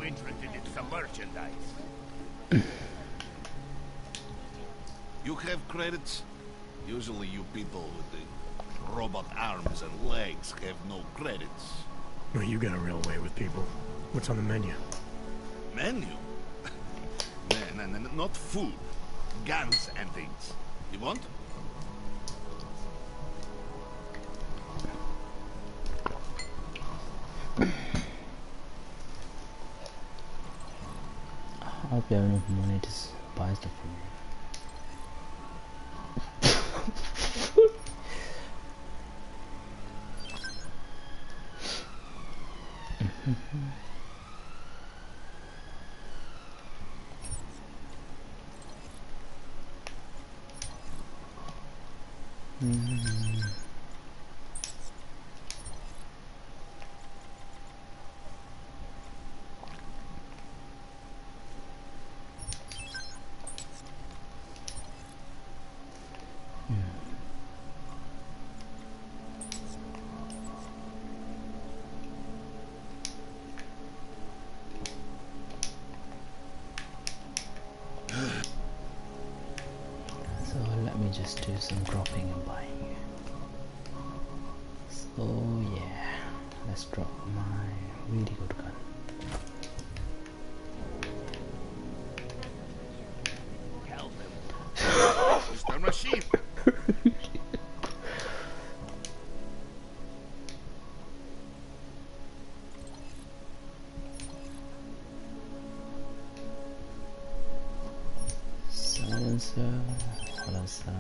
interested in some merchandise. You have credits? Usually you people with the robot arms and legs have no credits. No, you got a real way with people. What's on the menu? Menu? No, not food. Guns and things. You want? I hope you have enough money to buy stuff for me. So let me just do some dropping and buying. So yeah, let's drop my really good gun. Help him. Mr. Machine. Silencer, hollow side,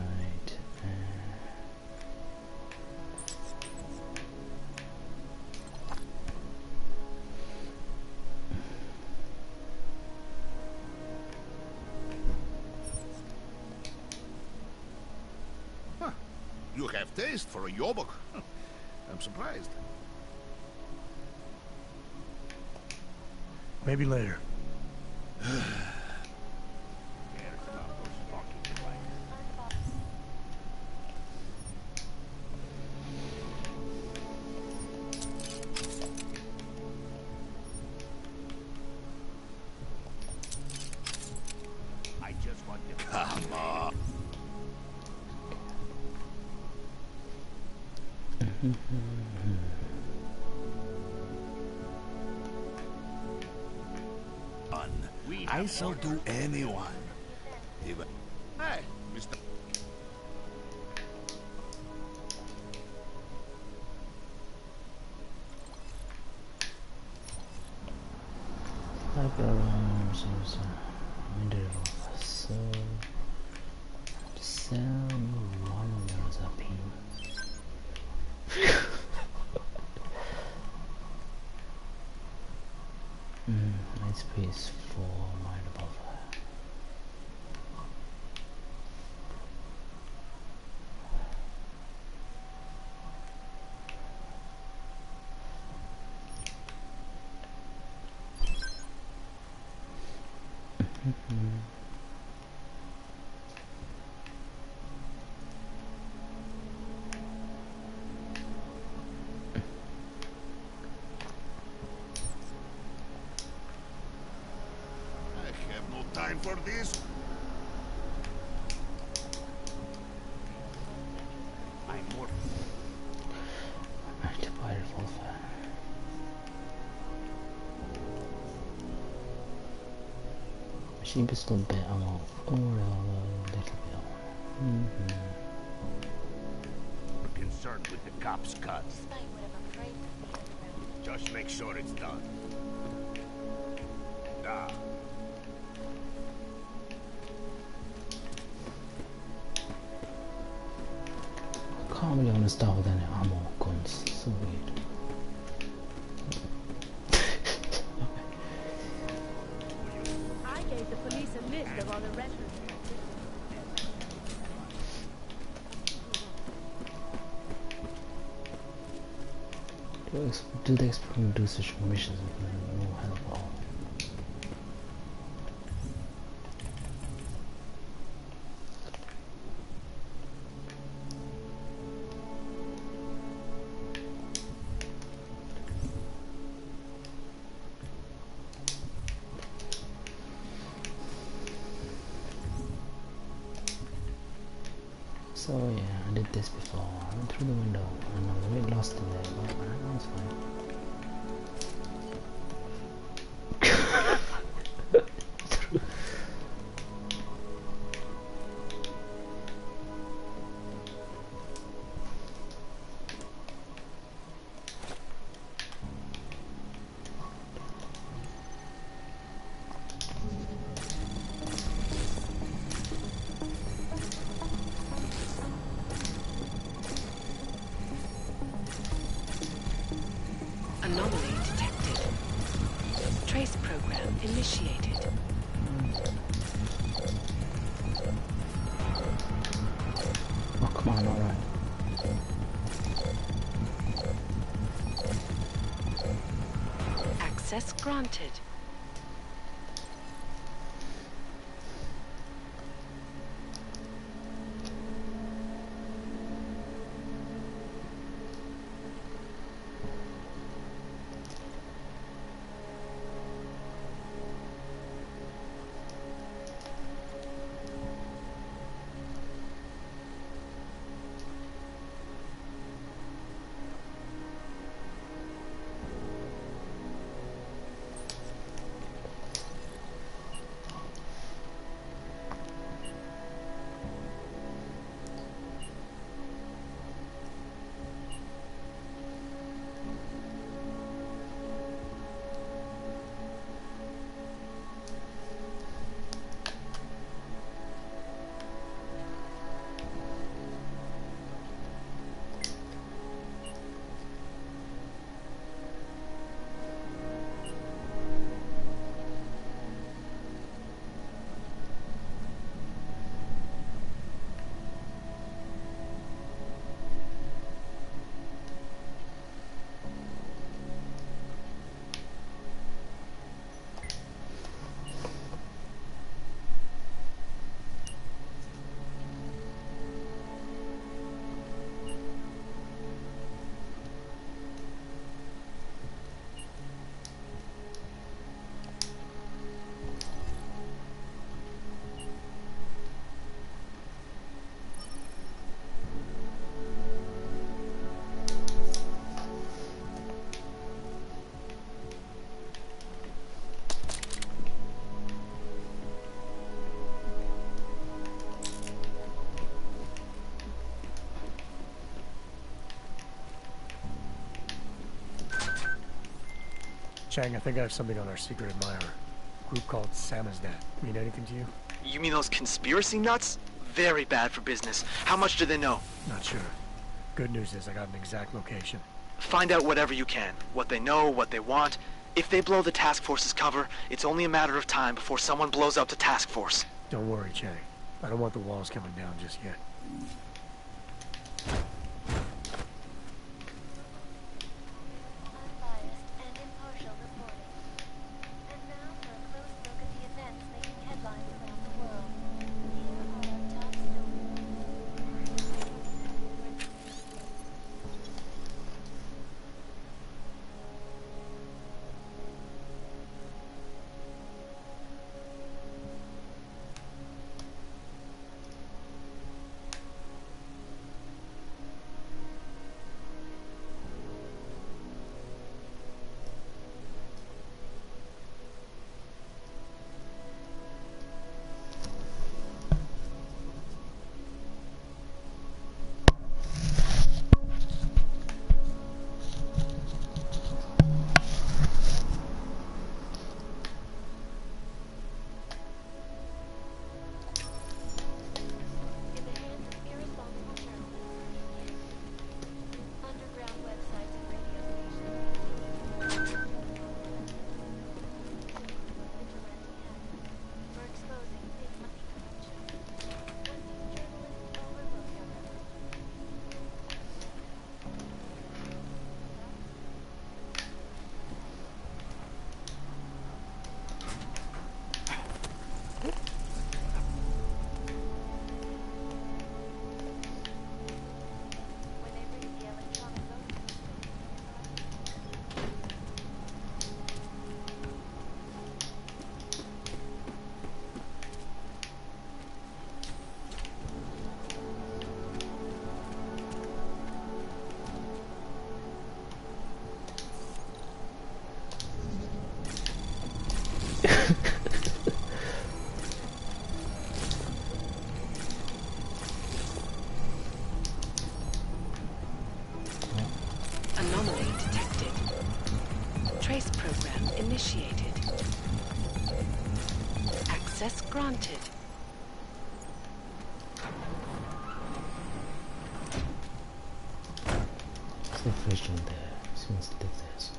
Huh. You have taste for a yobok. I'm surprised. Maybe later. I just want to... Come on. I shall do anyone. Even. Hey, Mr. so sell $1 a pin. Nice piece for right above her. Time for this? I'm more... I have to buy a revolver. Machine pistol bit ammo. Oh, a little bit. We're concerned with the cops' cuts. Just make sure it's done. Ah. Can't really understand with any ammo guns. So weird. I gave the police a list of all the records. Do they expect me to do such missions with no help at all? So yeah, I did this before. I went through the window and I was a bit lost in there, but that was fine. Anomaly detected. Trace program initiated. Oh come on, alright. Access granted. Chang, I think I have something on our secret admirer. A group called Samizdat. Mean anything to you? You mean those conspiracy nuts? Very bad for business. How much do they know? Not sure. Good news is I got an exact location. Find out whatever you can. What they know, what they want. If they blow the task force's cover, it's only a matter of time before someone blows up the task force. Don't worry, Chang. I don't want the walls coming down just yet. Unbiased and impartial reporting. And now for a close look at the events making headlines around the world. Here are our top stories. initiated. Access granted. 세프레션데 신경 쓸 때 있어야지.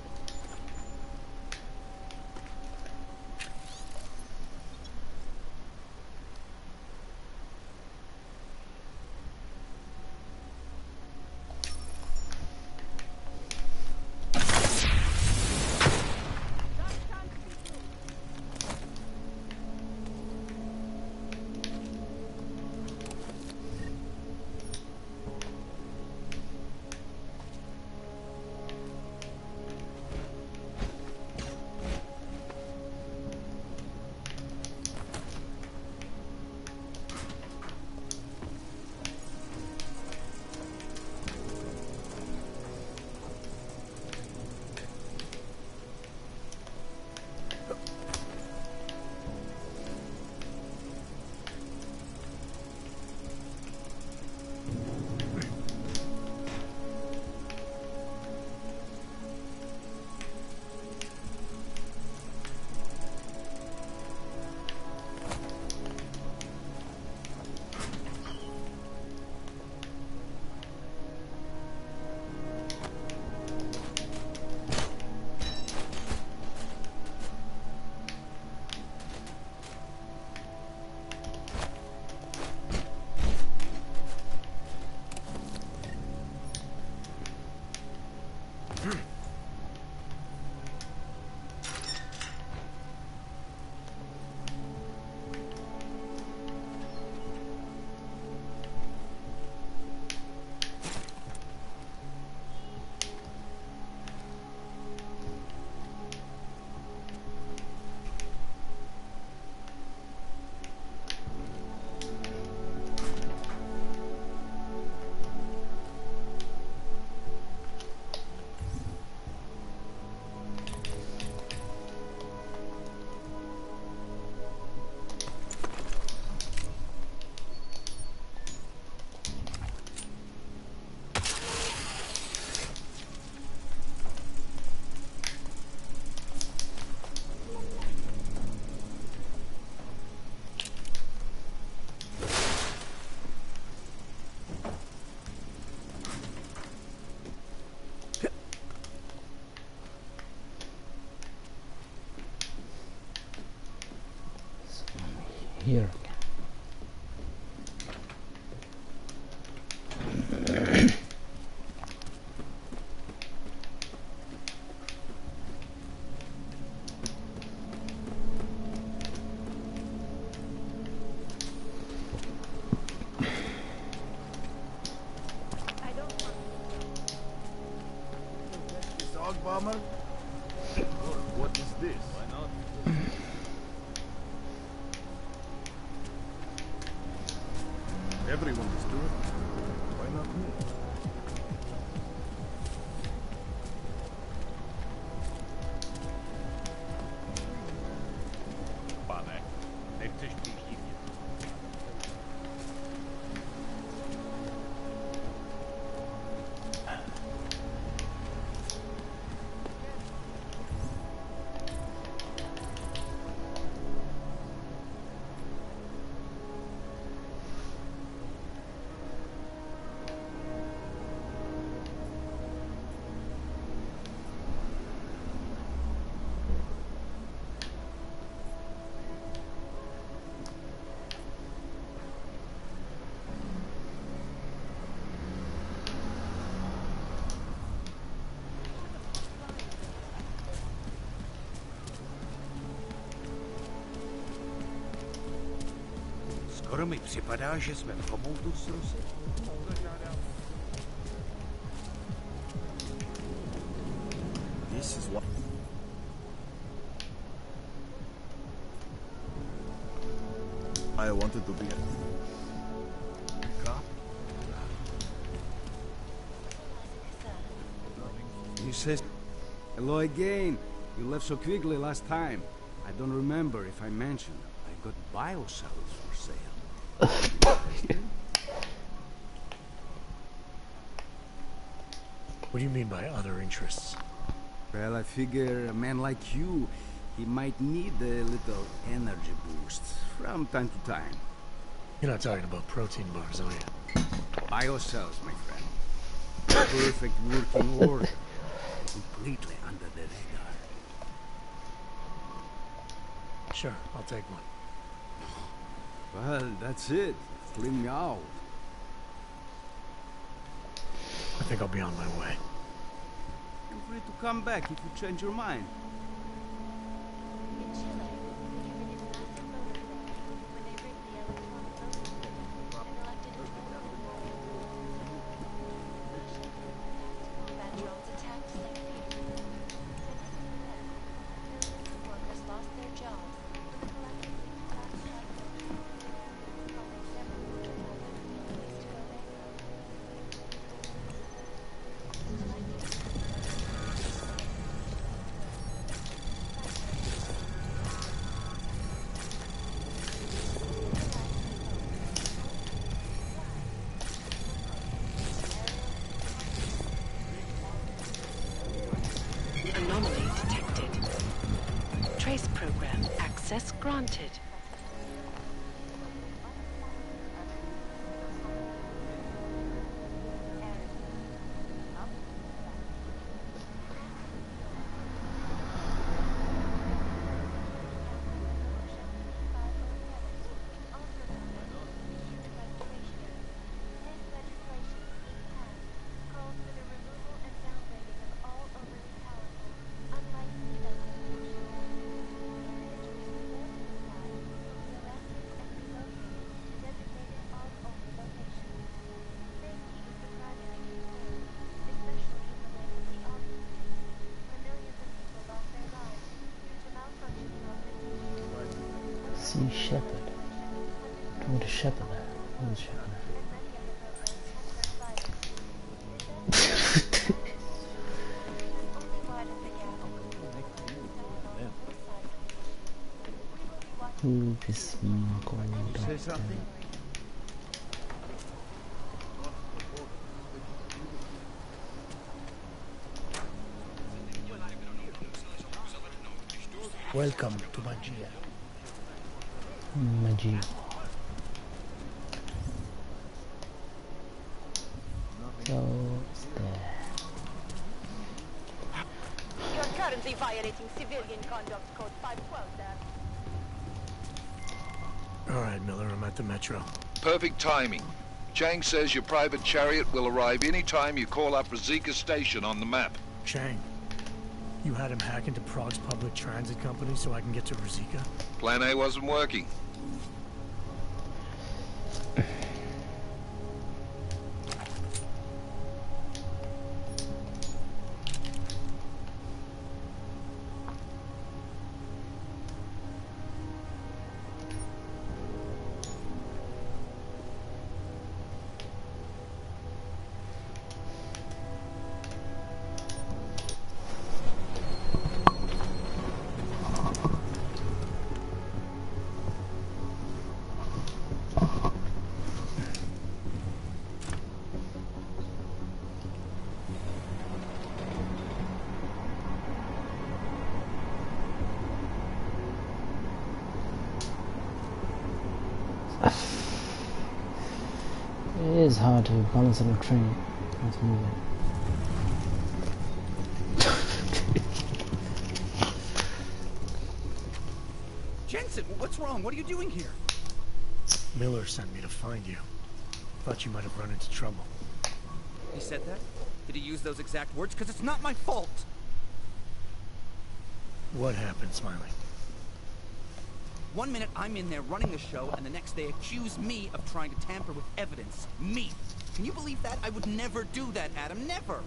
Here. Dog bomber? What is this? Why not? Everyone is doing it. Why not me? Pane, nechceš příští? Skoro mi připadá, že jsme v komoutu s Rusy. This is what... I wanted to be a cop. He says, hello again. You left so quickly last time. I don't remember if I mentioned. I got biocells for sale. What do you mean by other interests? Well, I figure a man like you, He might need a little energy boost from time to time. You're not talking about protein bars, are you? Biocells, my friend. Perfect working order. Completely under the radar. Sure, I'll take one. Well, that's it. Clean me out. I think I'll be on my way. Feel free to come back if you change your mind. In Chile, there is a massive voter there when they rigged the electronic voting system and elected a total of combat drones attacked St. Petersburg. And in the US, millions of workers lost their jobs when the collectively collapsed capital causing several companies to go bankrupt. Anomaly detected. Trace program access granted. Sea shepherd. What a shepherd there. What a shepherd Who is going Say something? Welcome to Magia. Magie. So it's there. You're currently violating Civilian Conduct Code 512, sir. All right, Miller, I'm at the Metro. Perfect timing. Chang says your private chariot will arrive any time you call up Rizika Station on the map. Chang, you had him hack into Prague's public transit company so I can get to Rizika? Plan A wasn't working. It is hard to balance on a train. Let's move it. Jensen, what's wrong? What are you doing here? Miller sent me to find you. Thought you might have run into trouble. He said that? Did he use those exact words? Because it's not my fault. What happened, Smiley? 1 minute I'm in there running the show, and the next they accuse me of trying to tamper with evidence. Me. Can you believe that? I would never do that, Adam. Never.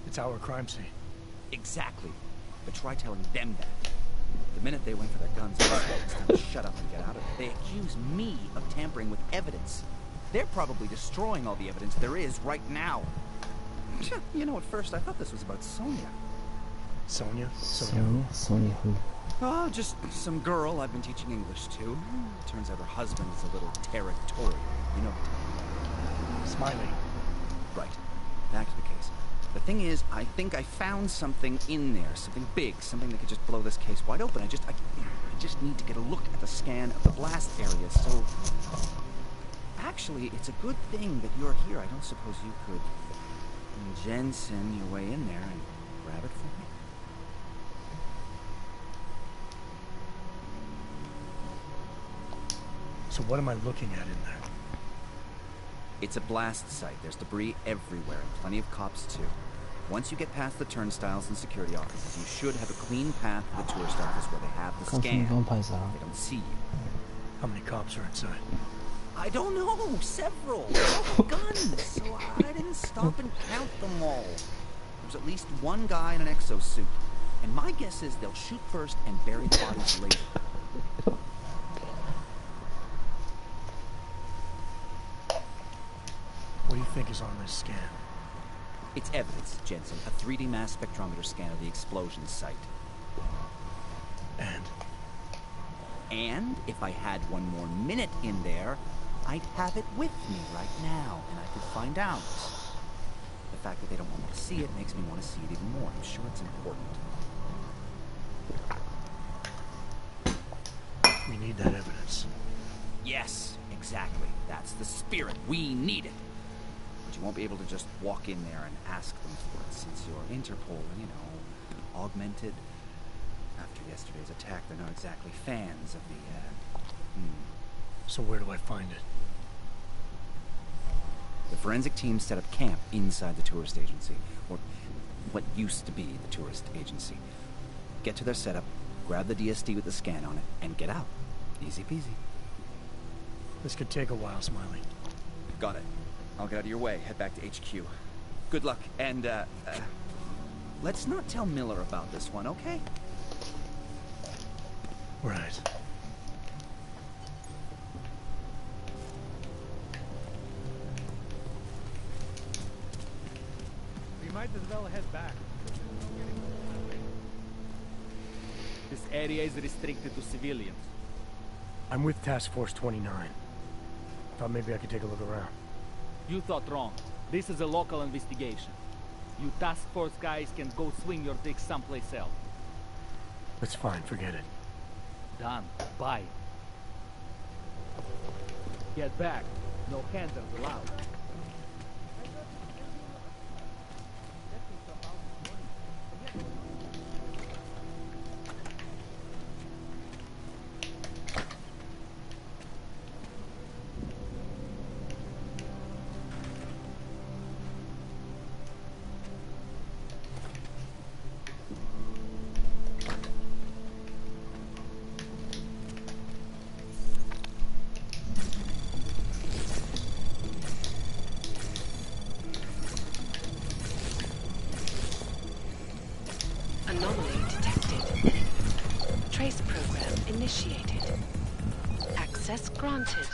It's our crime scene. Exactly. But try telling them that. The minute they went for their guns, it's time to shut up and get out of it. They accuse me of tampering with evidence. They're probably destroying all the evidence there is right now. You know, at first I thought this was about Sonia. Sonia? Sonia who? Oh, just some girl I've been teaching English to. Turns out her husband is a little territorial. You know the type. Smiley. Right. Back to the case. The thing is, I think I found something in there. Something big. Something that could just blow this case wide open. I just need to get a look at the scan of the blast area, so... Actually, it's a good thing that you're here. I don't suppose you could... Jensen your way in there and grab it for me? So what am I looking at in there? It's a blast site. There's debris everywhere, and plenty of cops, too. Once you get past the turnstiles and security offices, you should have a clean path to the tourist office where they have the scan. They don't see you. How many cops are inside? I don't know. Several. They're all with guns. So I didn't stop and count them all. There's at least one guy in an exosuit. And my guess is they'll shoot first and bury the bodies later. What do you think is on this scan? It's evidence, Jensen. A 3D mass spectrometer scan of the explosion site. And if I had one more minute in there, I'd have it with me right now, and I could find out. The fact that they don't want me to see it makes me want to see it even more. I'm sure it's important. We need that evidence. Yes, exactly. That's the spirit. We need it. But you won't be able to just walk in there and ask them for it, since you're Interpol, augmented. After yesterday's attack, they're not exactly fans of the, So where do I find it? The forensic team set up camp inside the tourist agency, or what used to be the tourist agency. Get to their setup, grab the DSD with the scan on it, and get out. Easy peasy. This could take a while, Smiley. Got it. I'll get out of your way, head back to HQ. Good luck, and, let's not tell Miller about this one, okay? Right. We might as well head back. This area is restricted to civilians. I'm with Task Force 29. Thought maybe I could take a look around. You thought wrong. This is a local investigation. You task force guys can go swing your dick someplace else. That's fine, forget it. Done. Bye. Get back. No handlers allowed. Anomaly detected. Trace program initiated. Access granted.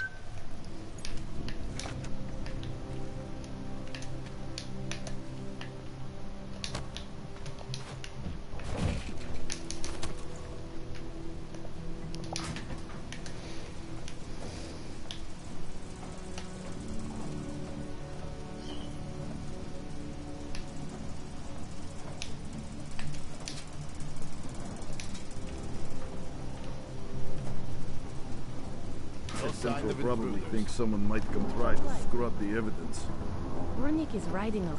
Central probably thinks someone might come try to scrub the evidence. Burnick is riding a...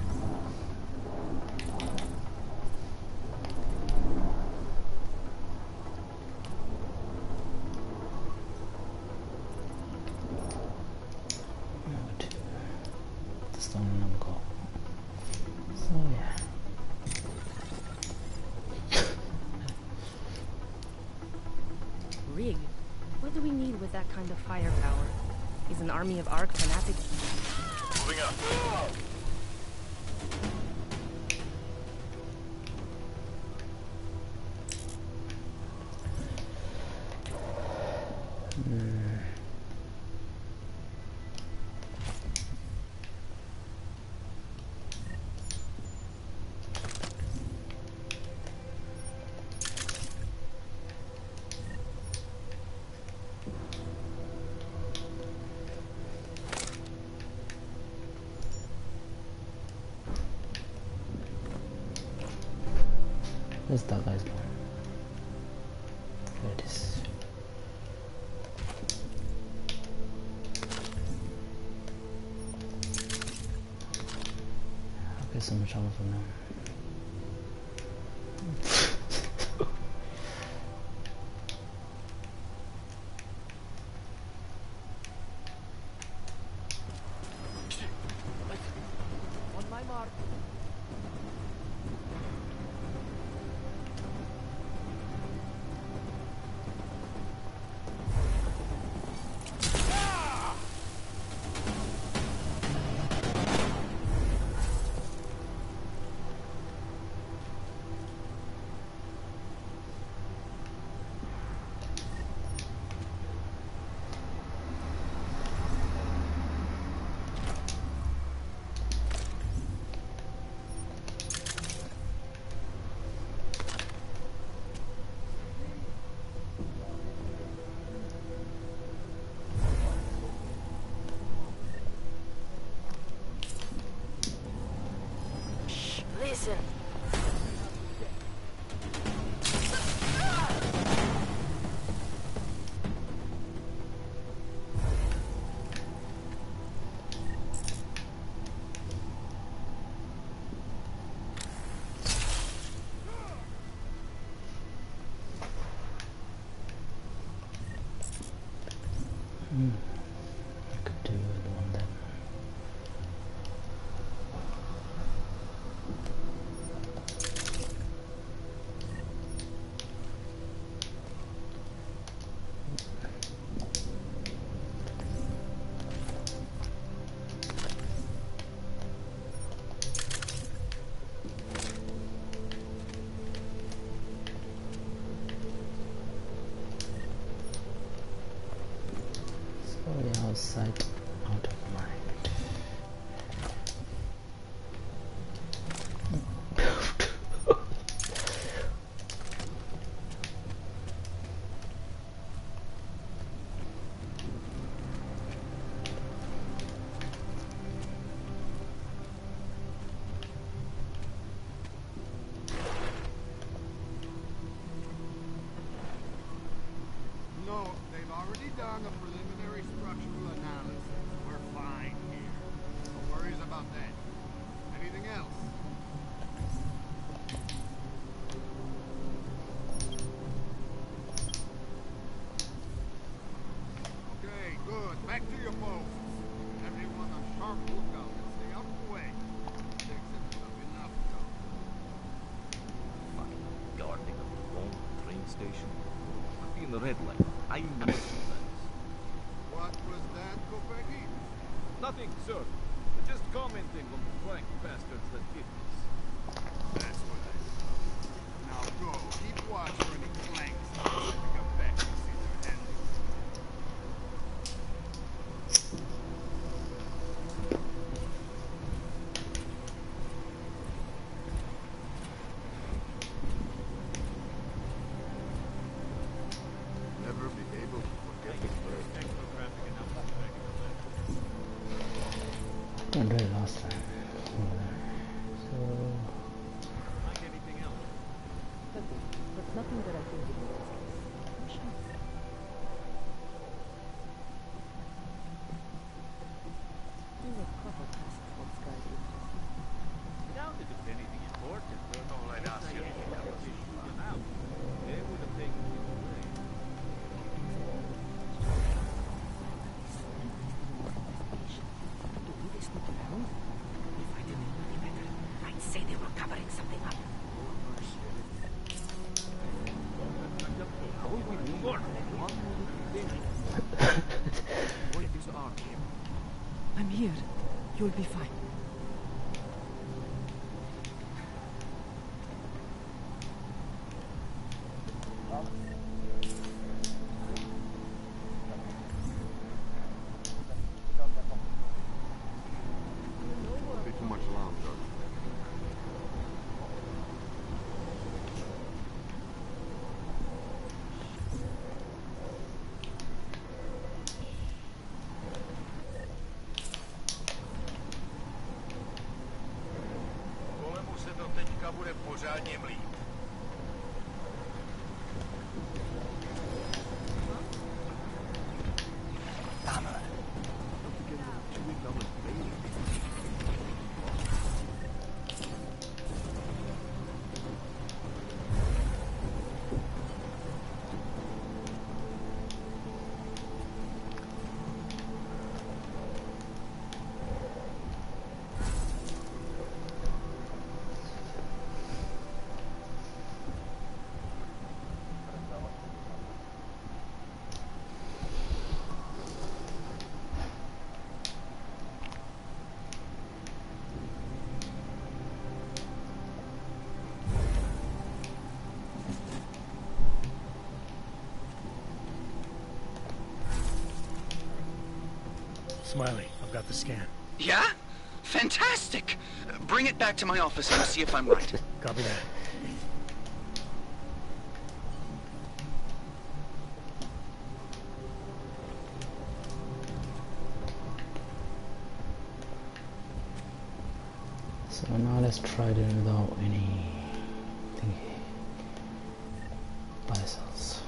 Rig? What do we need with that kind of firepower? Is an army of Ark fanatics... Moving up. Where's that guy's gone? There it is. Okay, so much trouble for now. On my mark. Listen. I could do with one then. Sorry, outside, out of mind. No, they've already done a preliminary structural analysis. We're fine here. No worries about that. Anything else? Okay, good. Back to your posts. Everyone on sharp lookout and stay out of the way. Takes enough go. Fucking guarding a wrong train station. I'll be in the red light. I know that. What was that, Kopecki? Nothing, sir. Just commenting on the flank bastards that did this. That's what I thought. Now go. Keep watch for any flanks. Let me come back and see their ending. Never be able to forget this bird. I did it last time. So Find anything else? But nothing that I think would make this case. There's a couple task force guys interested. Doubt if it's anything important. Don't let us hear it. Out. They would have taken it away. To do this not alone? If I didn't know any better, I'd say they were covering something up. I'm here. You'll be fine. Be too much alarm, Doug. Kolemu se to teďka bude pořádně mlít. Smiley, I've got the scan. Yeah? Fantastic! Bring it back to my office and see if I'm right. Copy that. So now let's try it without any thingy. Bicells.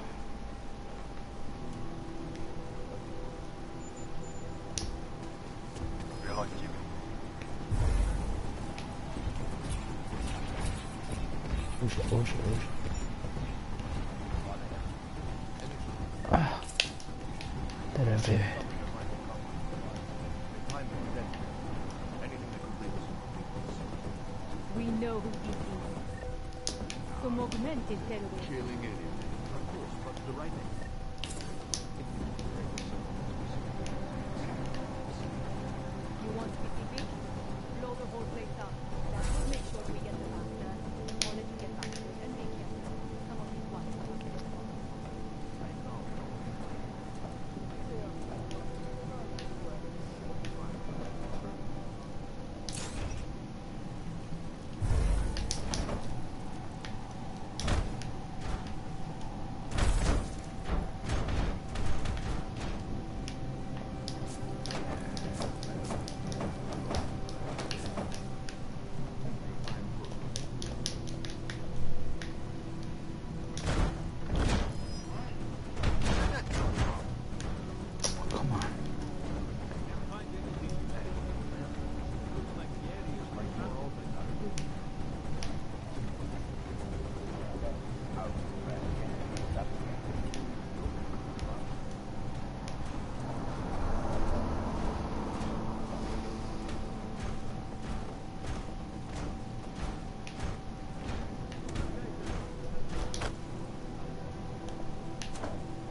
Oh shit, oh shit, oh shit. Ah! There I be. We know who this is. Some augmented terrorists. Killing anything. Of course, but the right thing. You want specific? Blow the whole place up. That will make sure we get the master. I'll let you get back to it and make careful. Some of these ones are not very smart.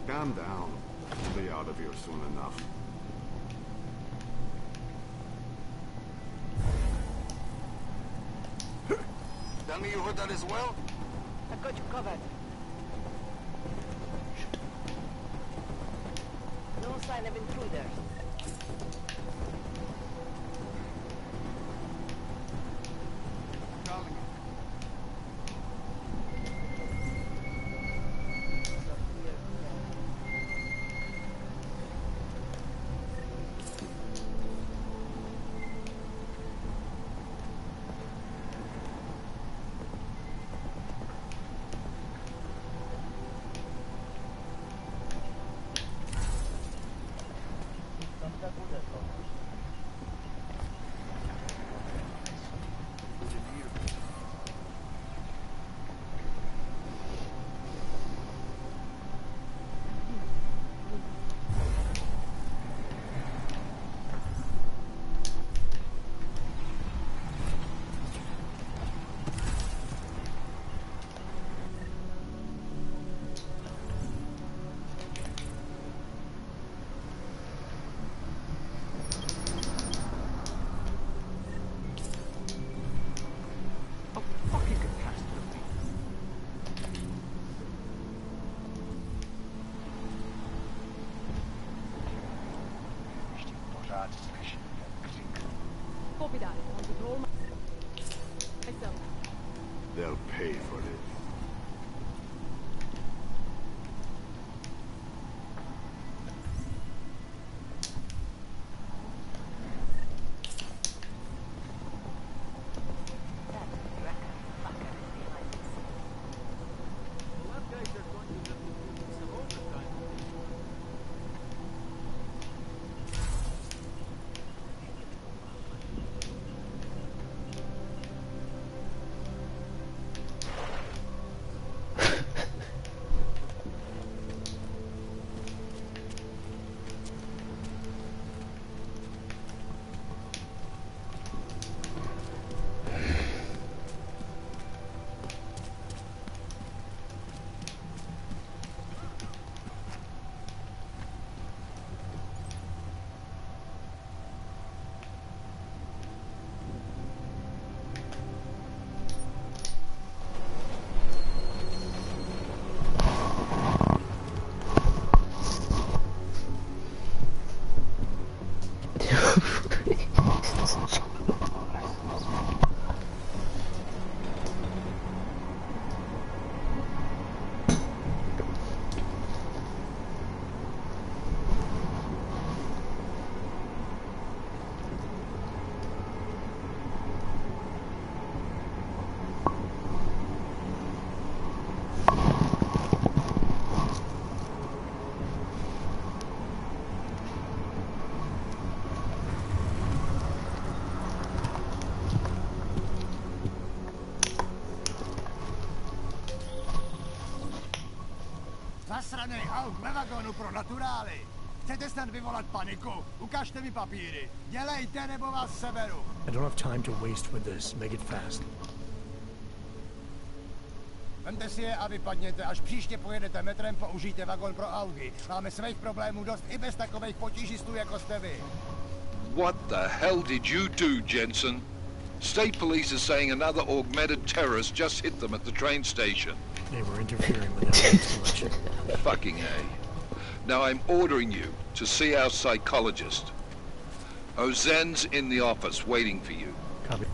Calm down. We'll be out of here soon enough. Tell me you heard that as well? I've got you covered. No sign of intruders. Copy that. I'll control myself. They'll pay for this. Zasranej aut ve vagonu pro naturály. Chcete snad vyvolat paniku? Ukažte mi papíry. Dělejte, nebo vás seberu. I don't have time to waste with this. Make it fast. Vemte si je a vypadněte. Až příště pojedete metrem, použijte vagon pro algy. Máme svých problémů dost i bez takových potížistů, jako jste vy. What the hell did you do, Jensen? State police are saying another augmented terrorist just hit them at the train station. They were interfering with our installation. Fucking A. Now I'm ordering you to see our psychologist. Ozen's in the office waiting for you. Copy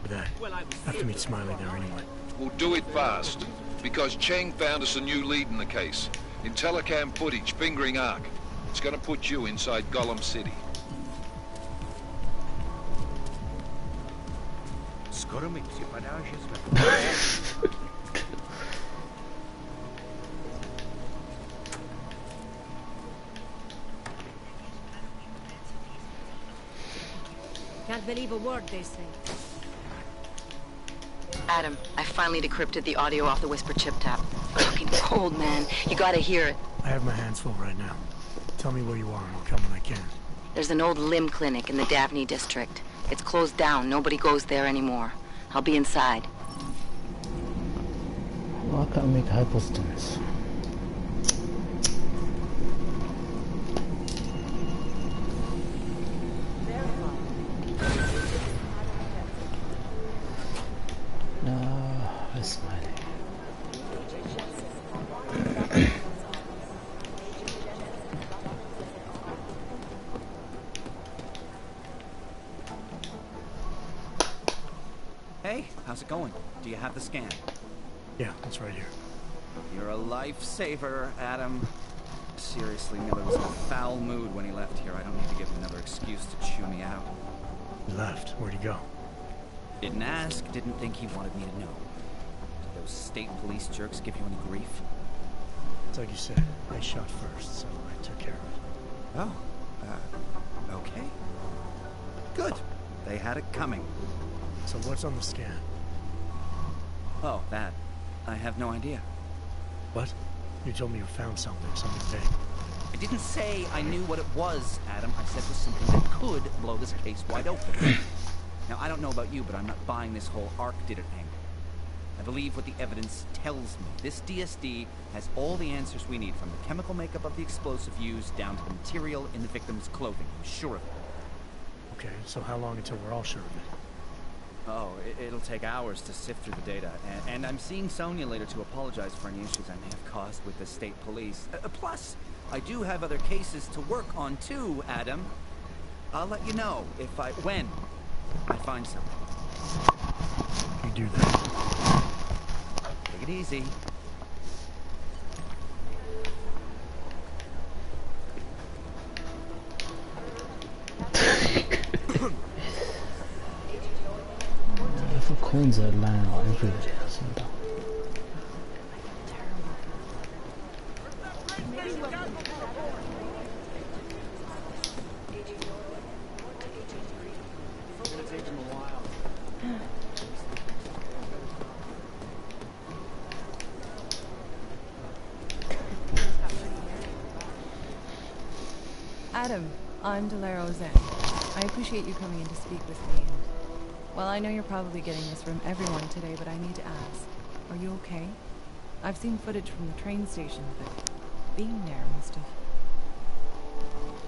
that. I have to meet Smiley there anyway. We'll do it fast, because Cheng found us a new lead in the case. In telecam footage fingering Ark. It's gonna put you inside Gollum City. Skoro mi připadá, že jsme... Can't believe a word they say. Adam, I finally decrypted the audio off the whisper chip tap. Fucking cold, man. You gotta hear it. I have my hands full right now. Tell me where you are and I'll come when I can. There's an old limb clinic in the Daphne district. It's closed down. Nobody goes there anymore. I'll be inside. Why can't I make hyperstance? No, it's Smiley. Hey, how's it going? Do you have the scan? Yeah, it's right here. You're a lifesaver, Adam. Seriously, Miller was in a foul mood when he left here. I don't need to give him another excuse to chew me out. He left. Where'd he go? Didn't ask, didn't think he wanted me to know. Did those state police jerks give you any grief? It's like you said, I shot first, so I took care of it. Oh, okay. Good. They had it coming. So what's on the scan? Oh, that. I have no idea. What? You told me you found something big. I didn't say I knew what it was, Adam. I said it was something that could blow this case wide open. Now, I don't know about you, but I'm not buying this whole Ark did it angle. I believe what the evidence tells me. This DSD has all the answers we need, from the chemical makeup of the explosive used down to the material in the victim's clothing. I'm sure of it. Okay, so how long until we're all sure of it? Oh, it'll take hours to sift through the data. And I'm seeing Sonia later to apologize for any issues I may have caused with the state police. Plus, I do have other cases to work on too, Adam. I'll let you know when I find something. You do that. Take it easy. The coins are lying out everywhere. Sometimes. Adam, I'm Delaro Zen. I appreciate you coming in to speak with me. Well, I know you're probably getting this from everyone today, but I need to ask. Are you okay? I've seen footage from the train station, but being there must have...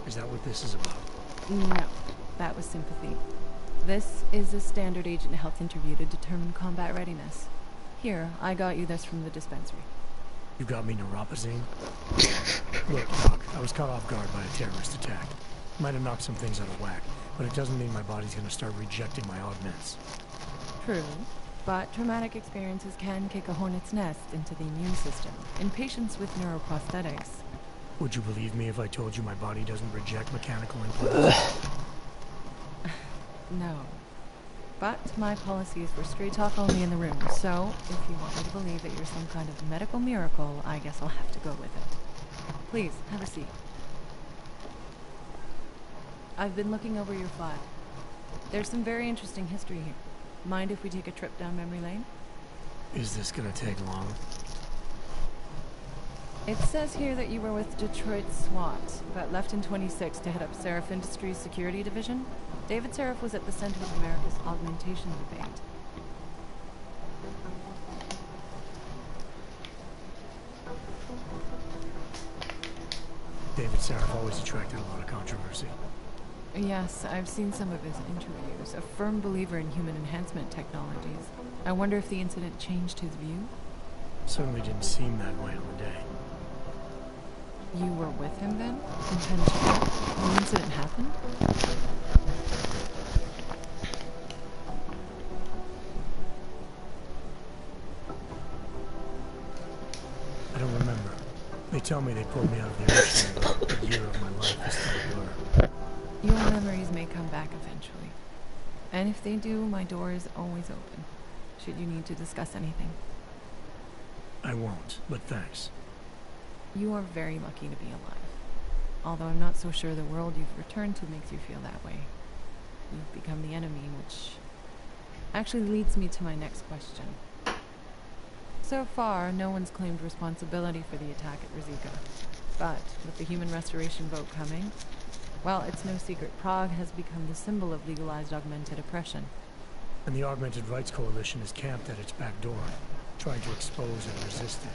Is that what this is about? No, that was sympathy. This is a standard agent health interview to determine combat readiness. Here, I got you this from the dispensary. You got me neuropazine? Look, Doc, I was caught off guard by a terrorist attack. Might have knocked some things out of whack, but it doesn't mean my body's gonna start rejecting my augments. True, but traumatic experiences can kick a hornet's nest into the immune system in patients with neuroprosthetics. Would you believe me if I told you my body doesn't reject mechanical implants? No. But my policy is for straight talk only in the room, so if you want me to believe that you're some kind of medical miracle, I guess I'll have to go with it. Please, have a seat. I've been looking over your file. There's some very interesting history here. Mind if we take a trip down memory lane? Is this gonna take long? It says here that you were with Detroit SWAT, but left in 26 to head up Seraph Industries' security division. David Seraph was at the center of America's augmentation debate. David Seraph always attracted a lot of controversy. Yes, I've seen some of his interviews. A firm believer in human enhancement technologies. I wonder if the incident changed his view? Certainly didn't seem that way on the day. You were with him then? Intentionally? When the incident happened? I don't remember. They tell me they pulled me out of the ocean, but a year of my life is still a blur. Your memories may come back eventually. And if they do, my door is always open, should you need to discuss anything. I won't, but thanks. You are very lucky to be alive. Although I'm not so sure the world you've returned to makes you feel that way. You've become the enemy, which actually leads me to my next question. So far, no one's claimed responsibility for the attack at Ruzicka. But with the human restoration vote coming, well, it's no secret Prague has become the symbol of legalized augmented oppression. And the Augmented Rights Coalition is camped at its back door, trying to expose and resist it.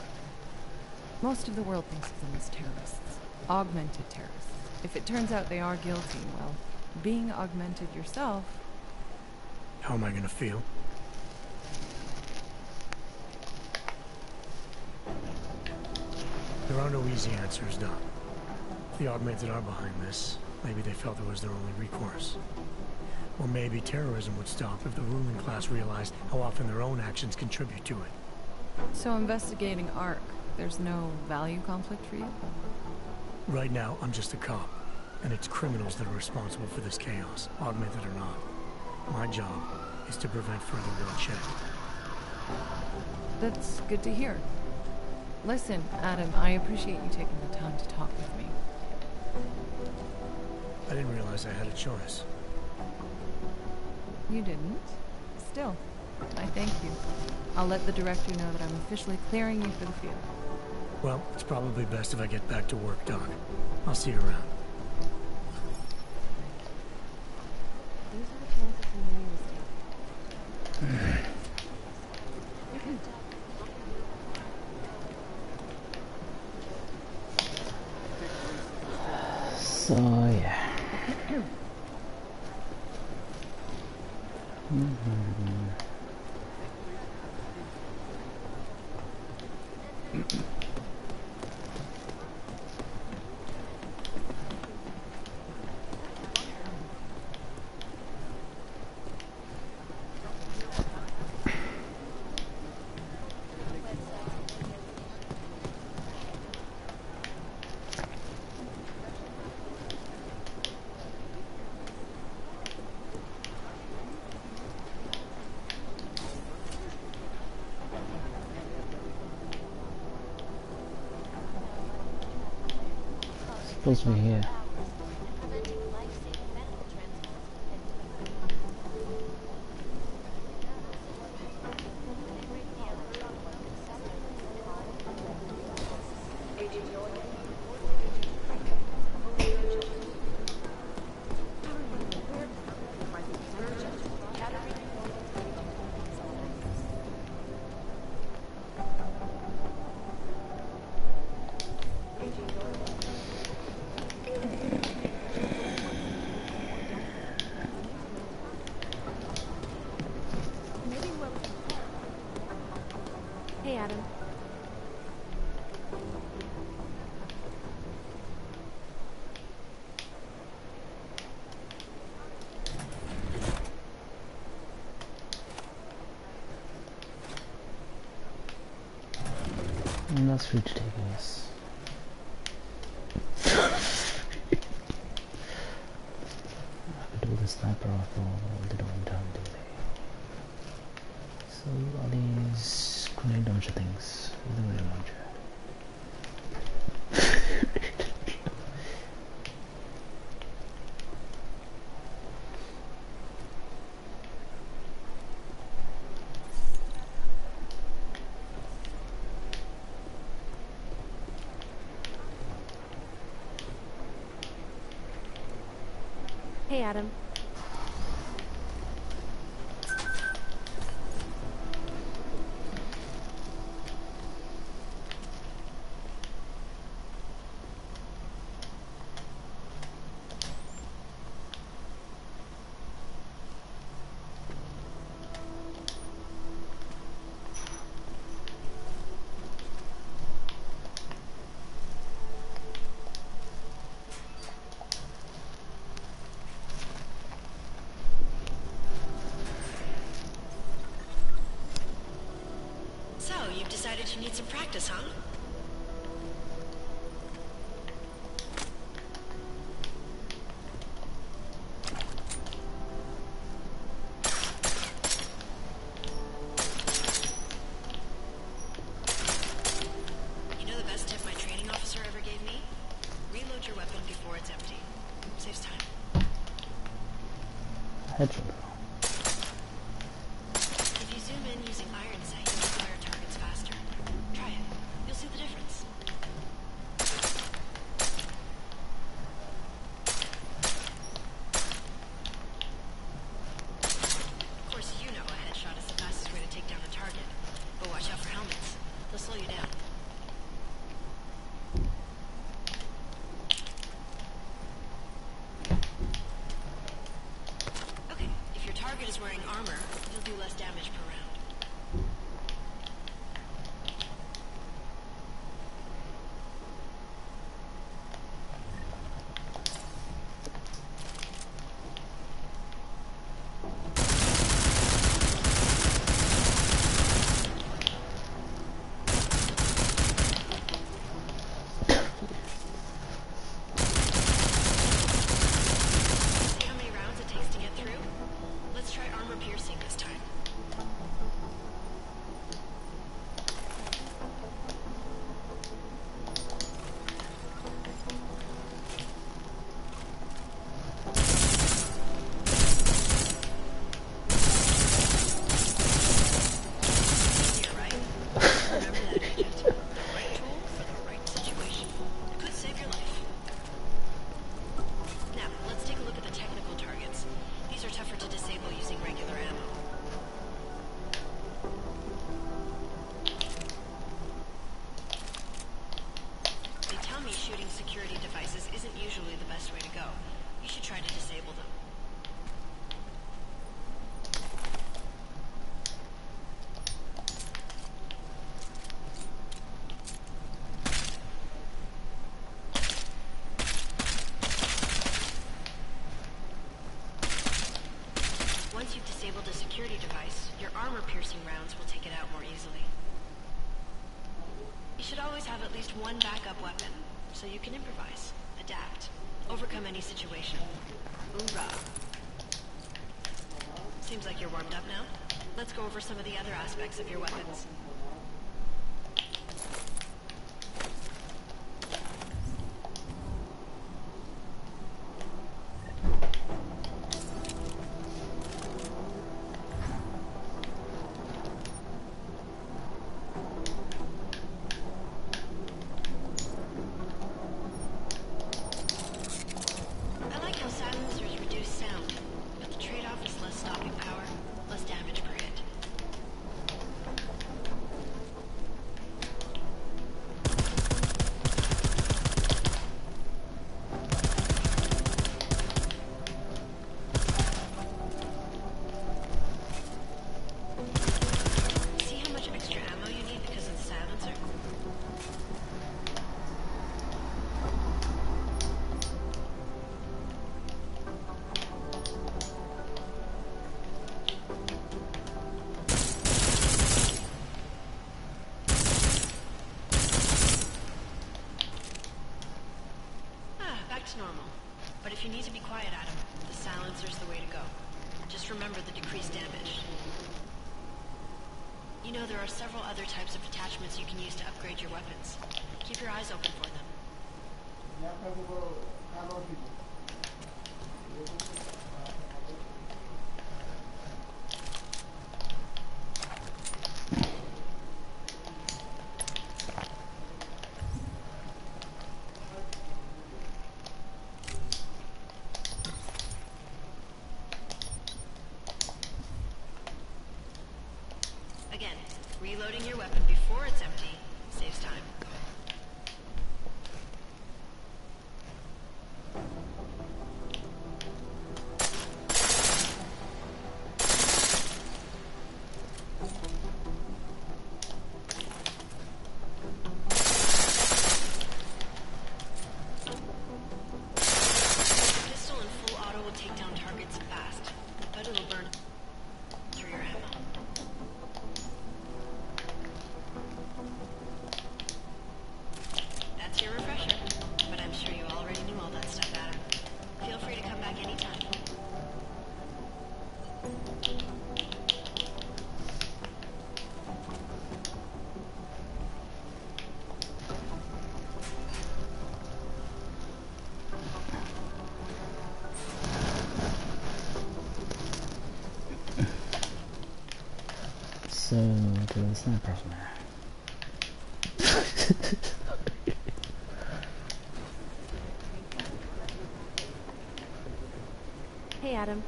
Most of the world thinks of them as terrorists. Augmented terrorists. If it turns out they are guilty, well, being augmented yourself... How am I gonna feel? There are no easy answers, Doc. If the Augmented are behind this, maybe they felt it was their only recourse. Or maybe terrorism would stop if the ruling class realized how often their own actions contribute to it. So investigating ARC, there's no value conflict for you? Right now, I'm just a cop, and it's criminals that are responsible for this chaos, augmented or not. My job is to prevent further bloodshed. That's good to hear. Listen, Adam, I appreciate you taking the time to talk with me. I didn't realize I had a choice. You didn't? Still, I thank you. I'll let the director know that I'm officially clearing you for the field. Well, it's probably best if I get back to work, Doc. I'll see you around. These are the chances in the news. So, yeah. Supposed to be here. Hey, Adam. And that's ridiculous. I could do the sniper rifle, they don't down, do they? So all these grenade launcher things with the grenade launcher. Hey, Adam. So, you've decided you need some practice, huh? You know the best tip my training officer ever gave me? Reload your weapon before it's empty. Saves time. Headshot. If you zoom in using iron sight, you can fire targets faster. Try it. You'll see the difference. Of course, you know a headshot is the fastest way to take down a target. But watch out for helmets. They'll slow you down. Okay, if your target is wearing armor, you'll do less damage per round. See how many rounds it takes to get through? Let's try armor piercing this time. Easier, right? Remember that, Agent. The right tool for the right situation. It could save your life. Now, let's take a look at the technical targets. These are tougher to disable using regular ammo. They tell me shooting security devices isn't usually the best way to go. You should try to disable them. Once you've disabled a security device, your armor-piercing rounds will take it out more easily. You should always have at least one backup weapon, so you can improvise, adapt, overcome any situation. Hoorah! Seems like you're warmed up now. Let's go over some of the other aspects of your weapons. I like how silencers reduce sound, but the trade-off is less stopping power, less damage per hit. See how much extra ammo you need because of the silencer? Back to normal. But if you need to be quiet, Adam, the silencer's the way to go. Just remember the decreased damage. You know there are several other types of attachments you can use to upgrade your weapons. Keep your eyes open for them. So, to the sniper now. Hey, Adam.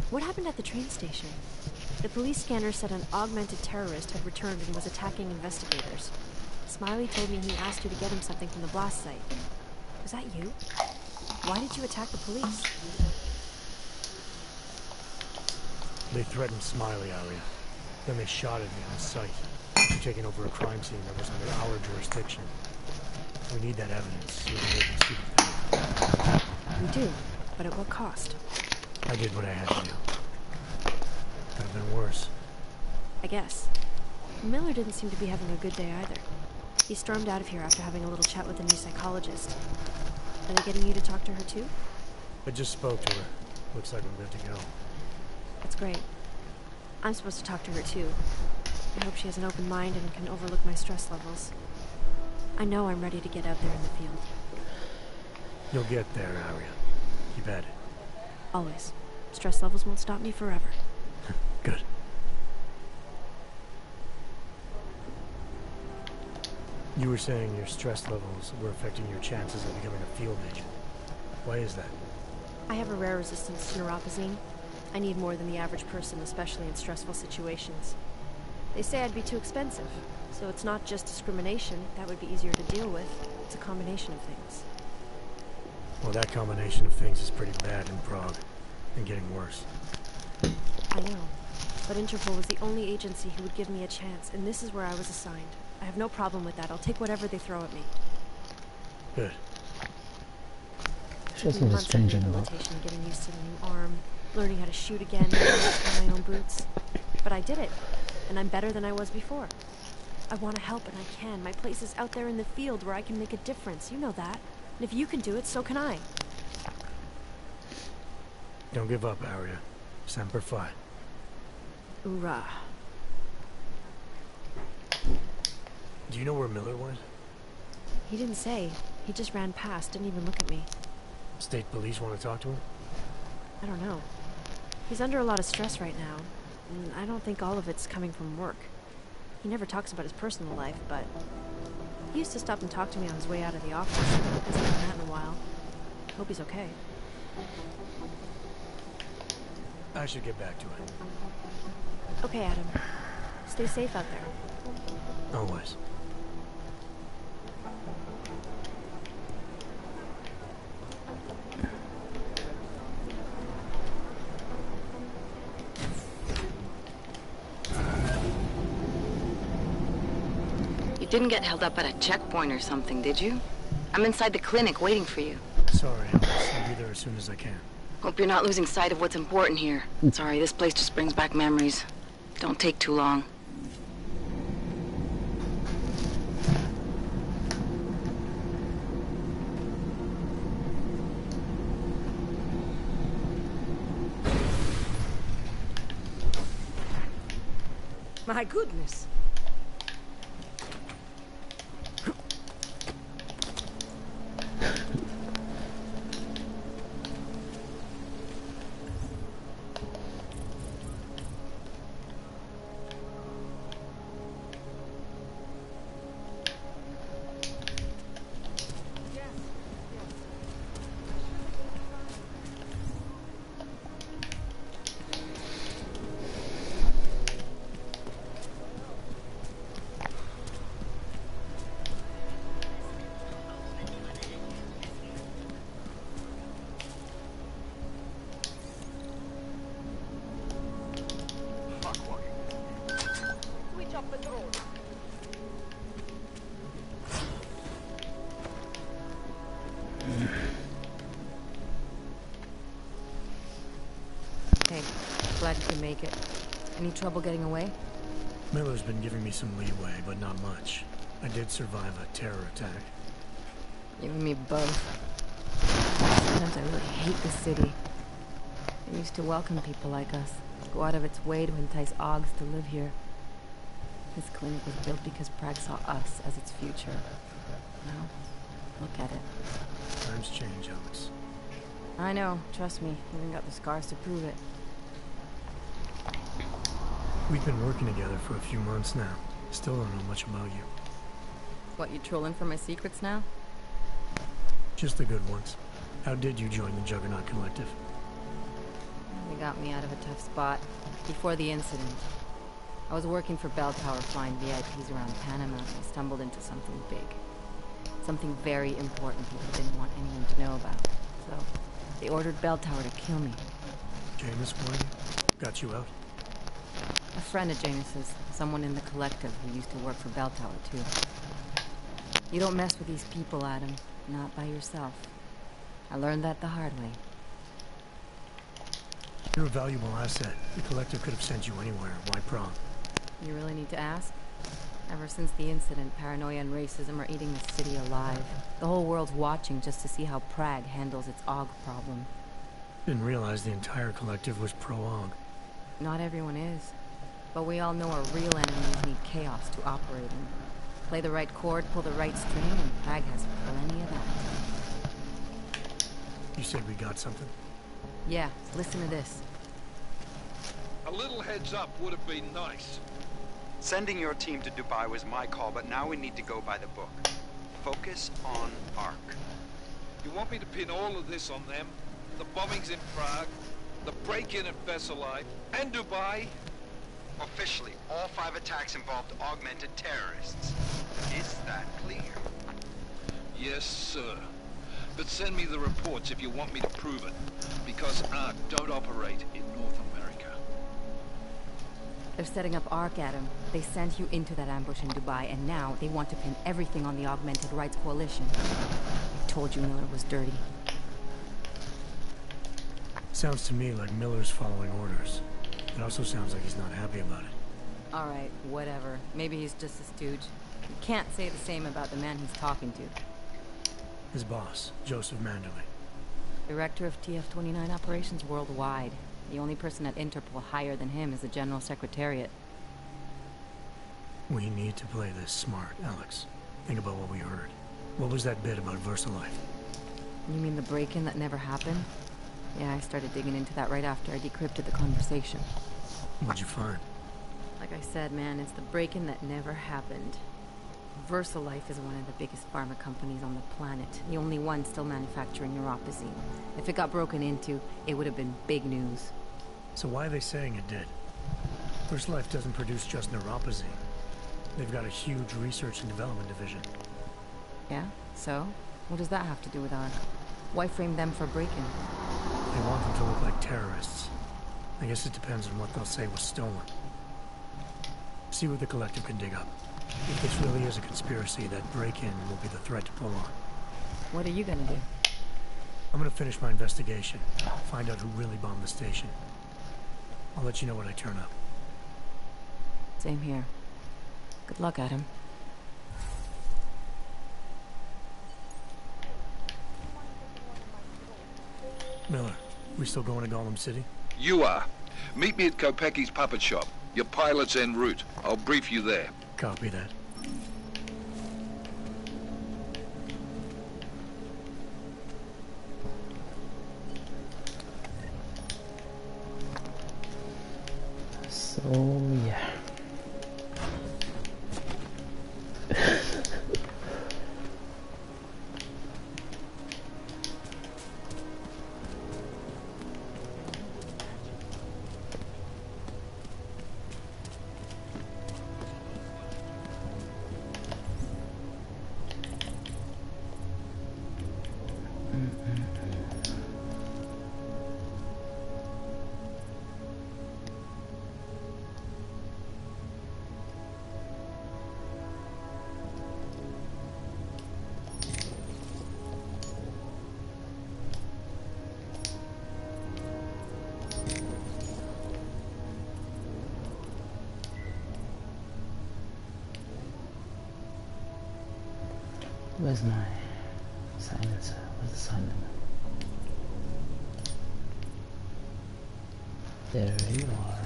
What happened at the train station? The police scanner said an augmented terrorist had returned and was attacking investigators. Smiley told me he asked you to get him something from the blast site. Was that you? Why did you attack the police? They threatened Smiley, Aria. Then they shot at me on sight. They're taking over a crime scene that was under our jurisdiction. We need that evidence so we can see the thing. We do, but at what cost? I did what I had to do. Could have been worse. I guess. Miller didn't seem to be having a good day either. He stormed out of here after having a little chat with the new psychologist. Are they getting you to talk to her too? I just spoke to her. Looks like we're good to go. That's great. I'm supposed to talk to her too. I hope she has an open mind and can overlook my stress levels. I know I'm ready to get out there in the field. You'll get there, Aria. Keep at it. Always. Stress levels won't stop me forever. Good. You were saying your stress levels were affecting your chances of becoming a field agent. Why is that? I have a rare resistance to neuropazine. I need more than the average person, especially in stressful situations. They say I'd be too expensive, so it's not just discrimination. That would be easier to deal with. It's a combination of things. Well, that combination of things is pretty bad in Prague, and getting worse. I know, but Interpol was the only agency who would give me a chance, and this is where I was assigned. I have no problem with that. I'll take whatever they throw at me. Good. Just not strange anymore. Getting used to the new arm, learning how to shoot again, on my own boots. But I did it, and I'm better than I was before. I want to help, and I can. My place is out there in the field where I can make a difference. You know that. And if you can do it, so can I. Don't give up, Aria. Semper Fi. Hoorah. Do you know where Miller went? He didn't say. He just ran past, didn't even look at me. State police want to talk to him? I don't know. He's under a lot of stress right now, and I don't think all of it's coming from work. He never talks about his personal life, but he used to stop and talk to me on his way out of the office. Hasn't done that in a while. Hope he's okay. I should get back to it. Okay, Adam. Stay safe out there. Always. You didn't get held up at a checkpoint or something, did you? I'm inside the clinic waiting for you. Sorry, Alice. I'll be there as soon as I can. Hope you're not losing sight of what's important here. Sorry, this place just brings back memories. Don't take too long. My goodness. Hey, glad you can make it. Any trouble getting away? Miller's been giving me some leeway, but not much. I did survive a terror attack. You and me both. Sometimes I really hate the city. It used to welcome people like us, go out of its way to entice Augs to live here. This clinic was built because Prague saw us as its future. Now, look at it. Times change, Alex. I know, trust me. Even got the scars to prove it. We've been working together for a few months now. Still don't know much about you. What, you trolling for my secrets now? Just the good ones. How did you join the Juggernaut Collective? They got me out of a tough spot. Before the incident, I was working for Bell Tower flying VIPs around Panama. I stumbled into something big. Something very important people didn't want anyone to know about. So, they ordered Bell Tower to kill me. Jameis for you? Got you out? A friend of Jameis's, someone in the collective who used to work for Bell Tower too. You don't mess with these people, Adam. Not by yourself. I learned that the hard way. You're a valuable asset. The collective could have sent you anywhere. Why Prague? You really need to ask? Ever since the incident, paranoia and racism are eating the city alive. The whole world's watching just to see how Prague handles its AUG problem. Didn't realize the entire collective was pro-AUG. Not everyone is. But we all know our real enemies need chaos to operate in. Play the right chord, pull the right string, and Prague has plenty of that. You said we got something? Yeah, listen to this. A little heads up would have been nice. Sending your team to Dubai was my call, but now we need to go by the book. Focus on ARC. You want me to pin all of this on them? The bombings in Prague, the break-in at Veselite, and Dubai? Officially, all 5 attacks involved augmented terrorists. Is that clear? Yes, sir. But send me the reports if you want me to prove it, because ARC don't operate in North America. They're setting up ARC, Adam. They sent you into that ambush in Dubai, and now they want to pin everything on the Augmented Rights Coalition. I told you Miller was dirty. Sounds to me like Miller's following orders. It also sounds like he's not happy about it. Alright, whatever. Maybe he's just a stooge. You can't say the same about the man he's talking to. His boss, Joseph Manderley. Director of TF-29 operations worldwide. The only person at Interpol higher than him is the General Secretariat. We need to play this smart, Alex. Think about what we heard. What was that bit about VersaLife? You mean the break-in that never happened? Yeah, I started digging into that right after I decrypted the conversation. What'd you find? Like I said, man, it's the break-in that never happened. VersaLife is one of the biggest pharma companies on the planet. The only one still manufacturing neuropozyne. If it got broken into, it would have been big news. So why are they saying it did? VersaLife doesn't produce just neuropozyne. They've got a huge research and development division. Yeah? So? What does that have to do with ARC? Why frame them for break-in? They want them to look like terrorists. I guess it depends on what they'll say was stolen. See what the collective can dig up. If this really is a conspiracy, that break-in will be the threat to pull on. What are you gonna do? I'm gonna finish my investigation. Find out who really bombed the station. I'll let you know when I turn up. Same here. Good luck, Adam. Miller, we still going to Gollum City? You are. Meet me at Kopecki's puppet shop. Your pilot's en route. I'll brief you there. Copy that. So, yeah. Where's my silencer? Where's the silencer? There you are.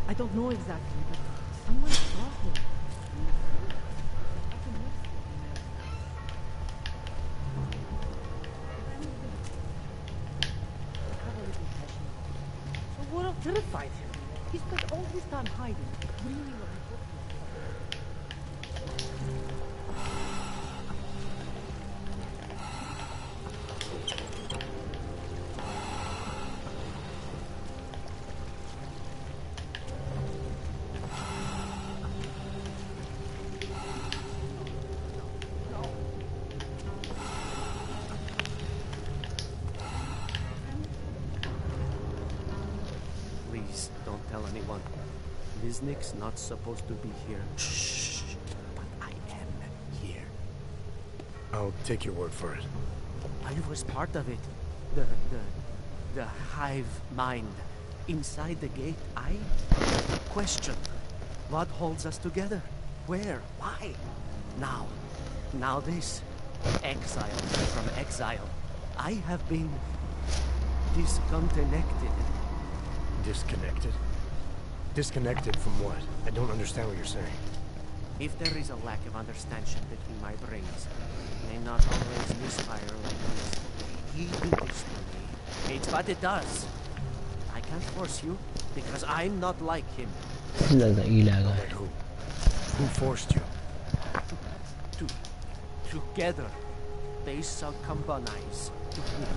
I don't know exactly, but someone saw him. So what else terrified him? He spent all his time hiding, dreaming of his Nick's not supposed to be here. Shh. But I am here. I'll take your word for it. I was part of it. The hive mind. Inside the gate, I question what holds us together. Where? Why? Now this. Exile from exile. I have been disconnected. Disconnected? Disconnected from what? I don't understand what you're saying. If there is a lack of understanding between my brains, may not always misfire like this. He did this to me. It's what it does. I can't force you, because I'm not like him. Who forced you? Together, they succumbanize to him.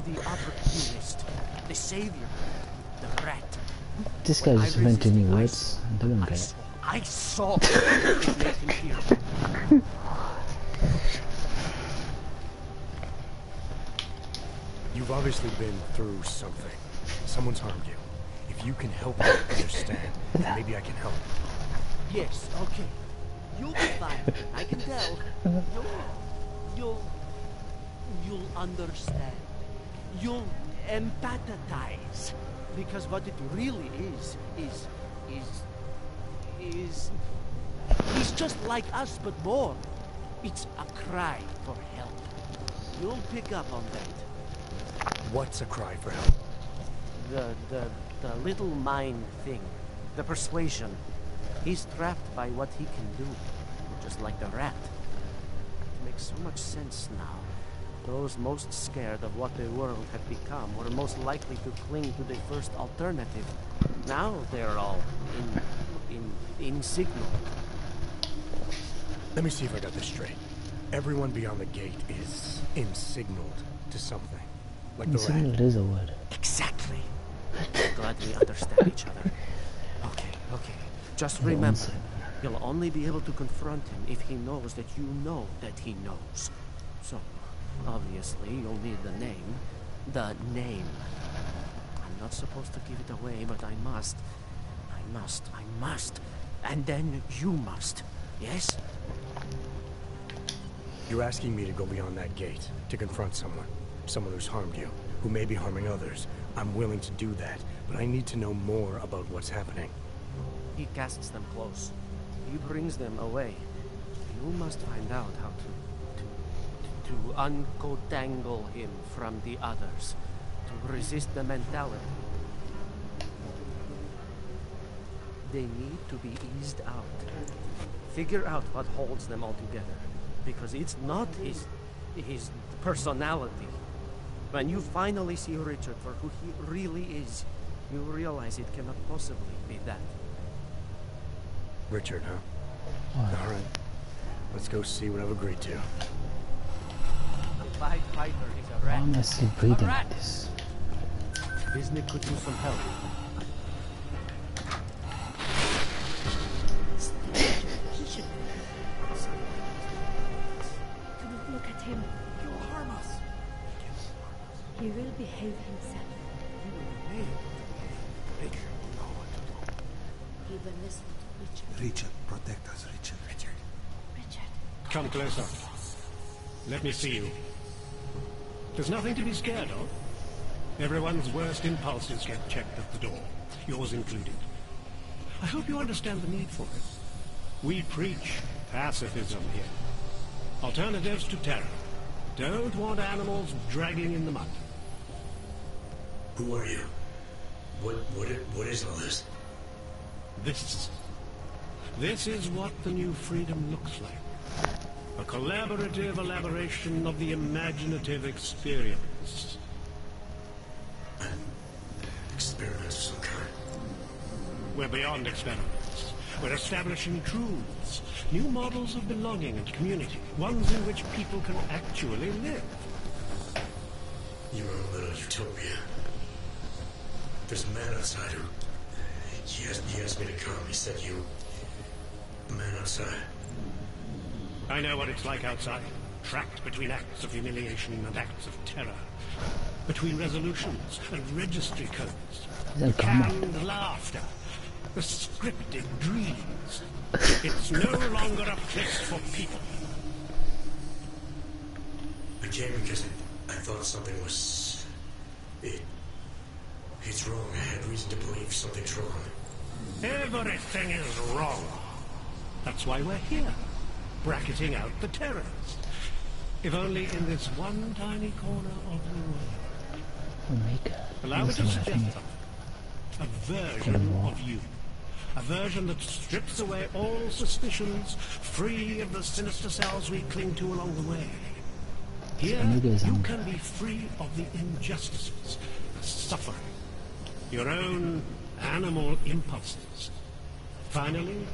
The opportunist, the savior, the rat. This guy's just inventing new words. I don't get it. I saw it made him hear. You've obviously been through something. Someone's harmed you. If you can help me understand, then maybe I can help. Yes, okay. You'll be fine. I can tell. You'll understand. You'll empathize. Because what it really is just like us, but more. It's a cry for help. You'll pick up on that. What's a cry for help? The little mind thing. The persuasion. He's trapped by what he can do. Just like the rat. It makes so much sense now. Those most scared of what the world had become were most likely to cling to the first alternative. Now they're all in signal. Let me see if I got this straight. Everyone beyond the gate is insignaled to something. Like the rat. Is a word. Exactly. Glad we understand each other. Okay. Just remember, you'll only be able to confront him if he knows that you know that he knows. So, obviously, you'll need the name. The name. I'm not supposed to give it away, but I must. And then you must. Yes? You're asking me to go beyond that gate, to confront someone. Someone who's harmed you, who may be harming others, I'm willing to do that, but I need to know more about what's happening. He casts them close. He brings them away. You must find out how to uncotangle him from the others, to resist the mentality. They need to be eased out. Figure out what holds them all together, because it's not his personality. When you finally see Richard for who he really is, you realize it cannot possibly be that. Richard, huh? All right. Let's go see what I've agreed to. The Pied Piper is a rat. Why am I still breathing like this? Disney could use some help. He should... Do not look at him. He will harm us. He will behave himself. He will behave. Richard will know what to do. He will listen to Richard. Richard, protect us, Richard. Richard. Come closer. Let me see you. There's nothing to be scared of. Everyone's worst impulses get checked at the door, yours included. I hope you understand the need for it. We preach pacifism here. Alternatives to terror. Don't want animals dragging in the mud. Who are you? What is all this? This is what the new freedom looks like. A collaborative elaboration of the imaginative experience. An experiment of some kind. We're beyond experiments. We're establishing truths, new models of belonging and community, ones in which people can actually live. You're in a little utopia. There's a man outside who... He asked me to come. He said you... The man outside. I know what it's like outside. Trapped between acts of humiliation and acts of terror. Between resolutions and registry codes. Canned laughter. The scripted dreams. It's no longer a place for people. I came because I thought something was... It's wrong. I had reason to believe something's wrong. Everything is wrong. That's why we're here. Bracketing out the terrorists. If only in this one tiny corner of the world. Allow me to suggest something. A version of you. A version that strips away all suspicions, free of the sinister cells we cling to along the way. Here, you can be free of the injustices, the suffering, your own animal impulses. Finally,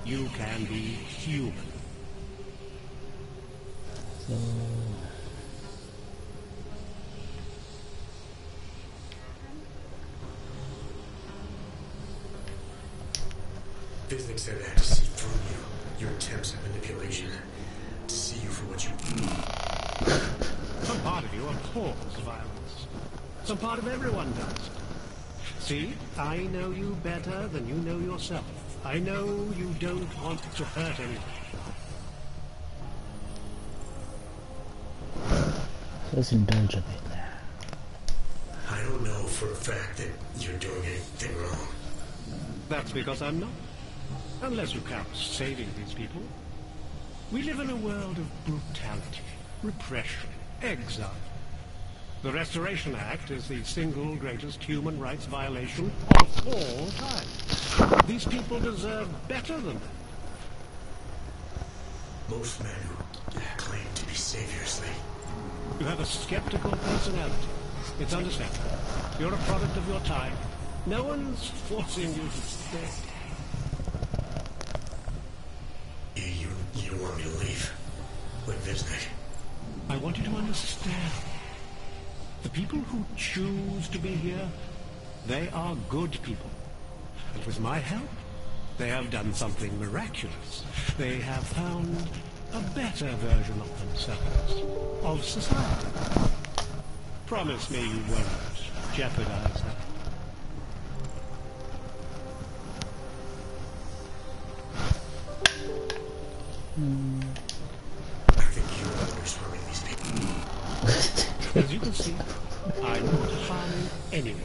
you can be human. Physics said I had to see through you, your attempts at manipulation, to see you for what you... Some part of you abhors violence. Some part of everyone does. See, I know you better than you know yourself. I know you don't want to hurt anyone. Let's indulge a bit there. I don't know for a fact that you're doing anything wrong. That's because I'm not. Unless you count saving these people. We live in a world of brutality, repression, exile. The Restoration Act is the single greatest human rights violation of all time. These people deserve better than that. Most men who claim to be saviors, You have a skeptical personality. It's understandable. You're a product of your time. No one's forcing you to stay. You don't want me to leave. With Visnick. I want you to understand. The people who choose to be here, they are good people. And with my help, they have done something miraculous. They have found a better version of themselves, of society. Promise me you won't jeopardize that. I think you're always harming these people. As you can see, guilty, I'm not harming anyone.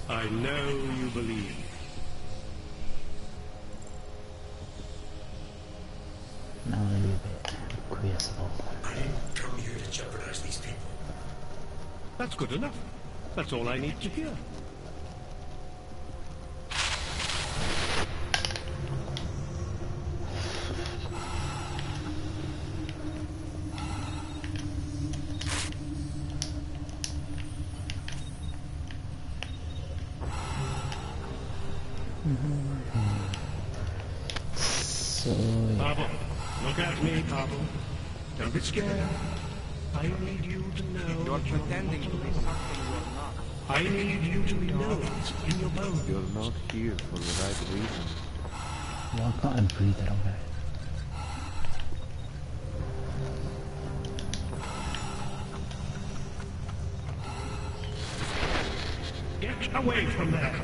I know you believe. Now a little bit quiescible. I didn't come here to jeopardize these people. That's good enough. That's all I need to hear. So, yeah. Pablo, look at me, Pablo. Don't be scared. I need you to know. You're pretending to be something you're not. I need you to know it in your bones. You're not here for the right reason. Why can't I breathe it okay? Get away from there.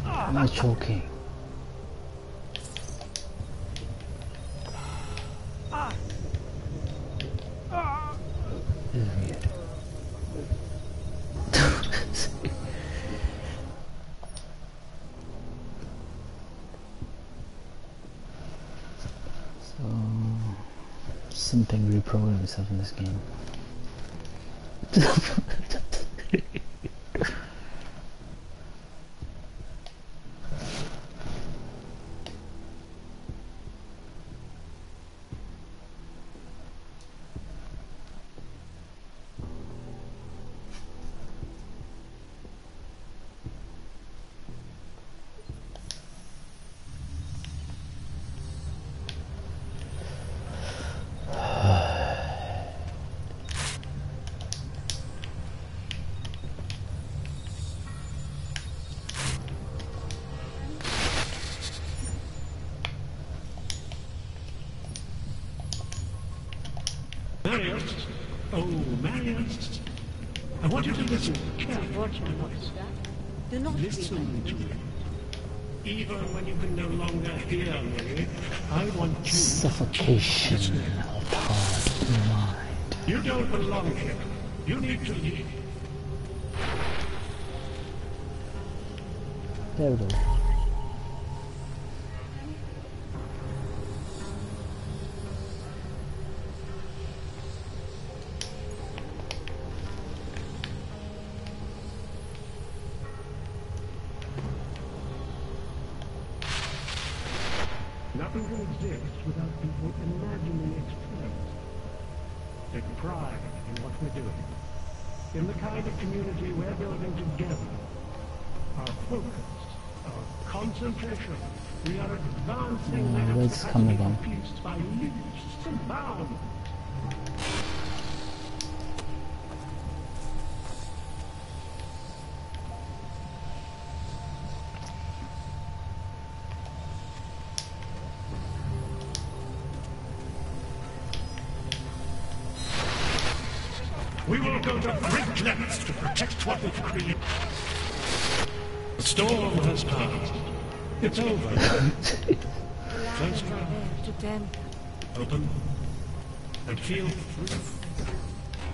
Am I choking? This is weird. So, something reprogrammed itself in this game. Marius? Oh, Marius. I want you to listen carefully to us. Do not listen to me. Even when you can no longer hear me, I want you Suffocation of heart and mind. You don't belong here. You need to leave. There we go. Nothing can exist without people imagining its terms. Take pride in what we're doing. In the kind of community we're building together. Our focus, our concentration. We are advancing where's it coming from? peace by leaps and bounds. We will go to great lengths to protect what we've created. The storm has passed. It's over. Close your eyes. Open. And feel free.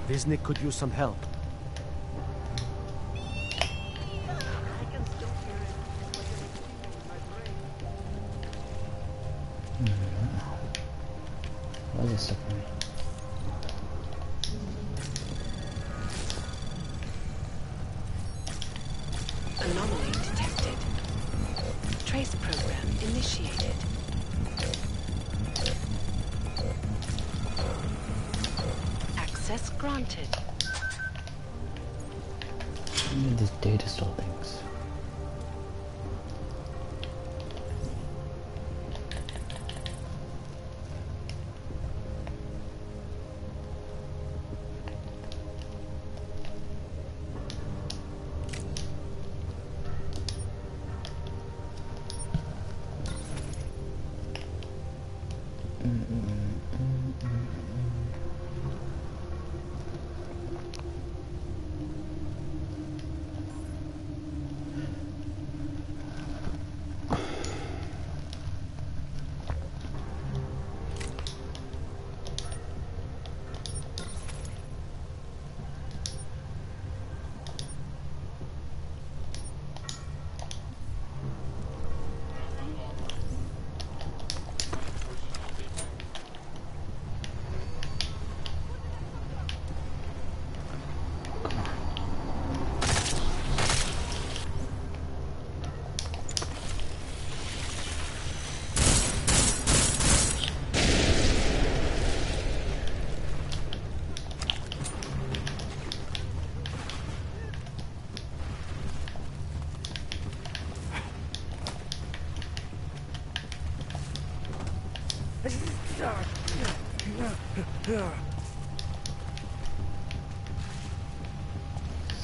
Visnik could use some help. Why is it stuck for me? Anomaly detected. Trace program initiated. Access granted. I need this data store things.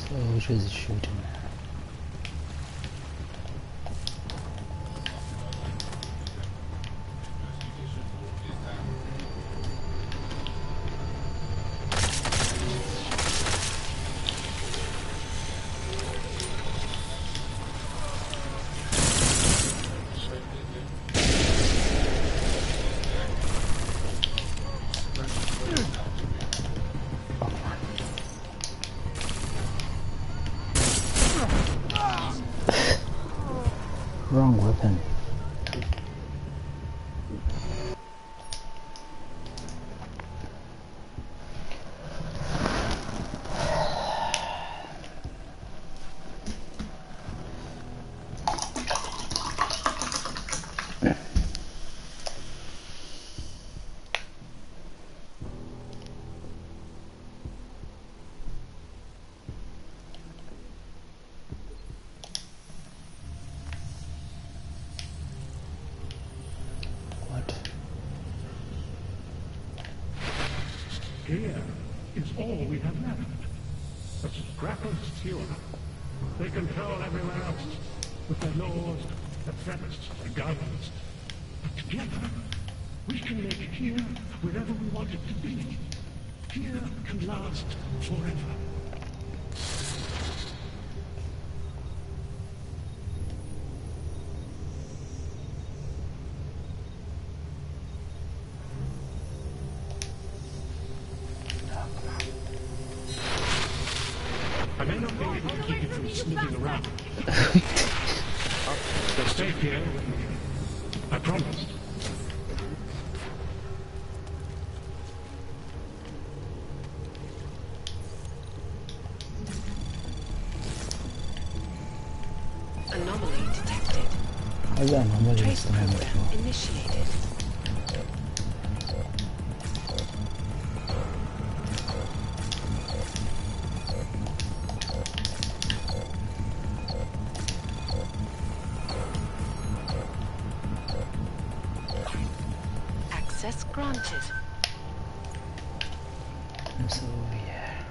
Soldiers shooting. Wrong weapon. Here is all we have left. A scrap of steel. They control everywhere else with their laws, their threats, their guns. But together, we can make here wherever we want it to be. Here can last forever. I may not be able to keep you from sneaking around. But stay here with me. I promise. Anomaly detected. How's that anomaly Trace program initiated. Access granted. So yeah.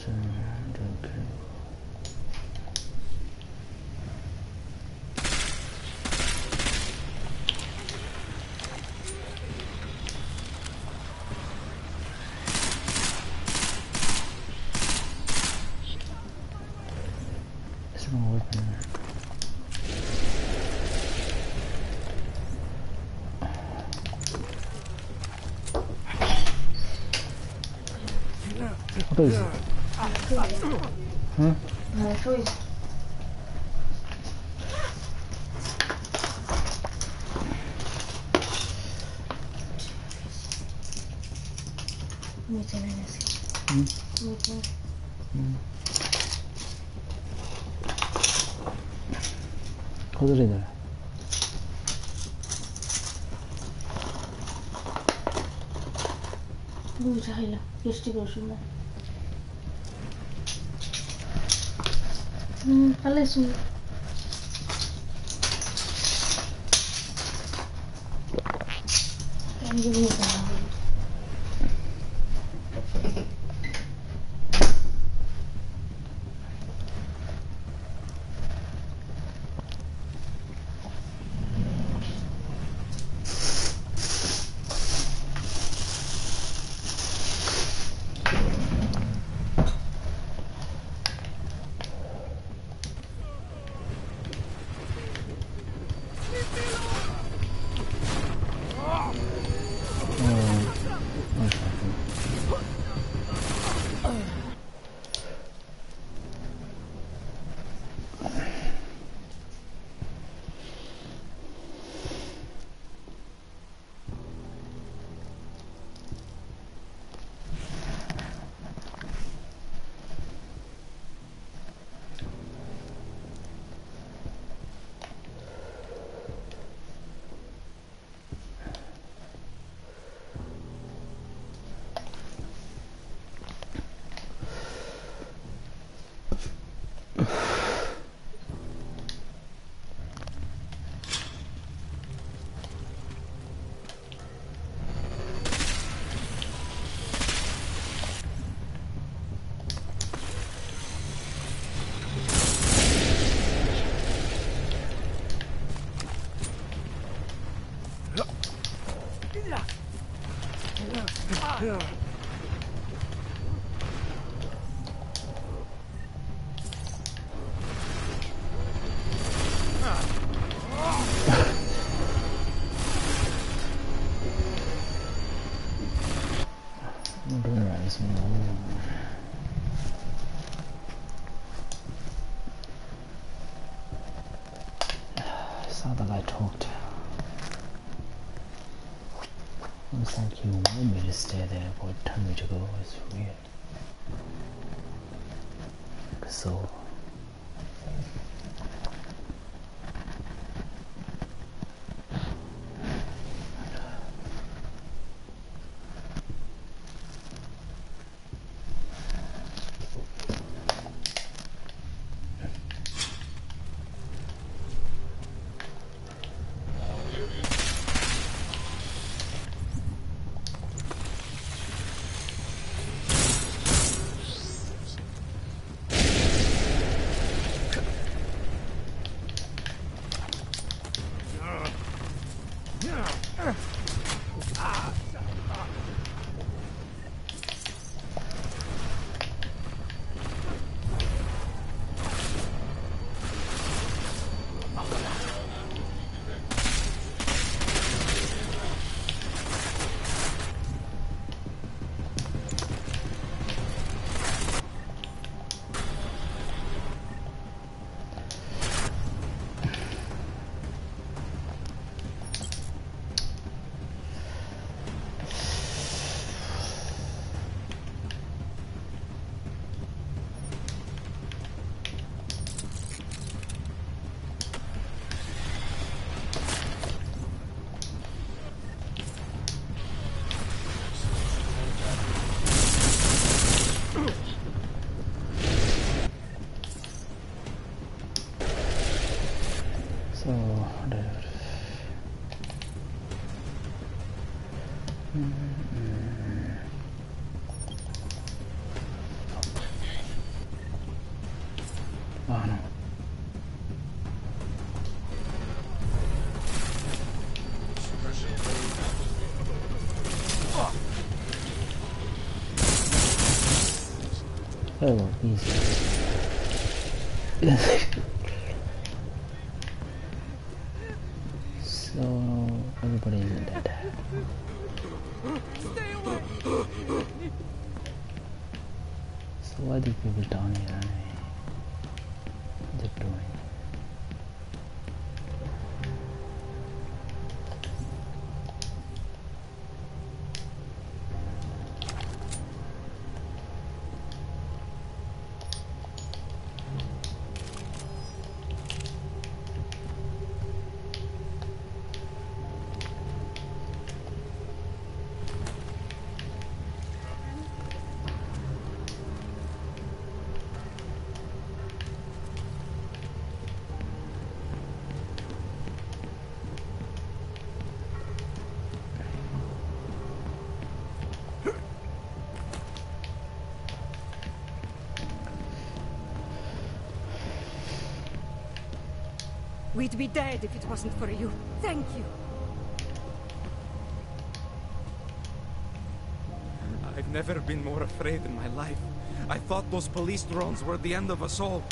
It's not open. What is it? Huh? Kodrida. Buja hayla, geçti görüşümden. Palesum. Kendi bunu da. Saw that I talked. Looks like you want me to stay there, but told me to go. It's weird. So. Oh, easy. So everybody is dead. So what are the people down here anyway? What are they doing? We'd be dead if it wasn't for you. Thank you. I've never been more afraid in my life. I thought those police drones were the end of us all.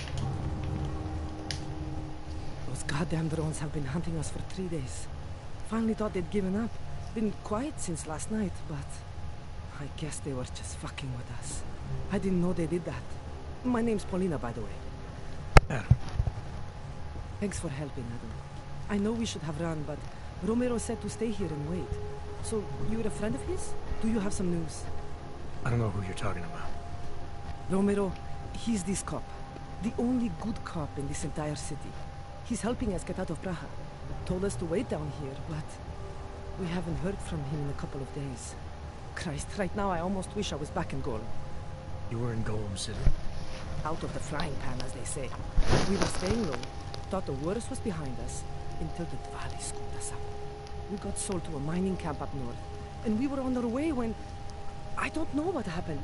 Those goddamn drones have been hunting us for 3 days. Finally thought they'd given up. Been quiet since last night, but I guess they were just fucking with us. I didn't know they did that. My name's Paulina, by the way. Adam. Thanks for helping, Adam. I know we should have run, but Romero said to stay here and wait. So, you're a friend of his? Do you have some news? I don't know who you're talking about. Romero, he's this cop. The only good cop in this entire city. He's helping us get out of Praha. Told us to wait down here, but we haven't heard from him in a couple of days. Christ, right now I almost wish I was back in Golem. You were in Golem City? Out of the frying pan, as they say. We were staying low, thought the worst was behind us, until the Dvali scooped us up. We got sold to a mining camp up north, and we were on our way when... I don't know what happened.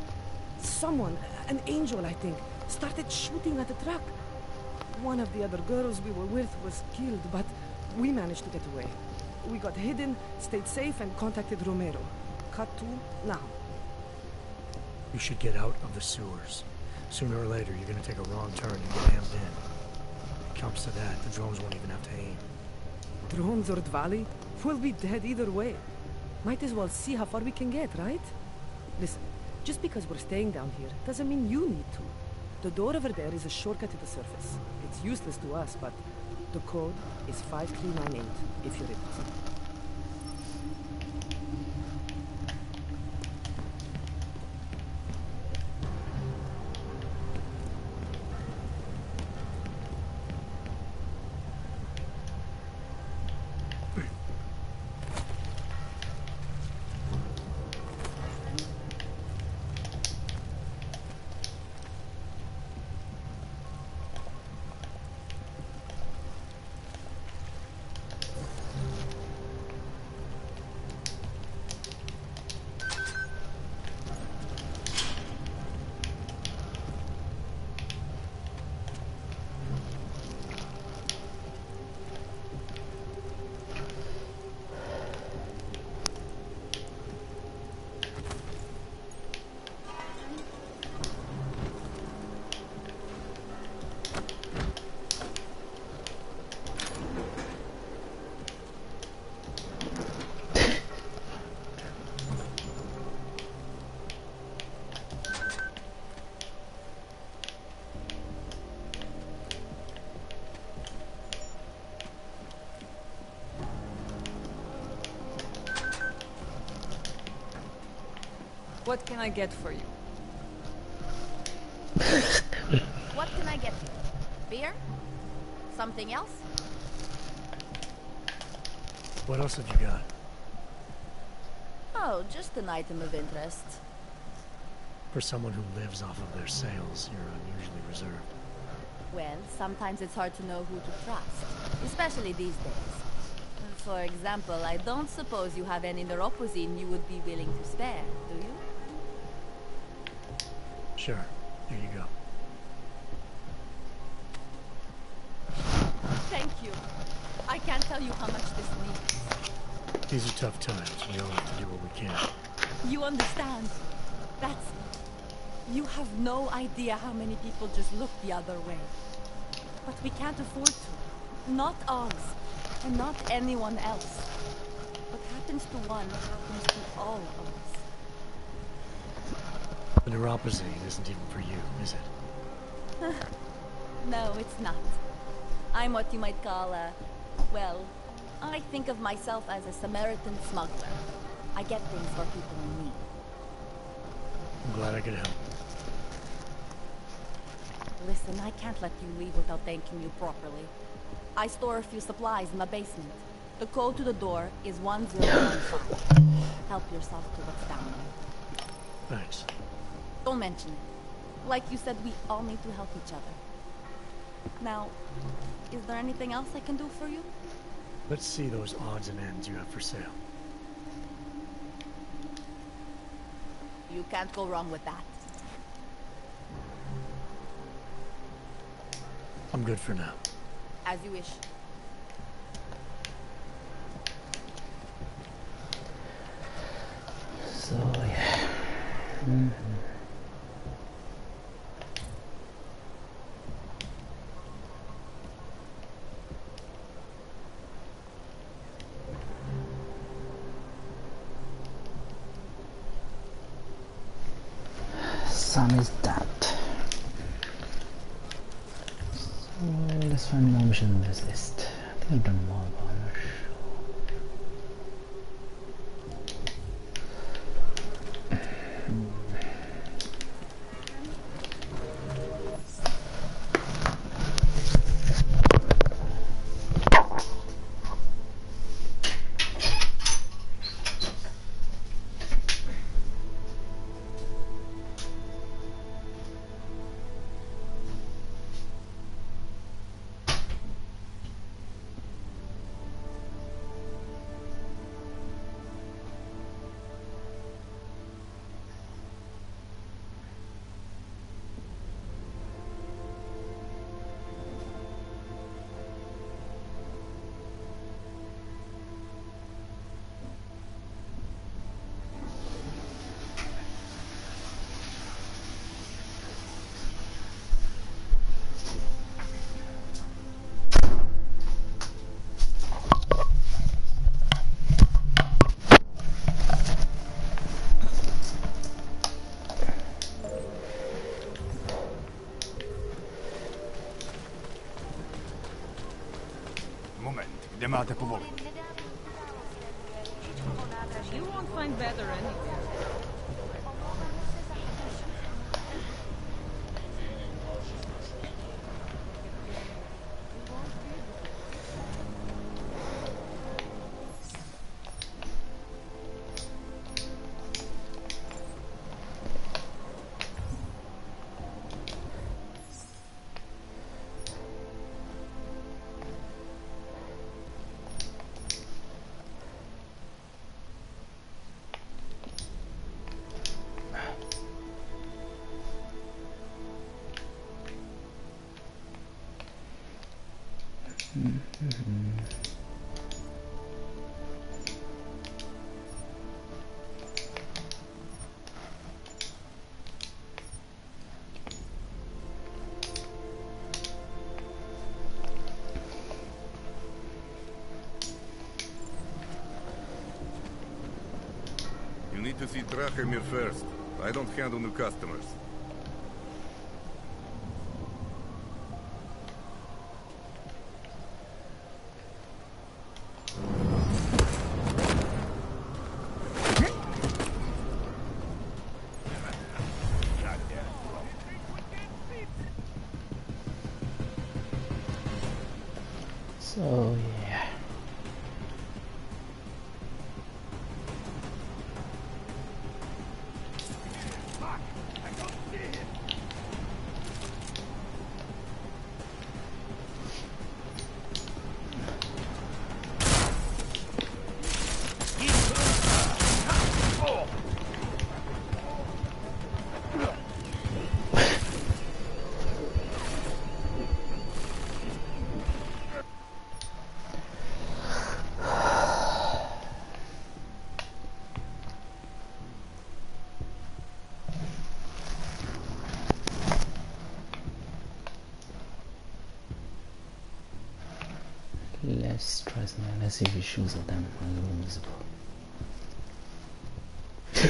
Someone, an angel I think, started shooting at the truck. One of the other girls we were with was killed, but we managed to get away. We got hidden, stayed safe, and contacted Romero. Cut to now. You should get out of the sewers. Sooner or later, you're gonna take a wrong turn and get hemmed in. If it comes to that, the drones won't even have to aim. Drones or Dvali? We'll be dead either way. Might as well see how far we can get, right? Listen, just because we're staying down here doesn't mean you need to. The door over there is a shortcut to the surface. It's useless to us, but the code is 5398 if you're interested. What can I get for you? What can I get you? Beer? Something else? What else have you got? Oh, just an item of interest. For someone who lives off of their sales, you're unusually reserved. Well, sometimes it's hard to know who to trust, especially these days. For example, I don't suppose you have any neuropozyne you would be willing to spare, do you? Sure. Here you go. Thank you. I can't tell you how much this means. These are tough times. We all have to do what we can. You understand. That's You have no idea how many people just look the other way. But we can't afford to. Not us, and not anyone else. What happens to one happens to all of us. The neuropathy isn't even for you, is it? No, it's not. I'm what you might call a... well, I think of myself as a Samaritan smuggler. I get things for people in need. I'm glad I could help. Listen, I can't let you leave without thanking you properly. I store a few supplies in the basement. The code to the door is 1015. Help yourself to what's down there. Thanks. Don't mention it. Like you said, we all need to help each other. Now, is there anything else I can do for you? Let's see those odds and ends you have for sale. You can't go wrong with that. I'm good for now. As you wish. So, yeah. Sun is that. So let's find more missions on this list. I think I've done more, but I'm not sure. Kde máte povolení? You won't find better anywhere. You need to see Drachemir first. I don't handle new customers. So, yeah. let's see if he shoots at them. A little invisible. So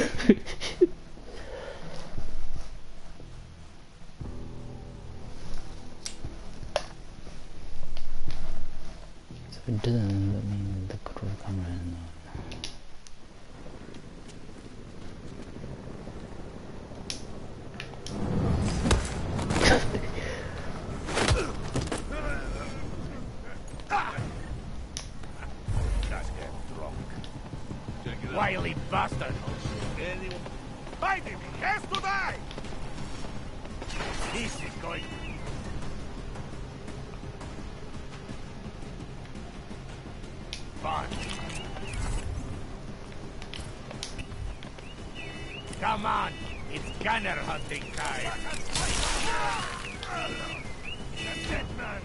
if it didn't, that means the control camera and Wily bastard! Fight him! He has to die! This is going... fun. Come on! It's gunner hunting time! The dead man!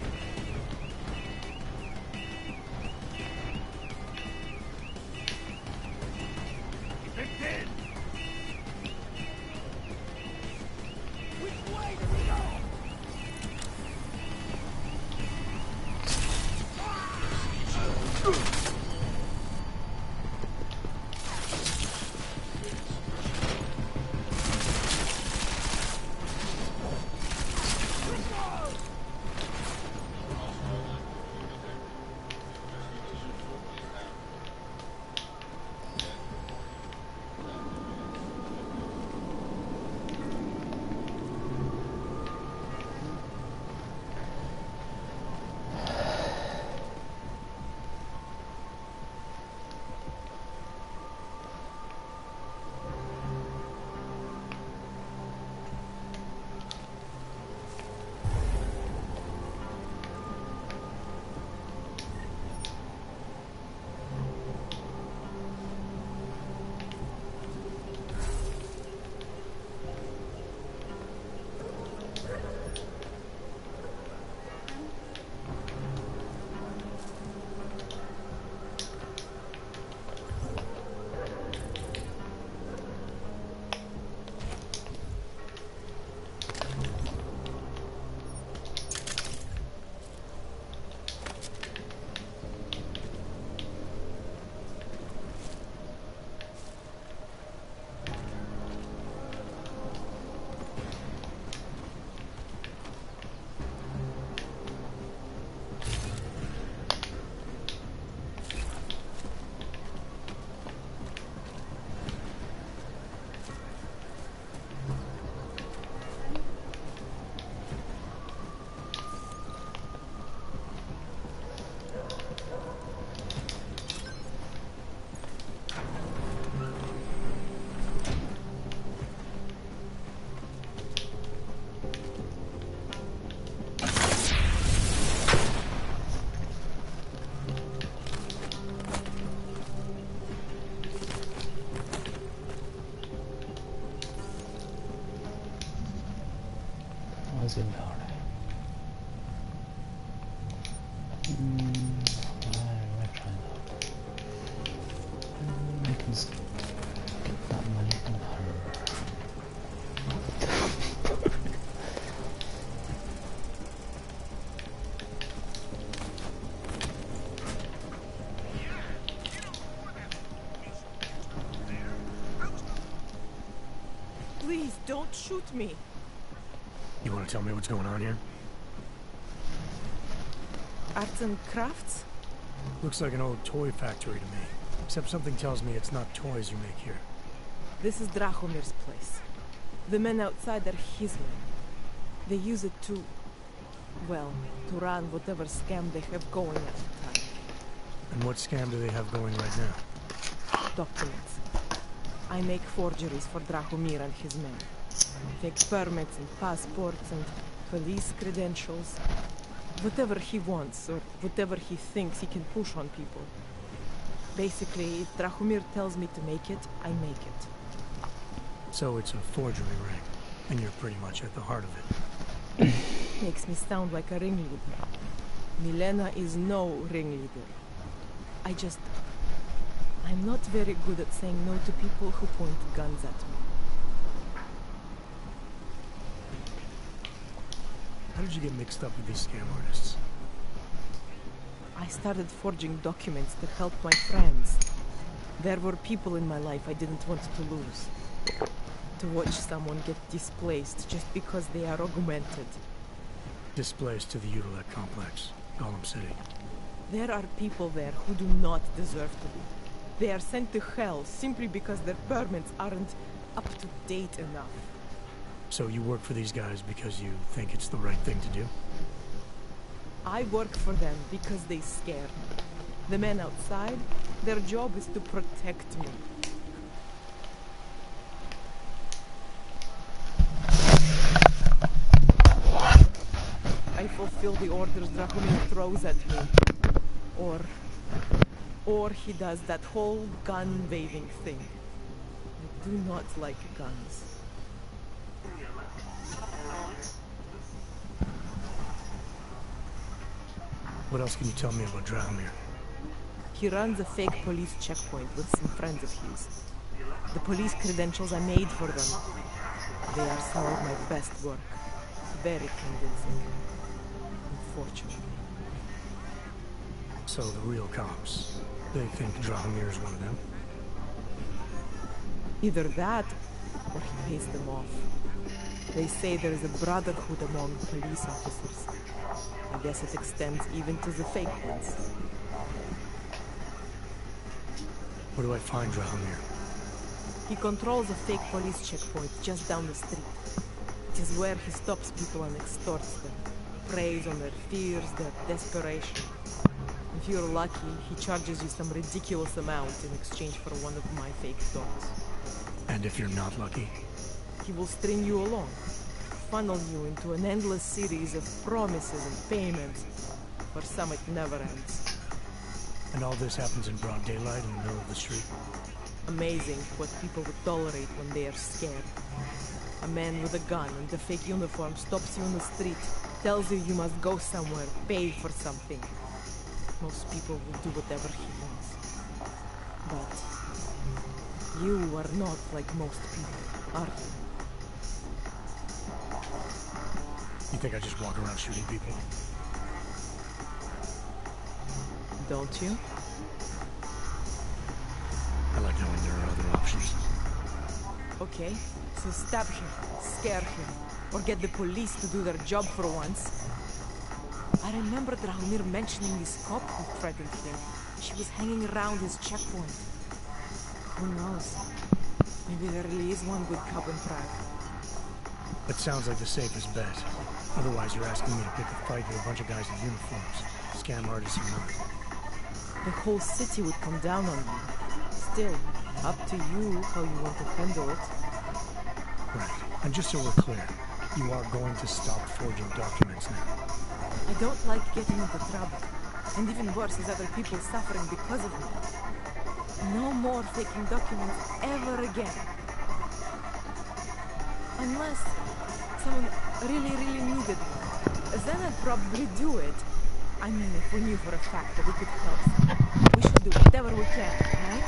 was in power. I'll try that. I can get that money from her. Please, don't shoot me. You want to tell me what's going on here? Arts and crafts? Looks like an old toy factory to me. Except something tells me it's not toys you make here. This is Drahomir's place. The men outside are his men. They use it to... well, to run whatever scam they have going at the time. And what scam do they have going right now? Documents. I make forgeries for Drahomir and his men. Fake permits and passports and police credentials. Whatever he wants, or whatever he thinks he can push on people. Basically, if Drahomir tells me to make it, I make it. So it's a forgery ring, and you're pretty much at the heart of it. Makes me sound like a ringleader. Milena is no ringleader. I'm not very good at saying no to people who point guns at me. How did you get mixed up with these scam artists? I started forging documents that helped my friends. There were people in my life I didn't want to lose. To watch someone get displaced just because they are augmented. Displaced to the Utilic complex, Golem City. There are people there who do not deserve to be. They are sent to hell simply because their permits aren't up to date enough. So you work for these guys because you think it's the right thing to do? I work for them because they scare me. The men outside, their job is to protect me. I fulfill the orders Drahomir throws at me. Or he does that whole gun-waving thing. I do not like guns. What else can you tell me about Drahomir? He runs a fake police checkpoint with some friends of his. The police credentials I made for them. They are some of my best work. Very convincing. Unfortunately. So the real cops, they think Drahomir is one of them? Either that, or he pays them off. They say there is a brotherhood among police officers. I guess it extends even to the fake ones. Where do I find Drahomir? He controls a fake police checkpoint just down the street. It is where he stops people and extorts them. Preys on their fears, their desperation. If you're lucky, he charges you some ridiculous amount in exchange for one of my fake dogs. And if you're not lucky? He will string you along. Funnel you into an endless series of promises and payments. For some it never ends. And all this happens in broad daylight in the middle of the street? Amazing what people would tolerate when they are scared. A man with a gun and a fake uniform stops you on the street, tells you you must go somewhere, pay for something. Most people will do whatever he wants. But you are not like most people, are you? You think I just walk around shooting people? Don't you? I like knowing there are other options. Okay, so stab him, scare him, or get the police to do their job for once. I remember Drahomir mentioning this cop who threatened him. She was hanging around his checkpoint. Who knows? Maybe there really is one good cop in Prague. That sounds like the safest bet. Otherwise, you're asking me to pick a fight with a bunch of guys in uniforms. Scam artists or not. The whole city would come down on you. Still, up to you how you want to handle it. Right. And just so we're clear, you are going to stop forging documents now. I don't like getting into trouble. And even worse is other people suffering because of me. No more faking documents ever again. Unless someone really needed me. Then I'd probably do it. I mean, if we knew for a fact that we could help someone, we should do whatever we can, right?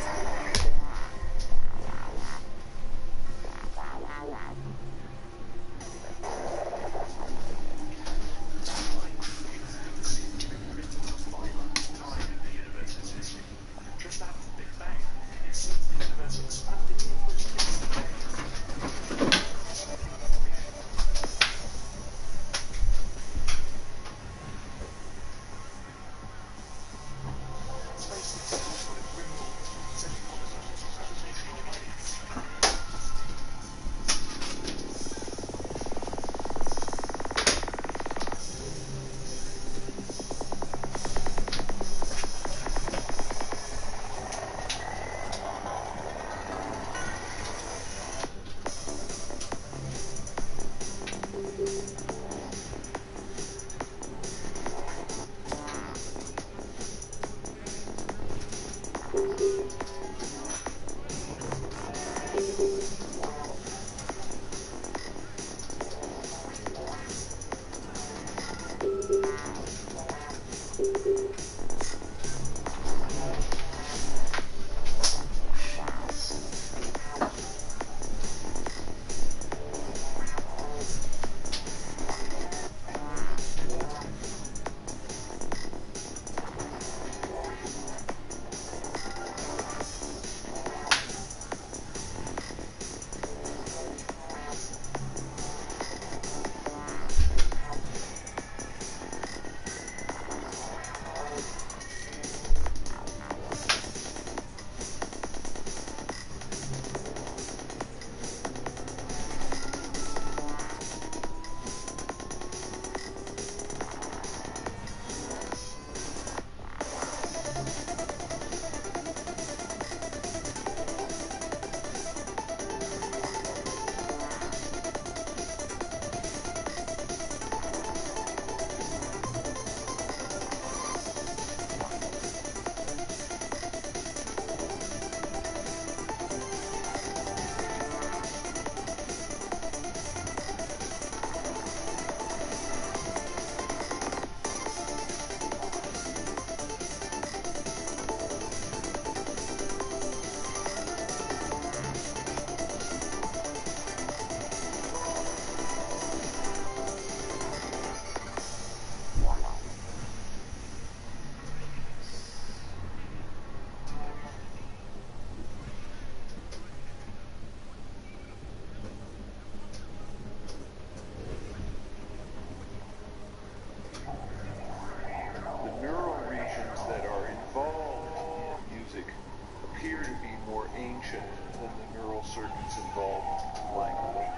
more ancient than the neural circuits involved in language.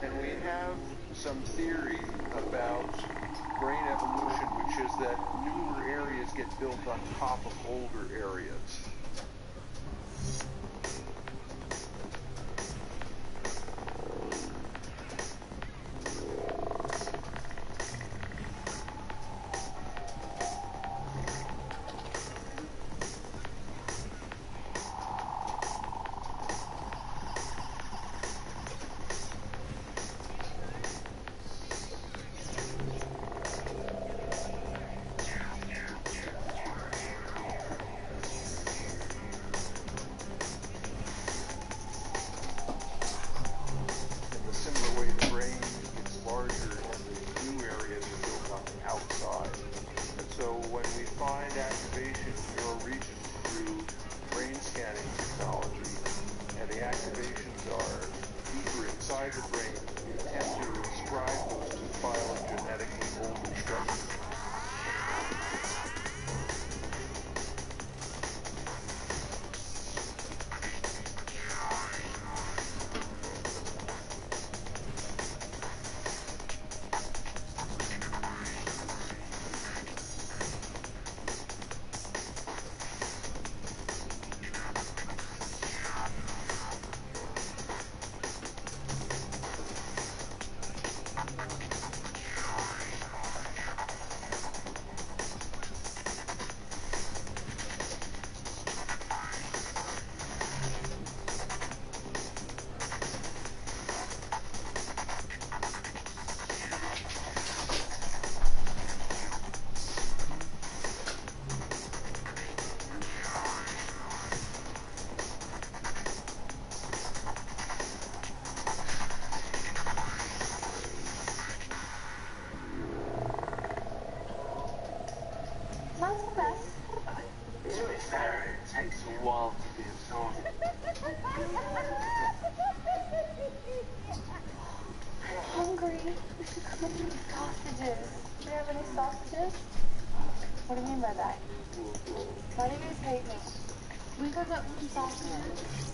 And we have some theory about brain evolution, which is that newer areas get built on top of older areas. What do you mean by that? Why do you guys hate me? We got that one sausage.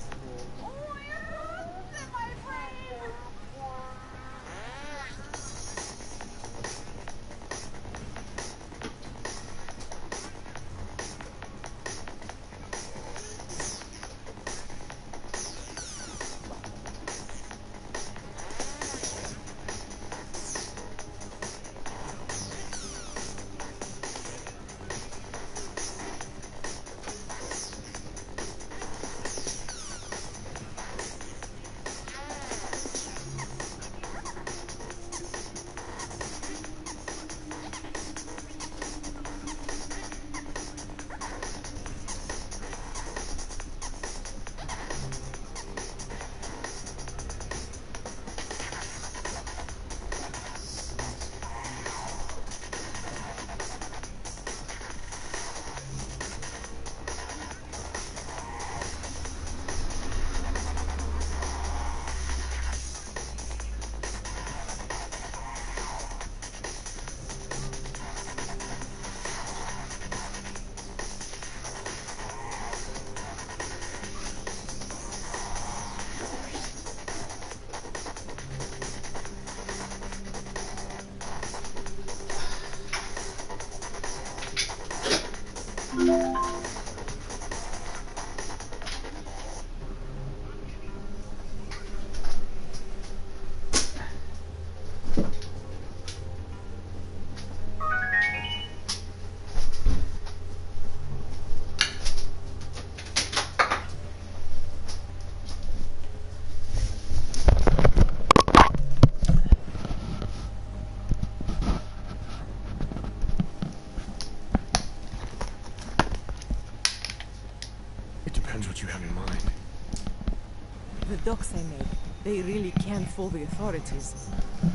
Docs I made, they really can fool the authorities.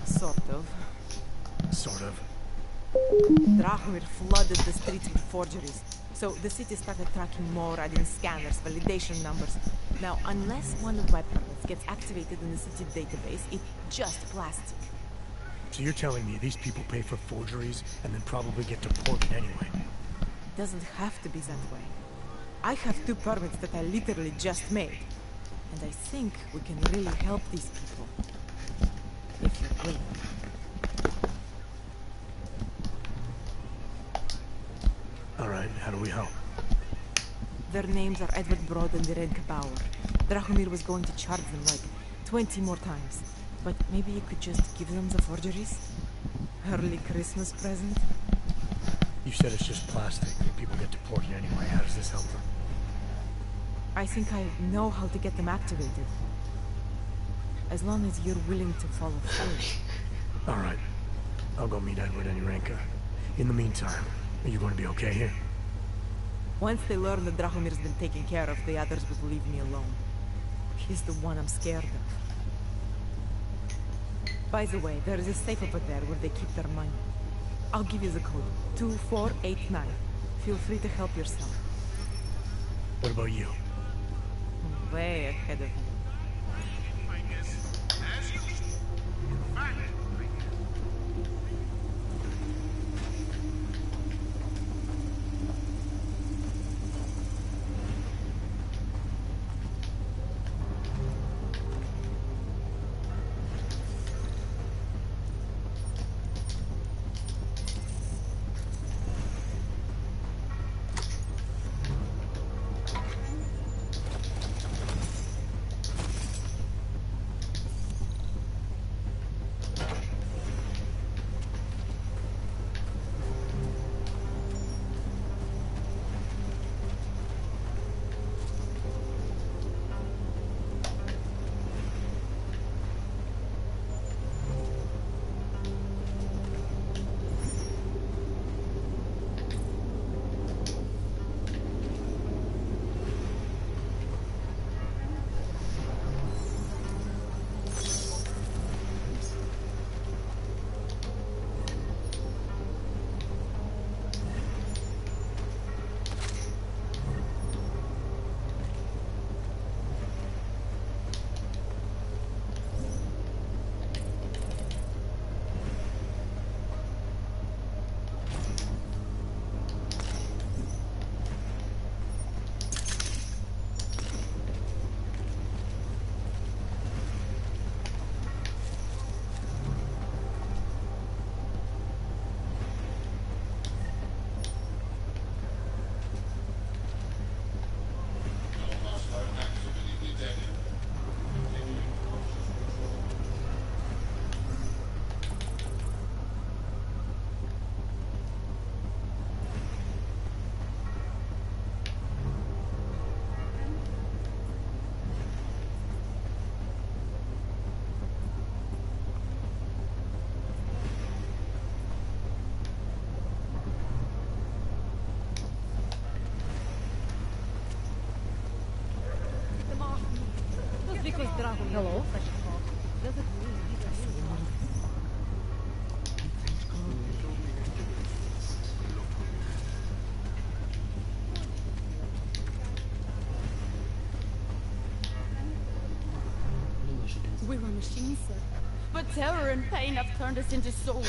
Sort of. Sort of. Drahomir flooded the streets with forgeries. So the city started tracking more, adding scanners, validation numbers. Now, unless one of my permits gets activated in the city database, it's just plastic. So you're telling me these people pay for forgeries and then probably get deported anyway? It doesn't have to be that way. I have 2 permits that I literally just made. And I think we can really help these people. If you're willing. Alright, how do we help? Their names are Edward Broad and Irenka Bauer. Drahomir was going to charge them like 20 more times. But maybe you could just give them the forgeries? Early Christmas present? You said it's just plastic. People get deported anyway. How does this help them? I think I know how to get them activated. As long as you're willing to follow through. Alright. I'll go meet Edward and Irenka. In the meantime, are you going to be okay here? Once they learn that Drahomir's been taken care of, the others will leave me alone. He's the one I'm scared of. By the way, there is a safe over there where they keep their money. I'll give you the code. 2489. Feel free to help yourself. What about you? I'm way ahead of you. Hello? We were machines, sir. But terror and pain have turned us into souls.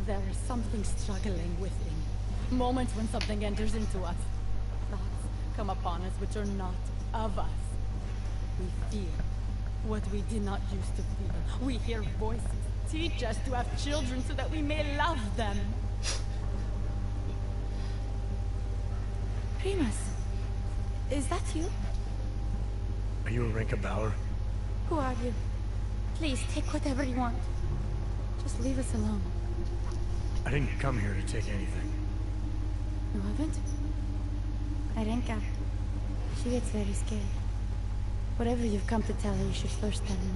There is something struggling within. Moments when something enters into us. Thoughts come upon us which are not of us. We feel what we did not used to feel. We hear voices. Teach us to have children so that we may love them. Primus, is that you? Are you Irenka Bauer? Who are you? Please, take whatever you want. Just leave us alone. I didn't come here to take anything. You haven't? Irenka, she gets very scared. Whatever you've come to tell her, you should first tell me.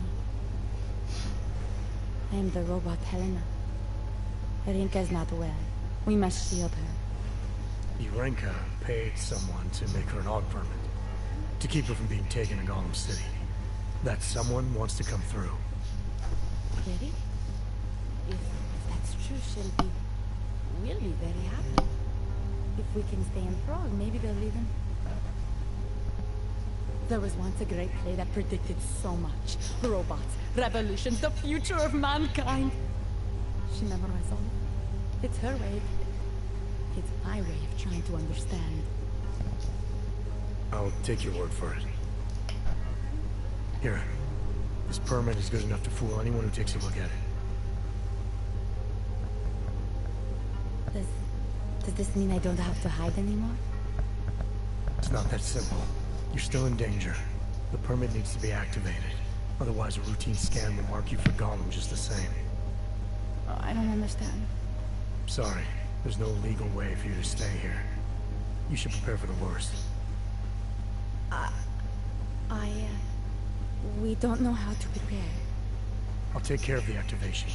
I am the robot Helena. Irenka is not well. We must shield her. Irenka paid someone to make her an aug permit. To keep her from being taken to Gollum City. That someone wants to come through. Really? If that's true, she'll be... We'll be very happy. If we can stay in Prague, maybe they'll even... There was once a great play that predicted so much. Robots, revolutions, the future of mankind. She memorized all of it. It's her way. It's my way of trying to understand. I'll take your word for it. Here. This permit is good enough to fool anyone who takes a look at it. Does this mean I don't have to hide anymore? It's not that simple. You're still in danger. The permit needs to be activated. Otherwise, a routine scan will mark you for Gollum just the same. Oh, I don't understand. Sorry. There's no legal way for you to stay here. You should prepare for the worst. We don't know how to prepare. I'll take care of the activation.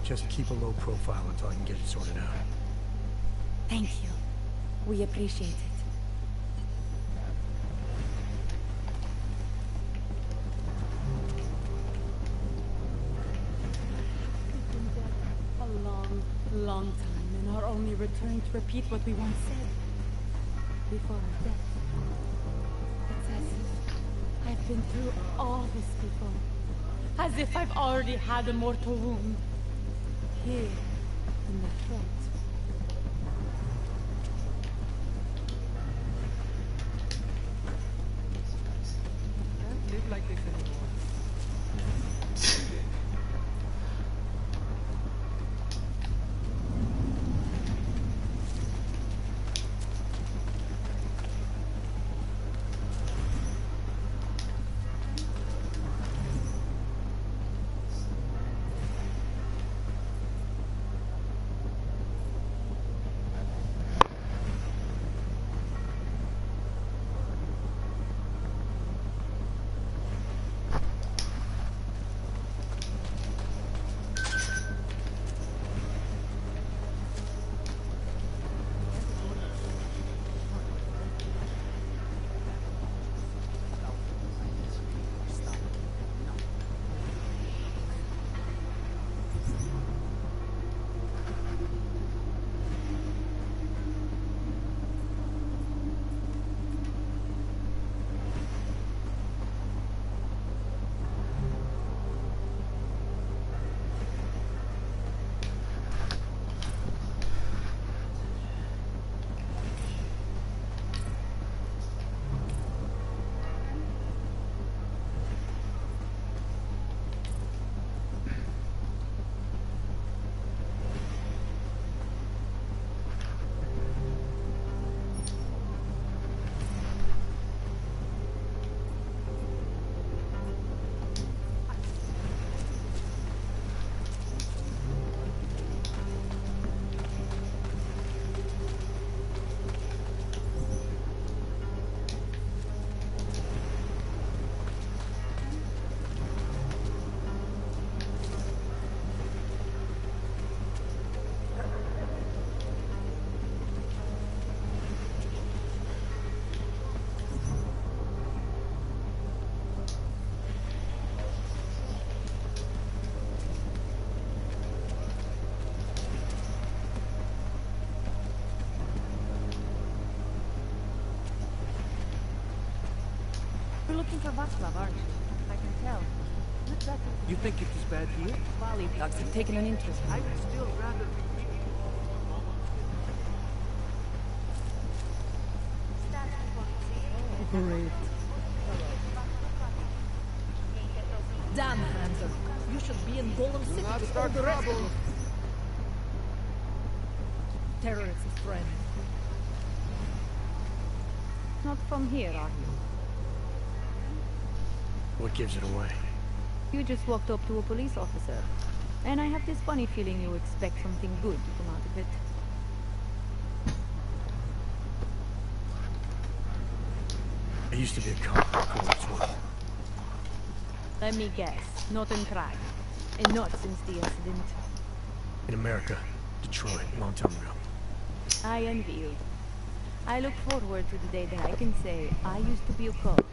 Just keep a low profile until I can get it sorted out. Thank you. We appreciate it. A long, long time, and are only returning to repeat what we once said before our death. It's as if I've been through all this before. As if I've already had a mortal wound. Here, in the throat. Can't live like this anymore. You're looking for Václav, aren't you? I can tell. Not that You think it is bad here? Valley dogs have taken an interest. I would still rather be... Great. Damn, Hanser. You should be in Golem City with all the rest of you. Terrorist friend. Not from here, are you? What gives it away? You just walked up to a police officer. And I have this funny feeling you expect something good to come out of it. I used to be a cop for what it's worth. Let me guess. Not in crime. And not since the incident. In America, Detroit, a long time ago. I envy you. I look forward to the day that I can say I used to be a cop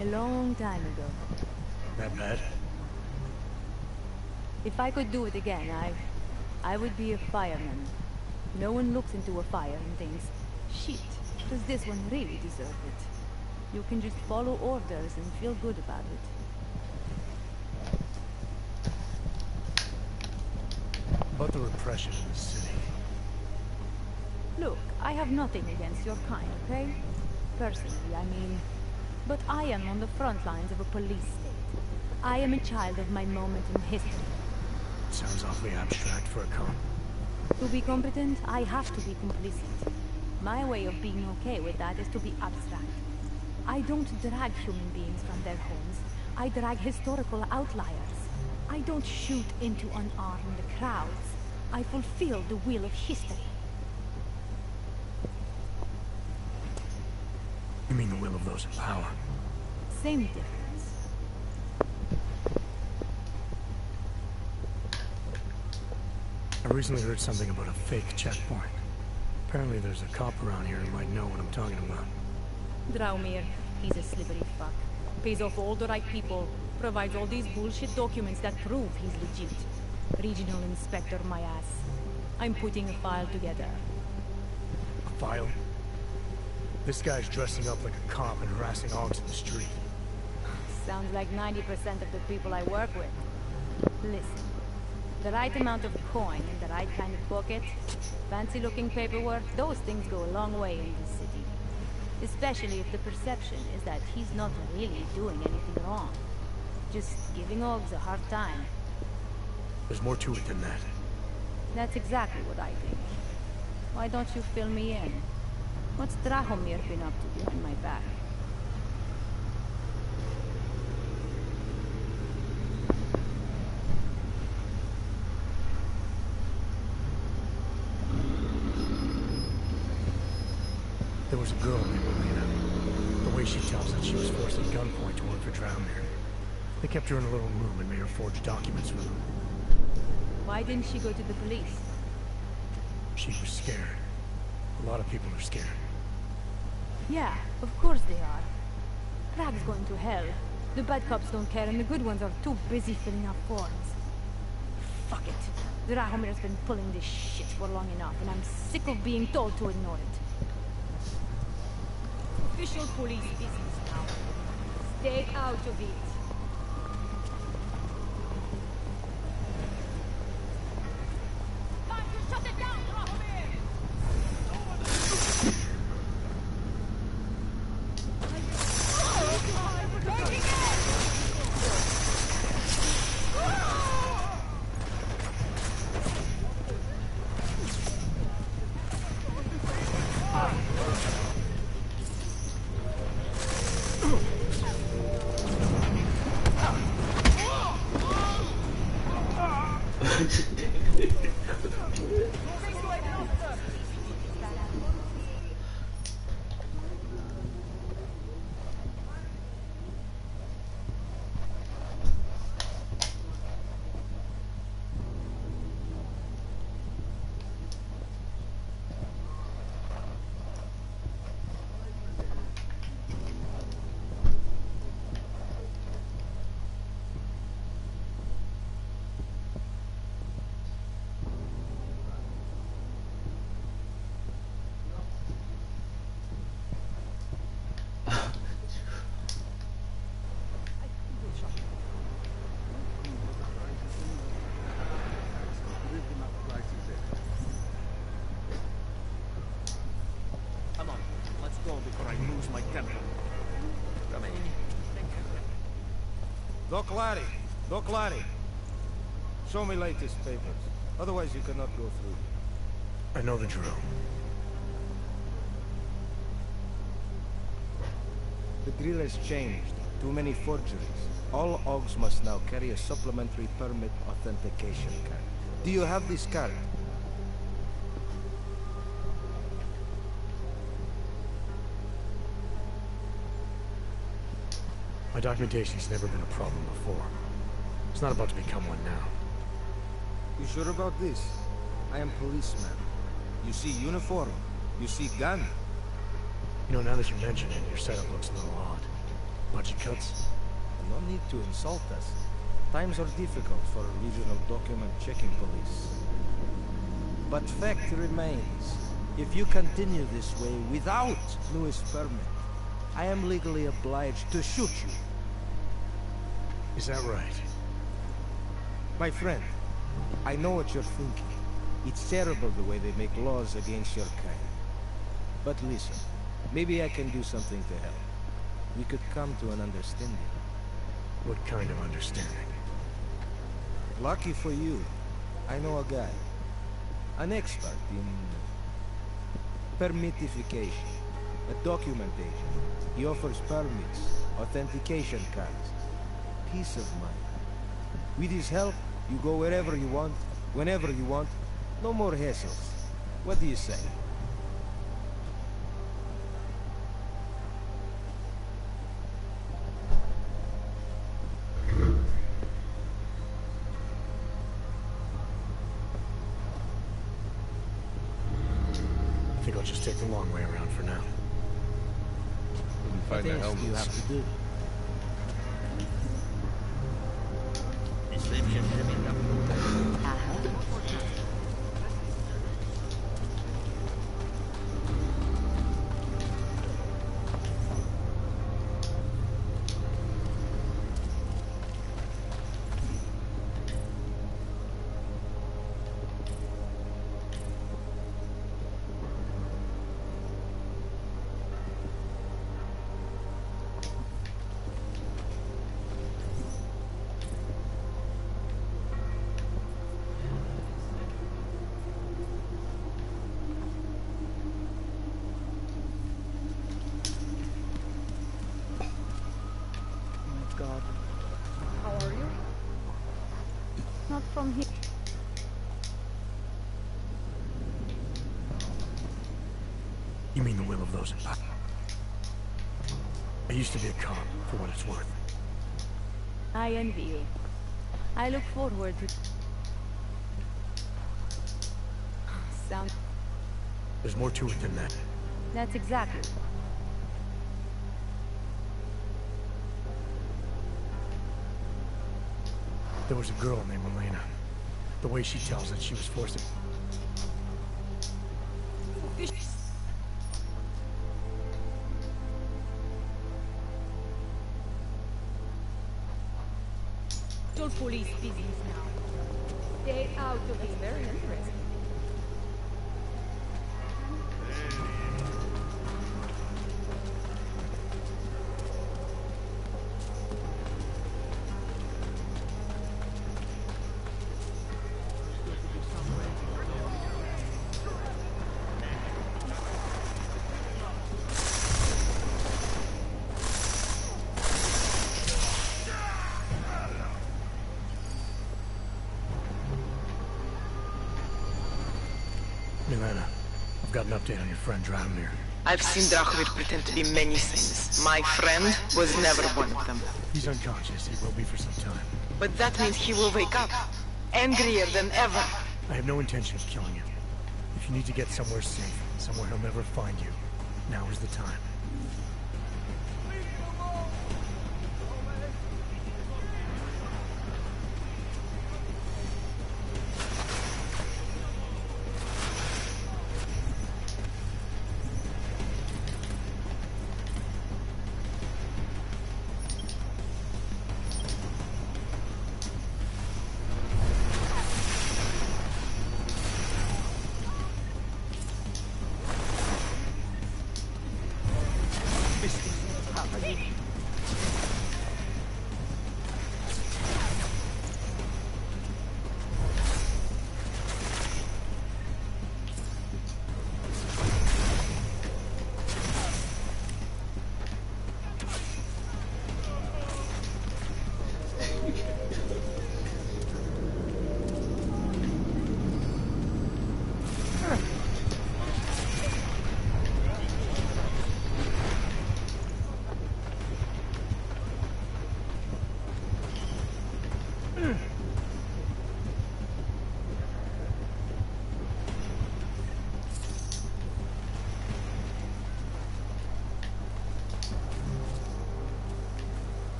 a long time ago. That bad? If I could do it again, I would be a fireman. No one looks into a fire and thinks, shit, does this one really deserve it? You can just follow orders and feel good about it. About the repression in the city. Look, I have nothing against your kind, okay? personally, I mean. But I am on the front lines of a police state. I am a child of my moment in history. Sounds awfully abstract for a cop. To be competent, I have to be complicit. My way of being okay with that is to be abstract. I don't drag human beings from their homes. I drag historical outliers. I don't shoot into unarmed crowds. I fulfill the will of history. You mean the will of those in power? Same difference. I recently heard something about a fake checkpoint. Apparently there's a cop around here who might know what I'm talking about. Draumir, he's a slippery fuck. Pays off all the right people. Provides all these bullshit documents that prove he's legit. Regional inspector, my ass. I'm putting a file together. A file? This guy's dressing up like a cop and harassing hogs in the street. Sounds like 90% of the people I work with. Listen, the right amount of coin and the right kind of pocket, fancy-looking paperwork, those things go a long way in this city. Especially if the perception is that he's not really doing anything wrong. Just giving hogs a hard time. There's more to it than that. That's exactly what I think. Why don't you fill me in? What's Drahomir been up to behind my back? There was a girl named Elena. The way she tells it, she was forced at gunpoint to work for Draumir. They kept her in a little room and made her forge documents for them. Why didn't she go to the police? She was scared. A lot of people are scared. Yeah, of course they are. Prague's going to hell. The bad cops don't care and the good ones are too busy filling out forms. Fuck it. Drahomir's been pulling this shit for long enough and I'm sick of being told to ignore it. Official police business now. Stay out of it. Doc Laddie. Show me latest papers. Otherwise you cannot go through. I know the drill. The drill has changed. Too many forgeries. All Augs must now carry a supplementary permit authentication card. Do you have this card? My documentation's never been a problem before. It's not about to become one now. You sure about this? I am policeman. You see uniform. You see gun. You know, now that you mention it, your setup looks a little odd. Budget cuts? No need to insult us. Times are difficult for a regional document checking police. But fact remains, if you continue this way without newest permit, I am legally obliged to shoot you. Is that right? My friend, I know what you're thinking. It's terrible the way they make laws against your kind. But listen, Maybe I can do something to help. We could come to an understanding. What kind of understanding? Lucky for you, I know a guy. An expert in permitification. A document agent. He offers permits, authentication cards. Peace of mind. With his help, you go wherever you want, whenever you want. No more hassles. What do you say? I think I'll just take the long way around for now. What else do you have to do? God. How are you? Not from here. You mean the will of those in power? I used to be a cop, for what it's worth. I envy you. I look forward to... Sound... There's more to it than that. That's exactly. There was a girl named Elena. The way she tells it, she was forced to... It's all police business now. Stay out of it. Very interesting. Milena, I've got an update on your friend Drownemir. I've seen Dracovir pretend to be many things. My friend was never one of them. He's unconscious. He will be for some time. But that means he will wake up, angrier than ever. I have no intention of killing him. If you need to get somewhere safe, somewhere he'll never find you, now is the time.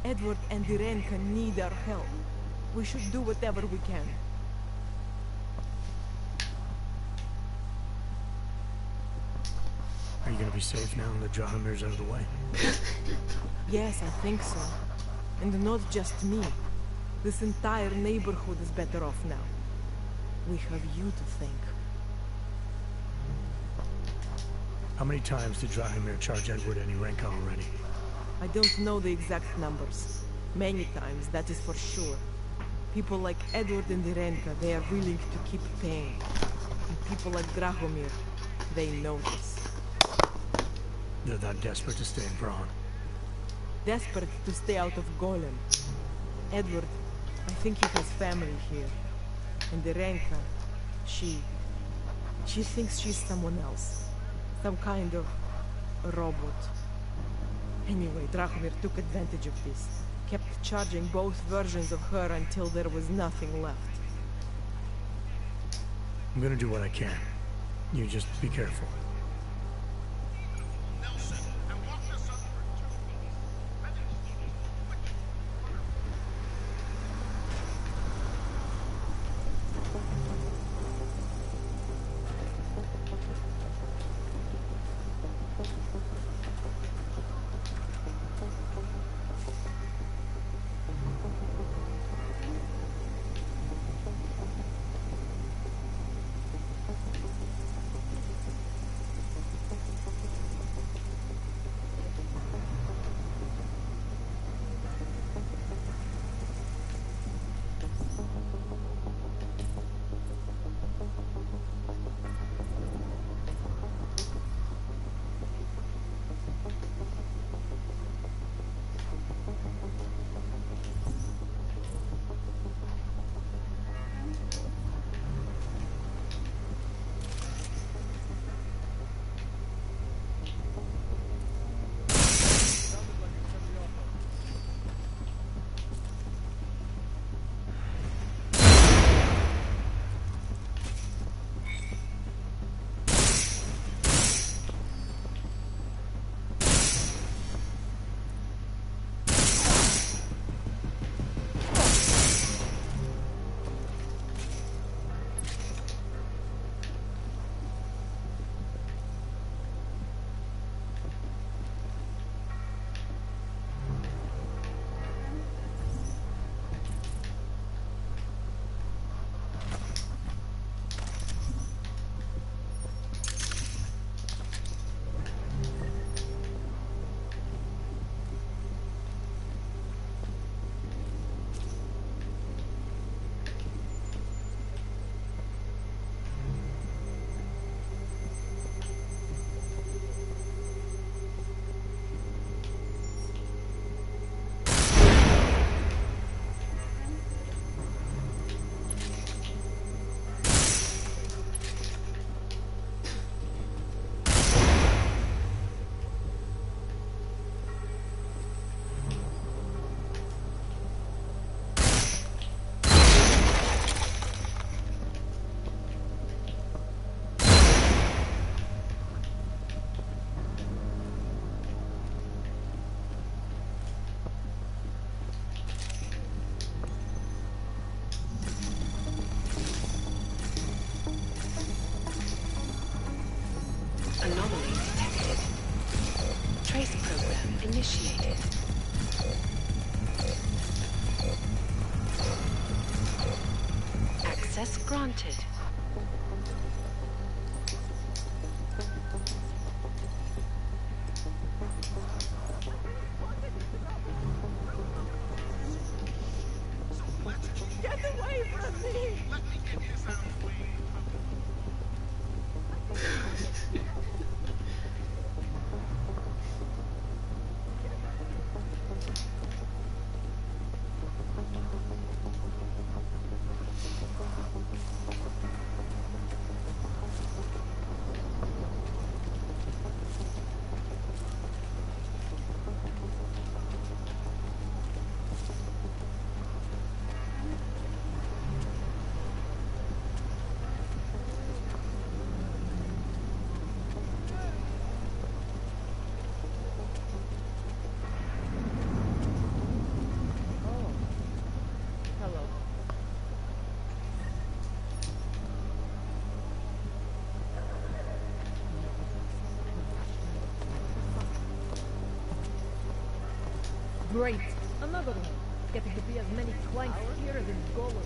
Edward and Irenka need our help. We should do whatever we can. Are you gonna be safe now that Drahomir's out of the way? Yes, I think so. And not just me. This entire neighborhood is better off now. We have you to thank. How many times did Drahomir charge Edward and Irenka already? I don't know the exact numbers. Many times, that is for sure. People like Edward and Irenka, they are willing to keep paying. And people like Drahomir, they know this. They're that desperate to stay in Prague. Desperate to stay out of Golem. Edward, I think he has family here. And Irenka, she thinks she's someone else. Some kind of a robot. Anyway, Drahomir took advantage of this. Kept charging both versions of her until there was nothing left. I'm gonna do what I can. You just be careful. Anomaly detected. Trace program initiated. Access granted. Get away from me! Great. Another one. Getting to be as many clanks here as in Gollum.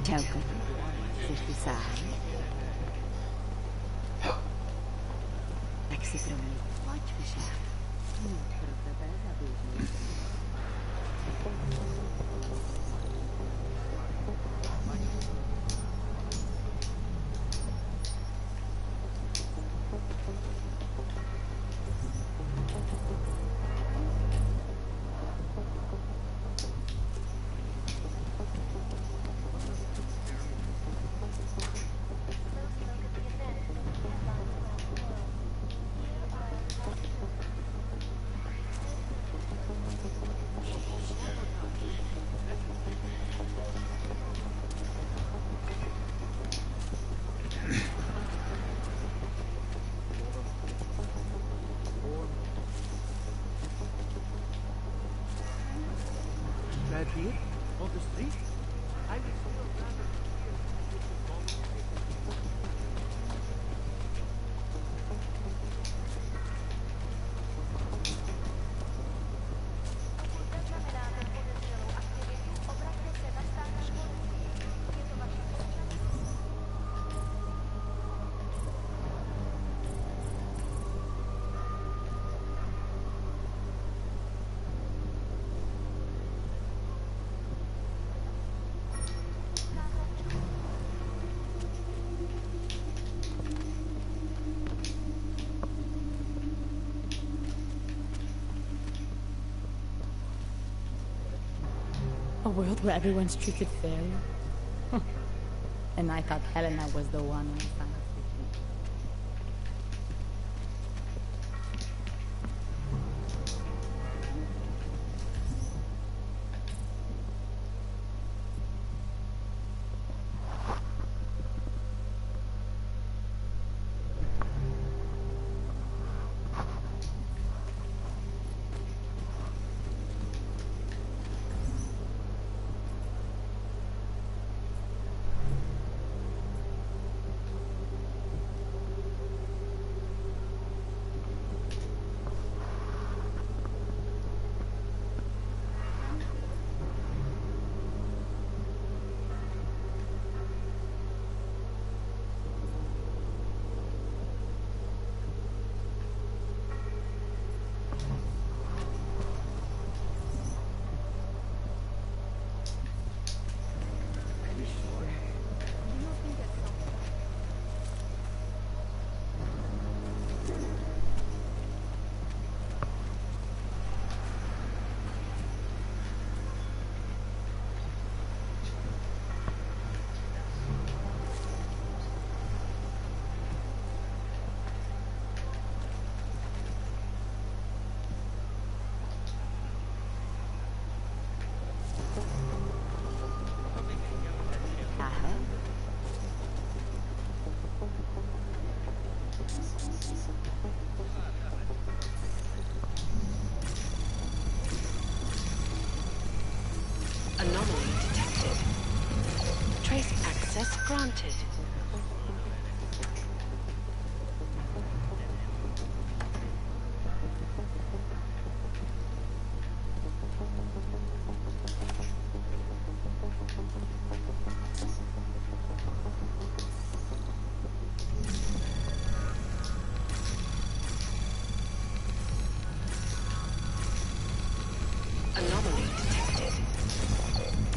Ciao, se ti sai. Jak si pro mě, pojď vyšát. Pro tebe zaběžný. Right here, on the street, I will feel rather A world where everyone's treated fairly. And I thought Helena was the one who was fine. granted. Anomaly detected.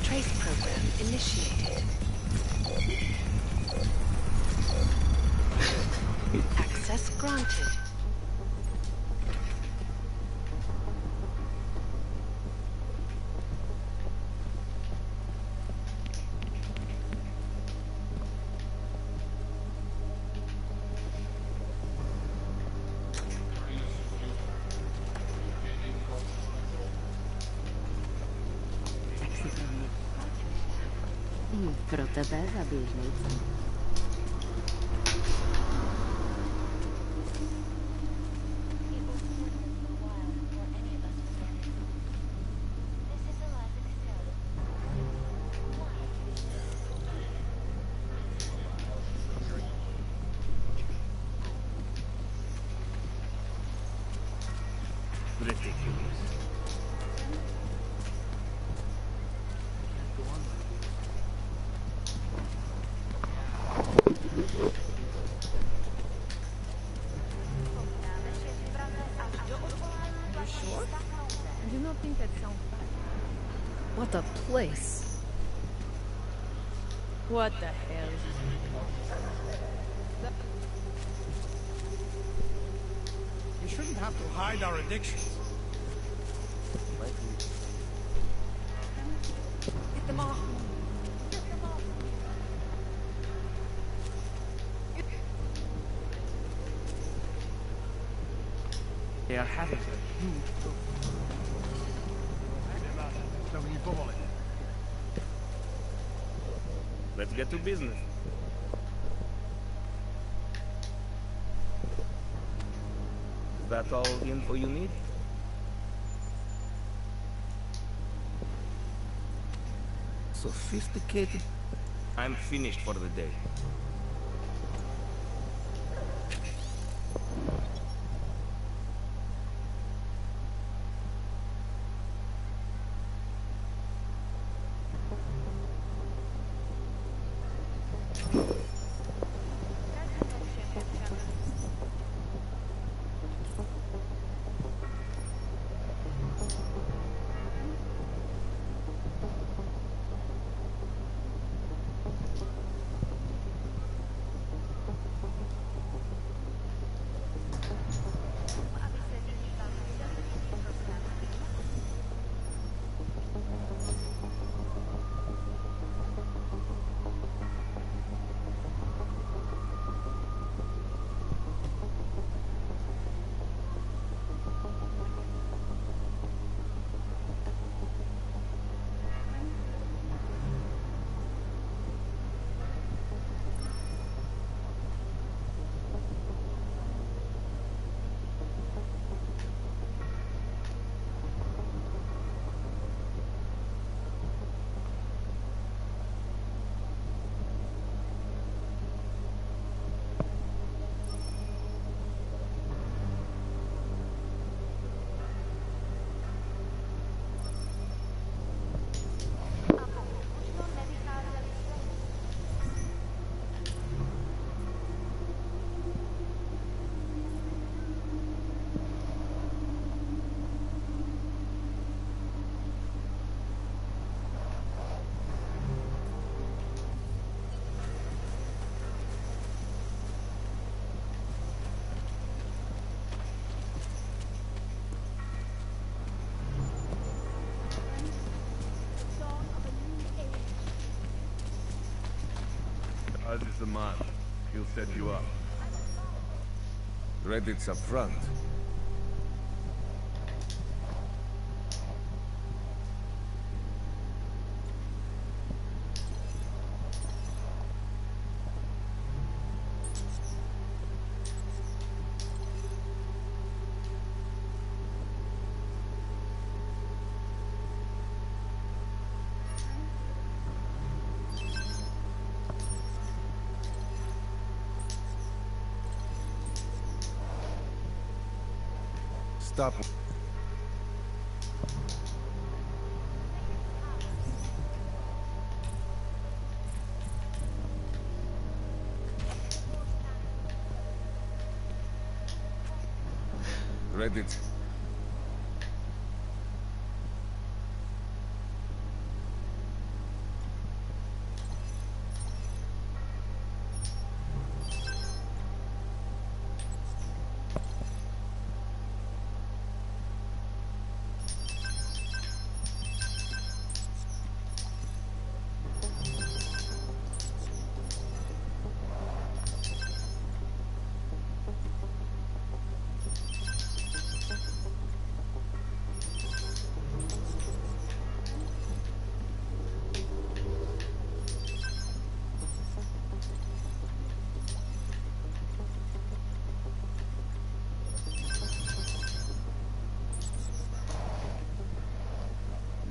Trace program initiated. Access granted. Pro tebe za běžnici. Ridiculous. I do not think that sounds bad. What a place. What the hell? We shouldn't have to hide our addictions. Get them off. Get them off. They are having a huge trouble. Let's get to business. Is that all the info you need? Sophisticated. I'm finished for the day. Ours is the man. He'll set you up. Credits up front. stop. Reddit.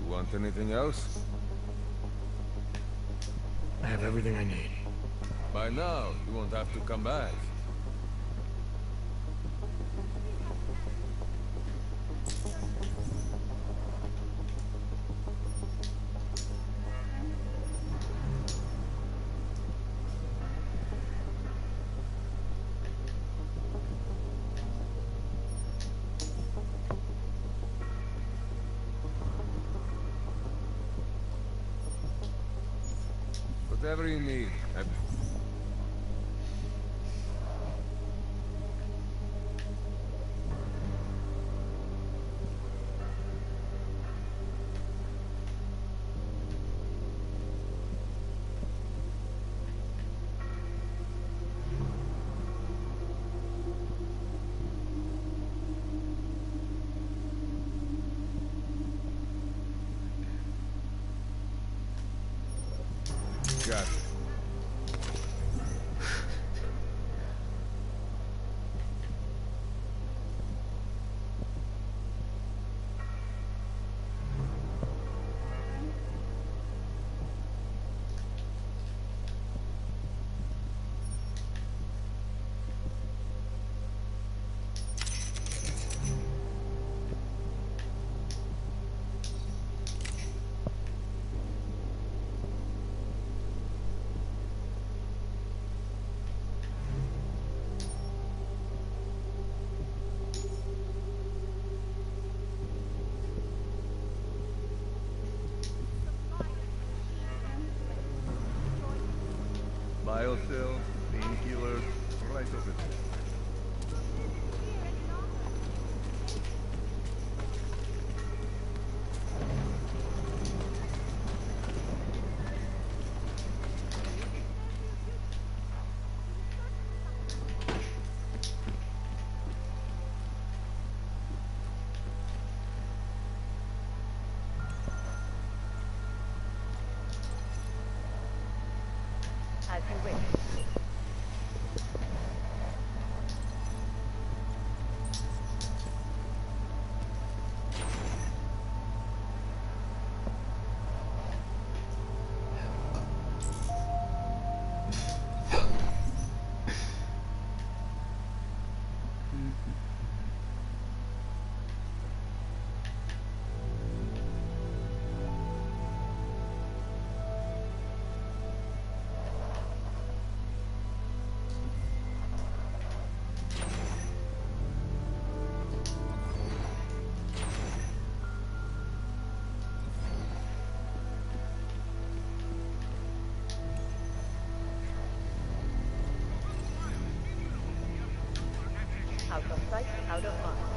Want anything else? I have everything I need. By now, you won't have to come back. Whatever you need. Got it. Biocells, painkillers, right over there. As you wish. Out of sight, out of mind.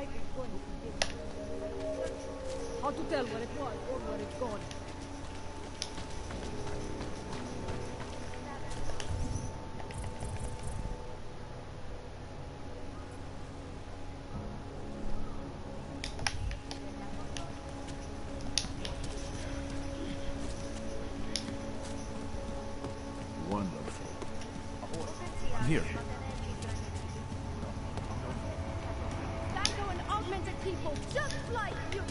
fight is going to begin. How to tell where it was or where it's gone? Wonderful. Here. Dango and augmented people, just like you!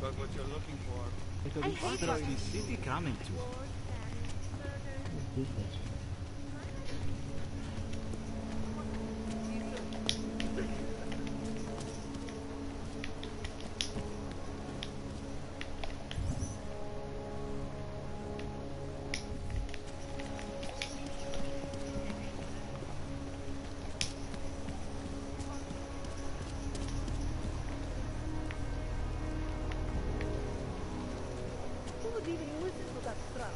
Got what you're looking for. It will be destroying the city coming to. Who would even listen to that stuff?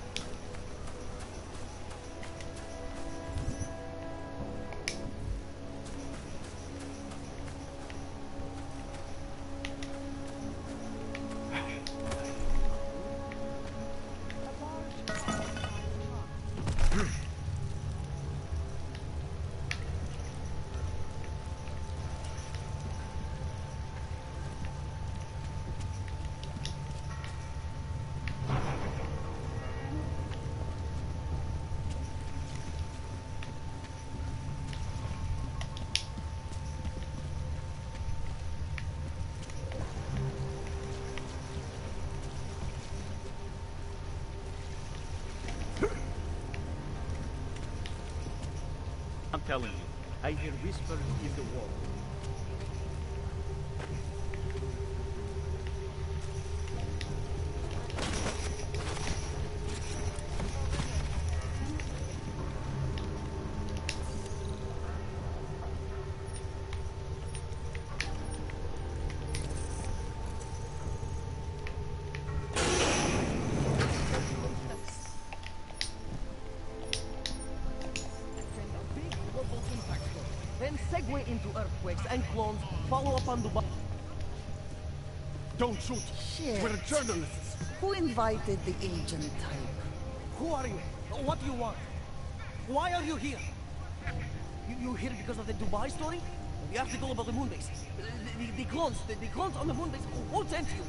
I'm telling you, I hear whispers in the wall. Then segue into earthquakes and clones, follow up on Dubai. Don't shoot! Shit. We're journalists! Who invited the agent type? Who are you? What do you want? Why are you here? You here because of the Dubai story? The article about the moon base? The clones on the moon base? Who sent you?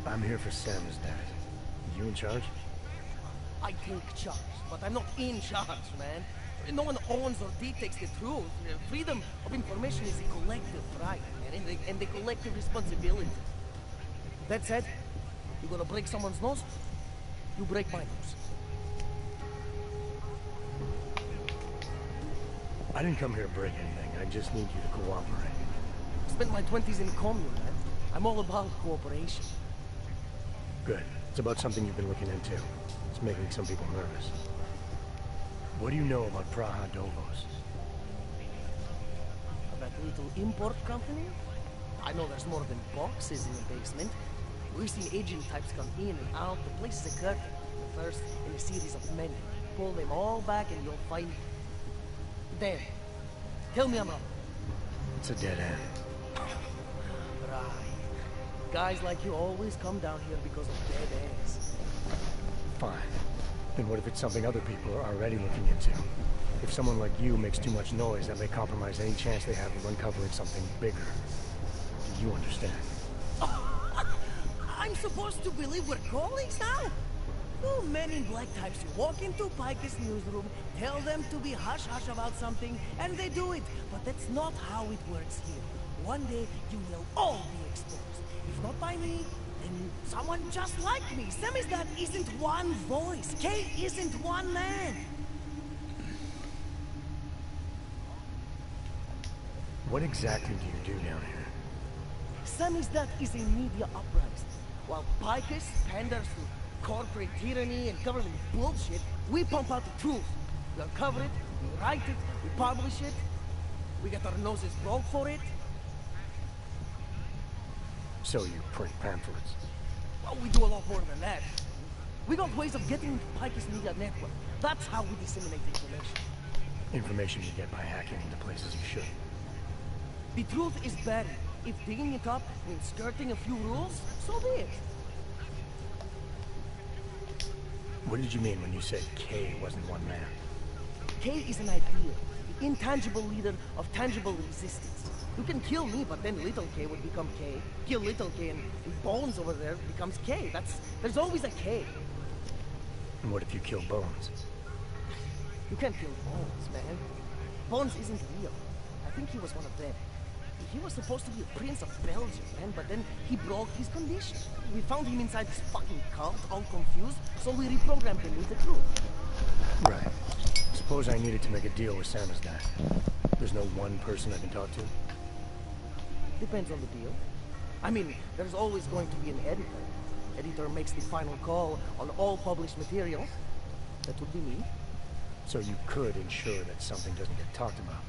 I'm here for Sam's dad. You in charge? I take charge, but I'm not in charge, man. No one owns or dictates the truth. Freedom of information is a collective right, man, and the collective responsibility. That said, you gonna break someone's nose? You break my nose. I didn't come here to break anything. I just need you to cooperate. I spent my 20s in commune, man. I'm all about cooperation. Good. It's about something you've been looking into. It's making some people nervous. What do you know about Praha Dovos? That little import company? I know there's more than boxes in the basement. We've seen agent types come in and out. The place is a curtain. The first in a series of many. Pull them all back and you'll find... There. Tell me I'm wrong. It's a dead end. Right. Guys like you always come down here because of dead ends. Fine. Then what if it's something other people are already looking into? If someone like you makes too much noise, that may compromise any chance they have of uncovering something bigger. Do you understand? I'm supposed to believe we're colleagues now? You men in black types, you walk into Pike's newsroom, tell them to be hush-hush about something, and they do it. But that's not how it works here. One day, you will all be exposed. If not by me, then someone just like me. Samizdat isn't one voice. Kay isn't one man. What exactly do you do down here? Samizdat is a media uprising. While Pike's panders to corporate tyranny and government bullshit, we pump out the truth. We uncover it, we write it, we publish it. We get our noses broke for it. So you print pamphlets? Well, we do a lot more than that. We got ways of getting into Pike's media network. That's how we disseminate information. Information you get by hacking into places you shouldn't. The truth is buried. If digging it up means skirting a few rules, so be it. What did you mean when you said Kay wasn't one man? Kay is an ideal, the intangible leader of tangible resistance. You can kill me, but then little Kay would become Kay. Kill little Kay and Bones over there becomes Kay. There's always a Kay. And what if you kill Bones? You can't kill Bones, man. Bones isn't real. I think he was one of them. He was supposed to be a prince of Belgium, man, but then he broke his condition. We found him inside this fucking cult, all confused, so we reprogrammed him with the truth. Right. Suppose I needed to make a deal with Samizdat. There's no one person I can talk to? Depends on the deal. I mean, there's always going to be an editor. Editor makes the final call on all published material. That would be me. So you could ensure that something doesn't get talked about?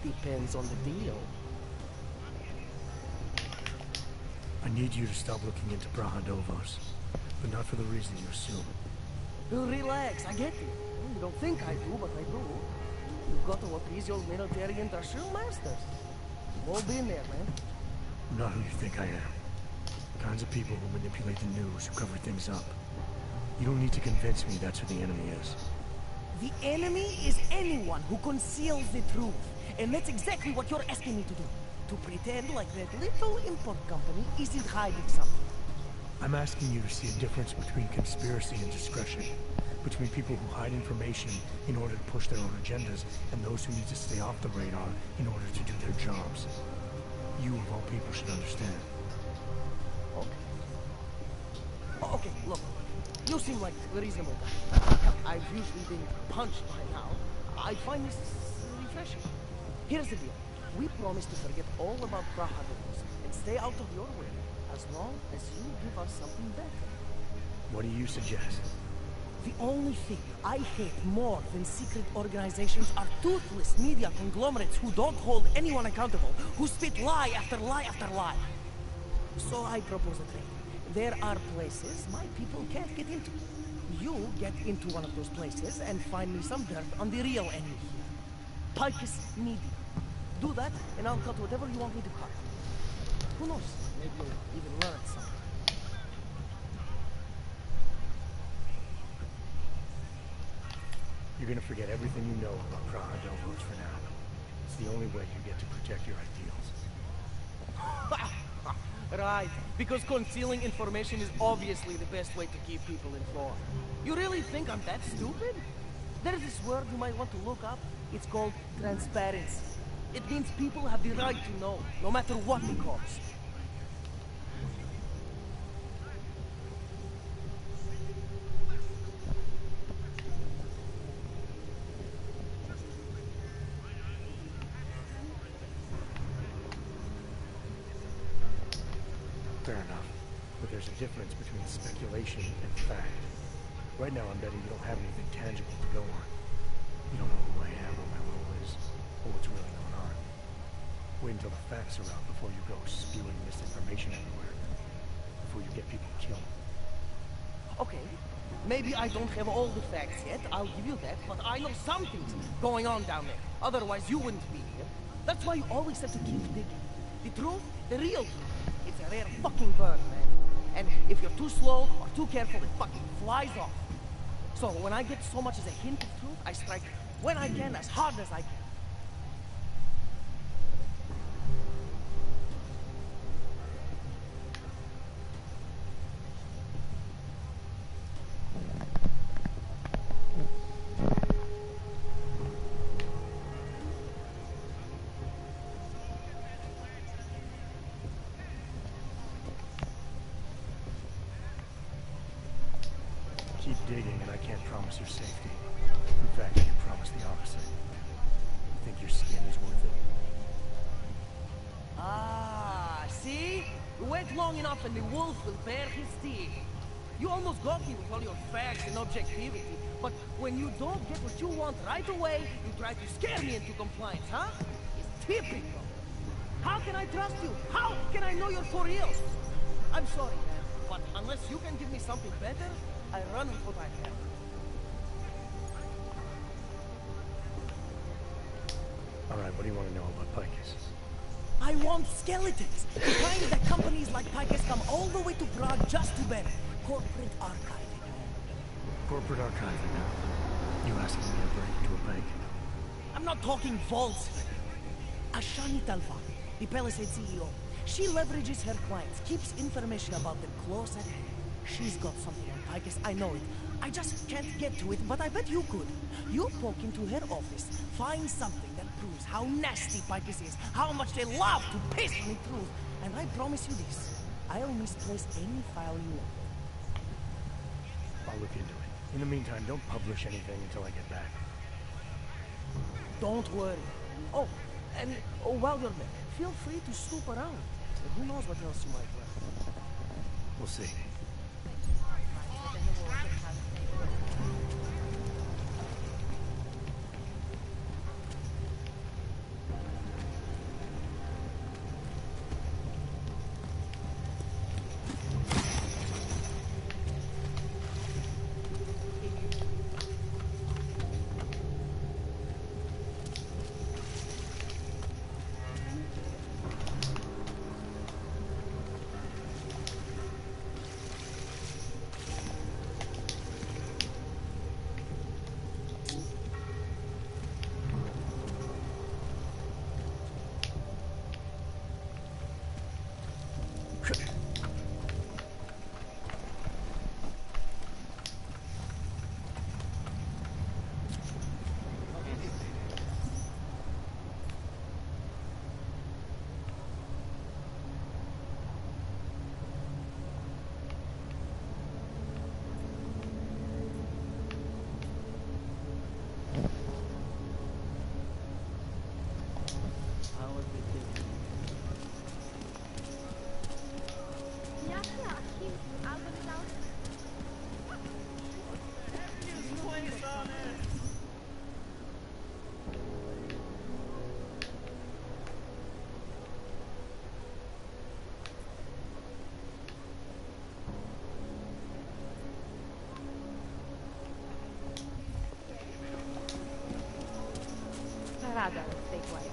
Depends on the deal. I need you to stop looking into Brahadovos, but not for the reason you assume. Relax, I get it. You don't think I do, but I do. You've got to appease your military industrial masters. We've all been there, man. I'm not who you think I am. The kinds of people who manipulate the news, who cover things up. You don't need to convince me that's who the enemy is. The enemy is anyone who conceals the truth. And that's exactly what you're asking me to do. To pretend like that little import company isn't hiding something. I'm asking you to see a difference between conspiracy and discretion. Between people who hide information in order to push their own agendas, and those who need to stay off the radar in order to do their jobs. You, of all people, should understand. Okay, look. You seem like a reasonable guy. I've usually been punched by now. I find this refreshing. Here's the deal. We promise to forget all about Brahadovos and stay out of your way, as long as you give us something better. What do you suggest? The only thing I hate more than secret organizations are toothless media conglomerates who don't hold anyone accountable, who spit lie after lie after lie. So I propose a trade. There are places my people can't get into. You get into one of those places and find me some dirt on the real enemy here. Pike's media. Do that, and I'll cut whatever you want me to cut. Who knows? Maybe you'll even learn something. You're gonna forget everything you know about Brahadovos for now. It's the only way you get to protect your ideals. Right, because concealing information is obviously the best way to keep people informed. You really think I'm that stupid? There's this word you might want to look up. It's called transparency. It means people have the right to know, no matter what the cost. Fair enough. But there's a difference between speculation and fact. Right now I'm betting you don't have anything tangible to go on. You don't know who I am, what my role is, or what's really going on. Wait until the facts are out before you go spewing misinformation everywhere. Before you get people killed. Okay, maybe I don't have all the facts yet, I'll give you that, but I know something's going on down there. Otherwise you wouldn't be here. That's why you always have to keep digging. The truth, the real truth. It's a rare fucking bird, man. And if you're too slow or too careful, it fucking flies off. So when I get so much as a hint of truth, I strike when I can, as hard as I can. Keep digging, and I can't promise your safety. In fact, I can promise the opposite. You think your skin is worth it? Ah, see? You wait long enough and the wolf will bear his teeth. You almost got me with all your facts and objectivity, but when you don't get what you want right away, you try to scare me into compliance, huh? It's typical. How can I trust you? How can I know you're for real? I'm sorry, man, but unless you can give me something better, I run with what I have. All right, what do you want to know about Picus? I want skeletons. The kind that companies like Picus come all the way to Prague just to bury. Corporate archiving. Corporate archiving, now. You asking me to break into a bank? I'm not talking vaults here. Ashani Talva, the Palisade CEO. She leverages her clients, keeps information about them close at hand. She's got something on Picus, I know it. I just can't get to it, but I bet you could. You poke into her office, find something that proves how nasty Picus is, how much they love to piss on the truth, and I promise you this, I'll misplace any file you want. I'll look into it. In the meantime, don't publish anything until I get back. Don't worry. Oh, and while you're there, feel free to snoop around. Who knows what else you might learn. We'll see. Rada, stay quiet.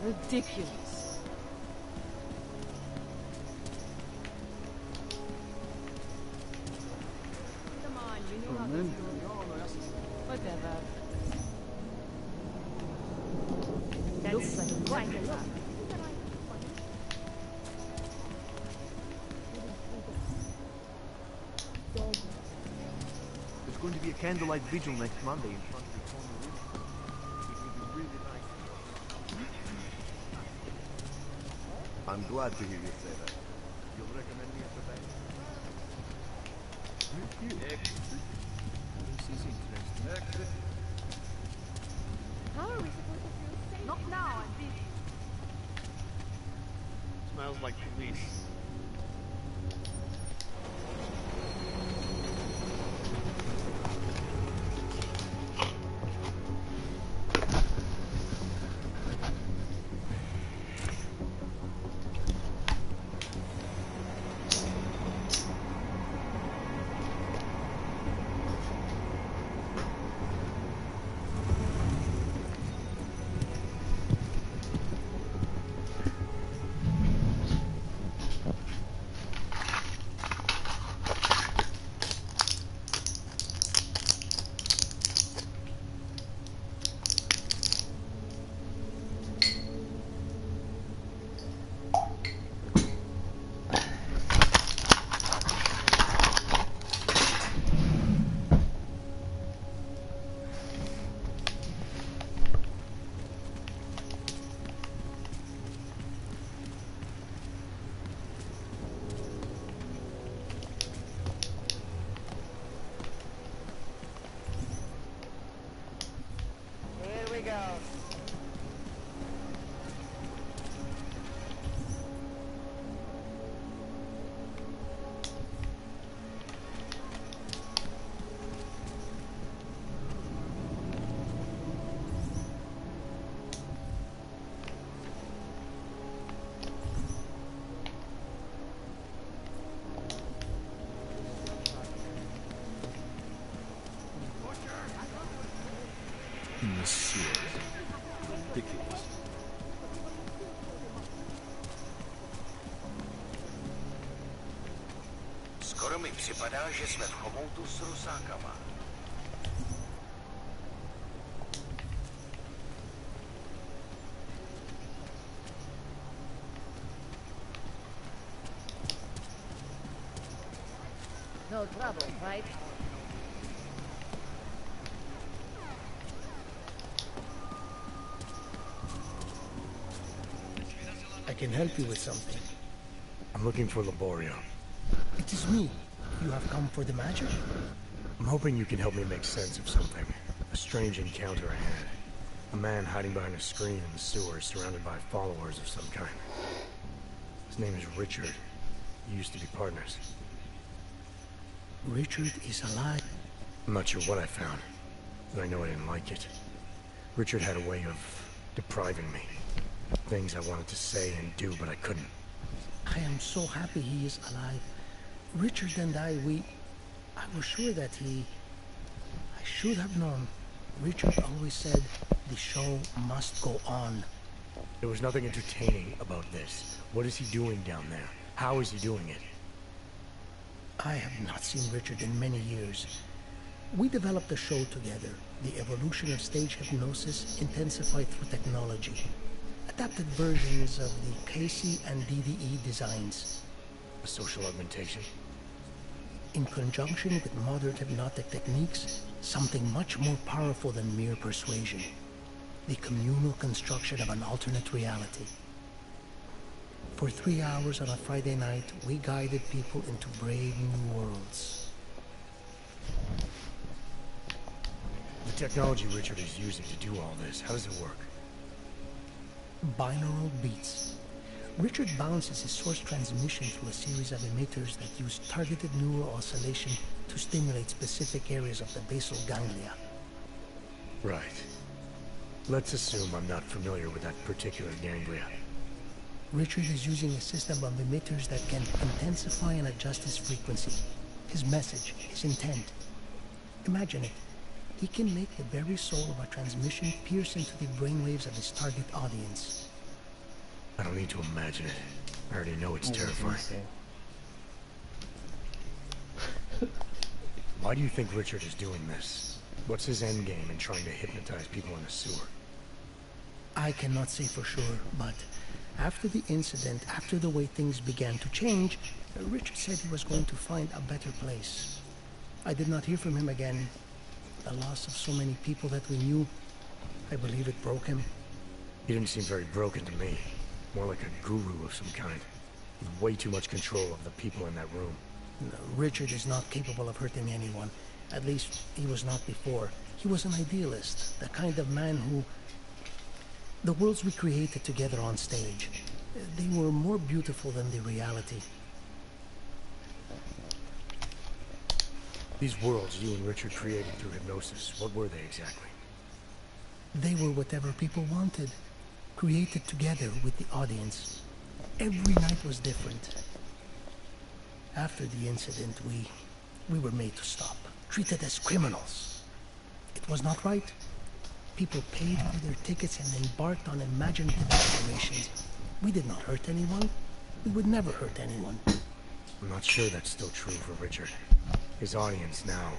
Ridiculous. Come on, you know how this goes. Whatever. That looks like quite a lot. There's going to be a candlelight vigil next Monday in front of the corner room. It will be really nice. I'm glad to hear you say that. You'll recommend me as a bank? Thank you. This is interesting. How are we supposed to feel safe? Not now, I'm busy. Smells like police. Deus. In the sewer. Ridiculous. Skoro mi připadá, že jsme v chomoutu s rusákama. No trouble, right? I can help you with something. I'm looking for Laborio. It is me. You have come for the magic? I'm hoping you can help me make sense of something. A strange encounter I had. A man hiding behind a screen in the sewers, surrounded by followers of some kind. His name is Richard. We used to be partners. Richard is alive. I'm not sure what I found, but I know I didn't like it. Richard had a way of depriving me. Things I wanted to say and do, but I couldn't. I am so happy he is alive. Richard and I was sure that I should have known. Richard always said the show must go on. There was nothing entertaining about this. What is he doing down there? How is he doing it? I have not seen Richard in many years. We developed a show together, the evolution of stage hypnosis intensified through technology. Adapted versions of the KC and DDE designs. A social augmentation? In conjunction with modern hypnotic techniques, something much more powerful than mere persuasion. The communal construction of an alternate reality. For 3 hours on a Friday night, we guided people into brave new worlds. The technology Richard is using to do all this, how does it work? Binaural beats. Richard bounces his source transmission through a series of emitters that use targeted neural oscillation to stimulate specific areas of the basal ganglia. Right. Let's assume I'm not familiar with that particular ganglia. Richard is using a system of emitters that can intensify and adjust his frequency, his message, his intent. Imagine it. He can make the very soul of a transmission pierce into the brainwaves of his target audience. I don't need to imagine it. I already know it's terrifying. Why do you think Richard is doing this? What's his endgame in trying to hypnotize people in a sewer? I cannot say for sure, but after the incident, after the way things began to change, Richard said he was going to find a better place. I did not hear from him again. The loss of so many people that we knew, I believe it broke him. He didn't seem very broken to me. More like a guru of some kind. With way too much control of the people in that room. No, Richard is not capable of hurting anyone. At least, he was not before. He was an idealist, the kind of man who... The worlds we created together on stage, they were more beautiful than the reality. These worlds you and Richard created through hypnosis, what were they exactly? They were whatever people wanted, created together with the audience. Every night was different. After the incident, we were made to stop, treated as criminals. It was not right. People paid for their tickets and embarked on imaginative explorations. We did not hurt anyone. We would never hurt anyone. I'm not sure that's still true for Richard. His audience now,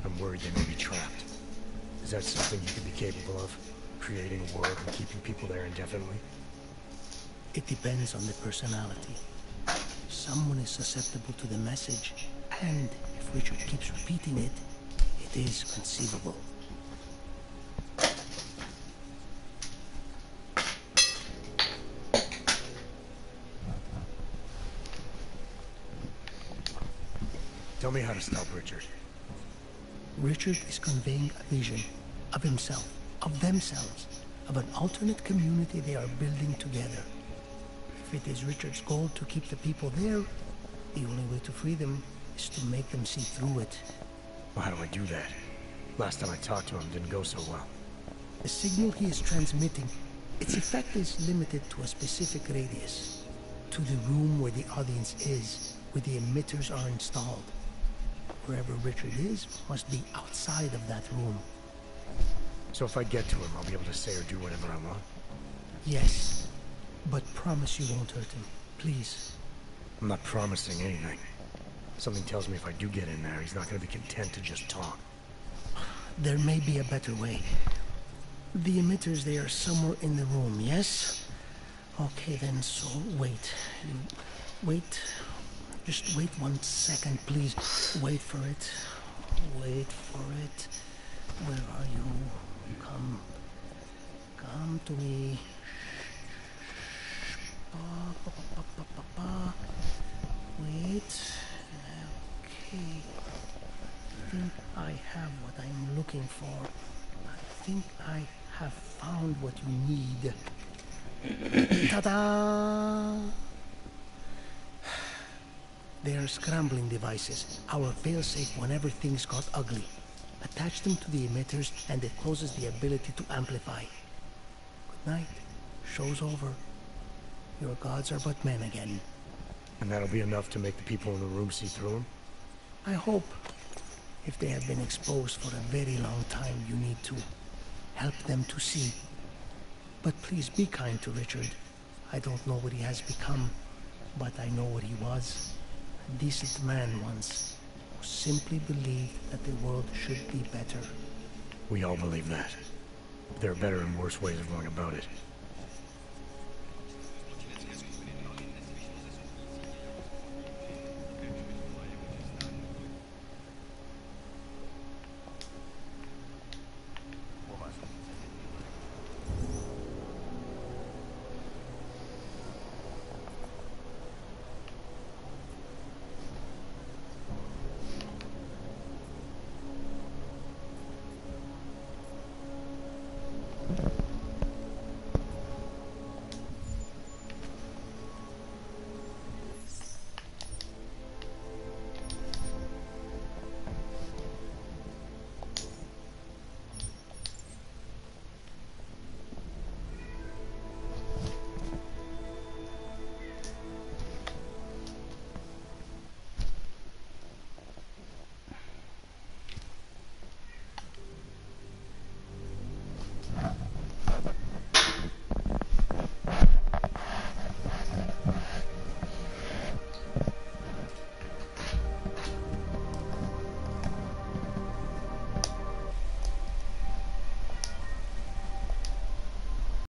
I'm worried they may be trapped. Is that something you could be capable of? Creating a world and keeping people there indefinitely? It depends on the personality. Someone is susceptible to the message, and if Richard keeps repeating it, it is conceivable. Tell me how to stop Richard. Richard is conveying a vision of himself, of themselves, of an alternate community they are building together. If it is Richard's goal to keep the people there, the only way to free them is to make them see through it. Well, how do I do that? Last time I talked to him, didn't go so well. The signal he is transmitting, its effect is limited to a specific radius, to the room where the audience is, where the emitters are installed. Wherever Richard is must be outside of that room. So if I get to him, I'll be able to say or do whatever I want? Yes, but promise you won't hurt him, please. I'm not promising anything. Something tells me if I do get in there, he's not going to be content to just talk. There may be a better way. The emitters, they are somewhere in the room, yes? Okay then, so wait. Wait. Just wait 1 second, please. Wait for it. Wait for it. Where are you? Come to me. Wait. Okay. I think I have what I'm looking for. I think I have found what you need. Ta-da! They are scrambling devices, our failsafe whenever things got ugly. Attach them to the emitters and it closes the ability to amplify. Good night. Show's over. Your gods are but men again. And that'll be enough to make the people in the room see through him? I hope. If they have been exposed for a very long time, you need to help them to see. But please be kind to Richard. I don't know what he has become, but I know what he was. A decent man once, who simply believed that the world should be better. We all believe that. There are better and worse ways of going about it.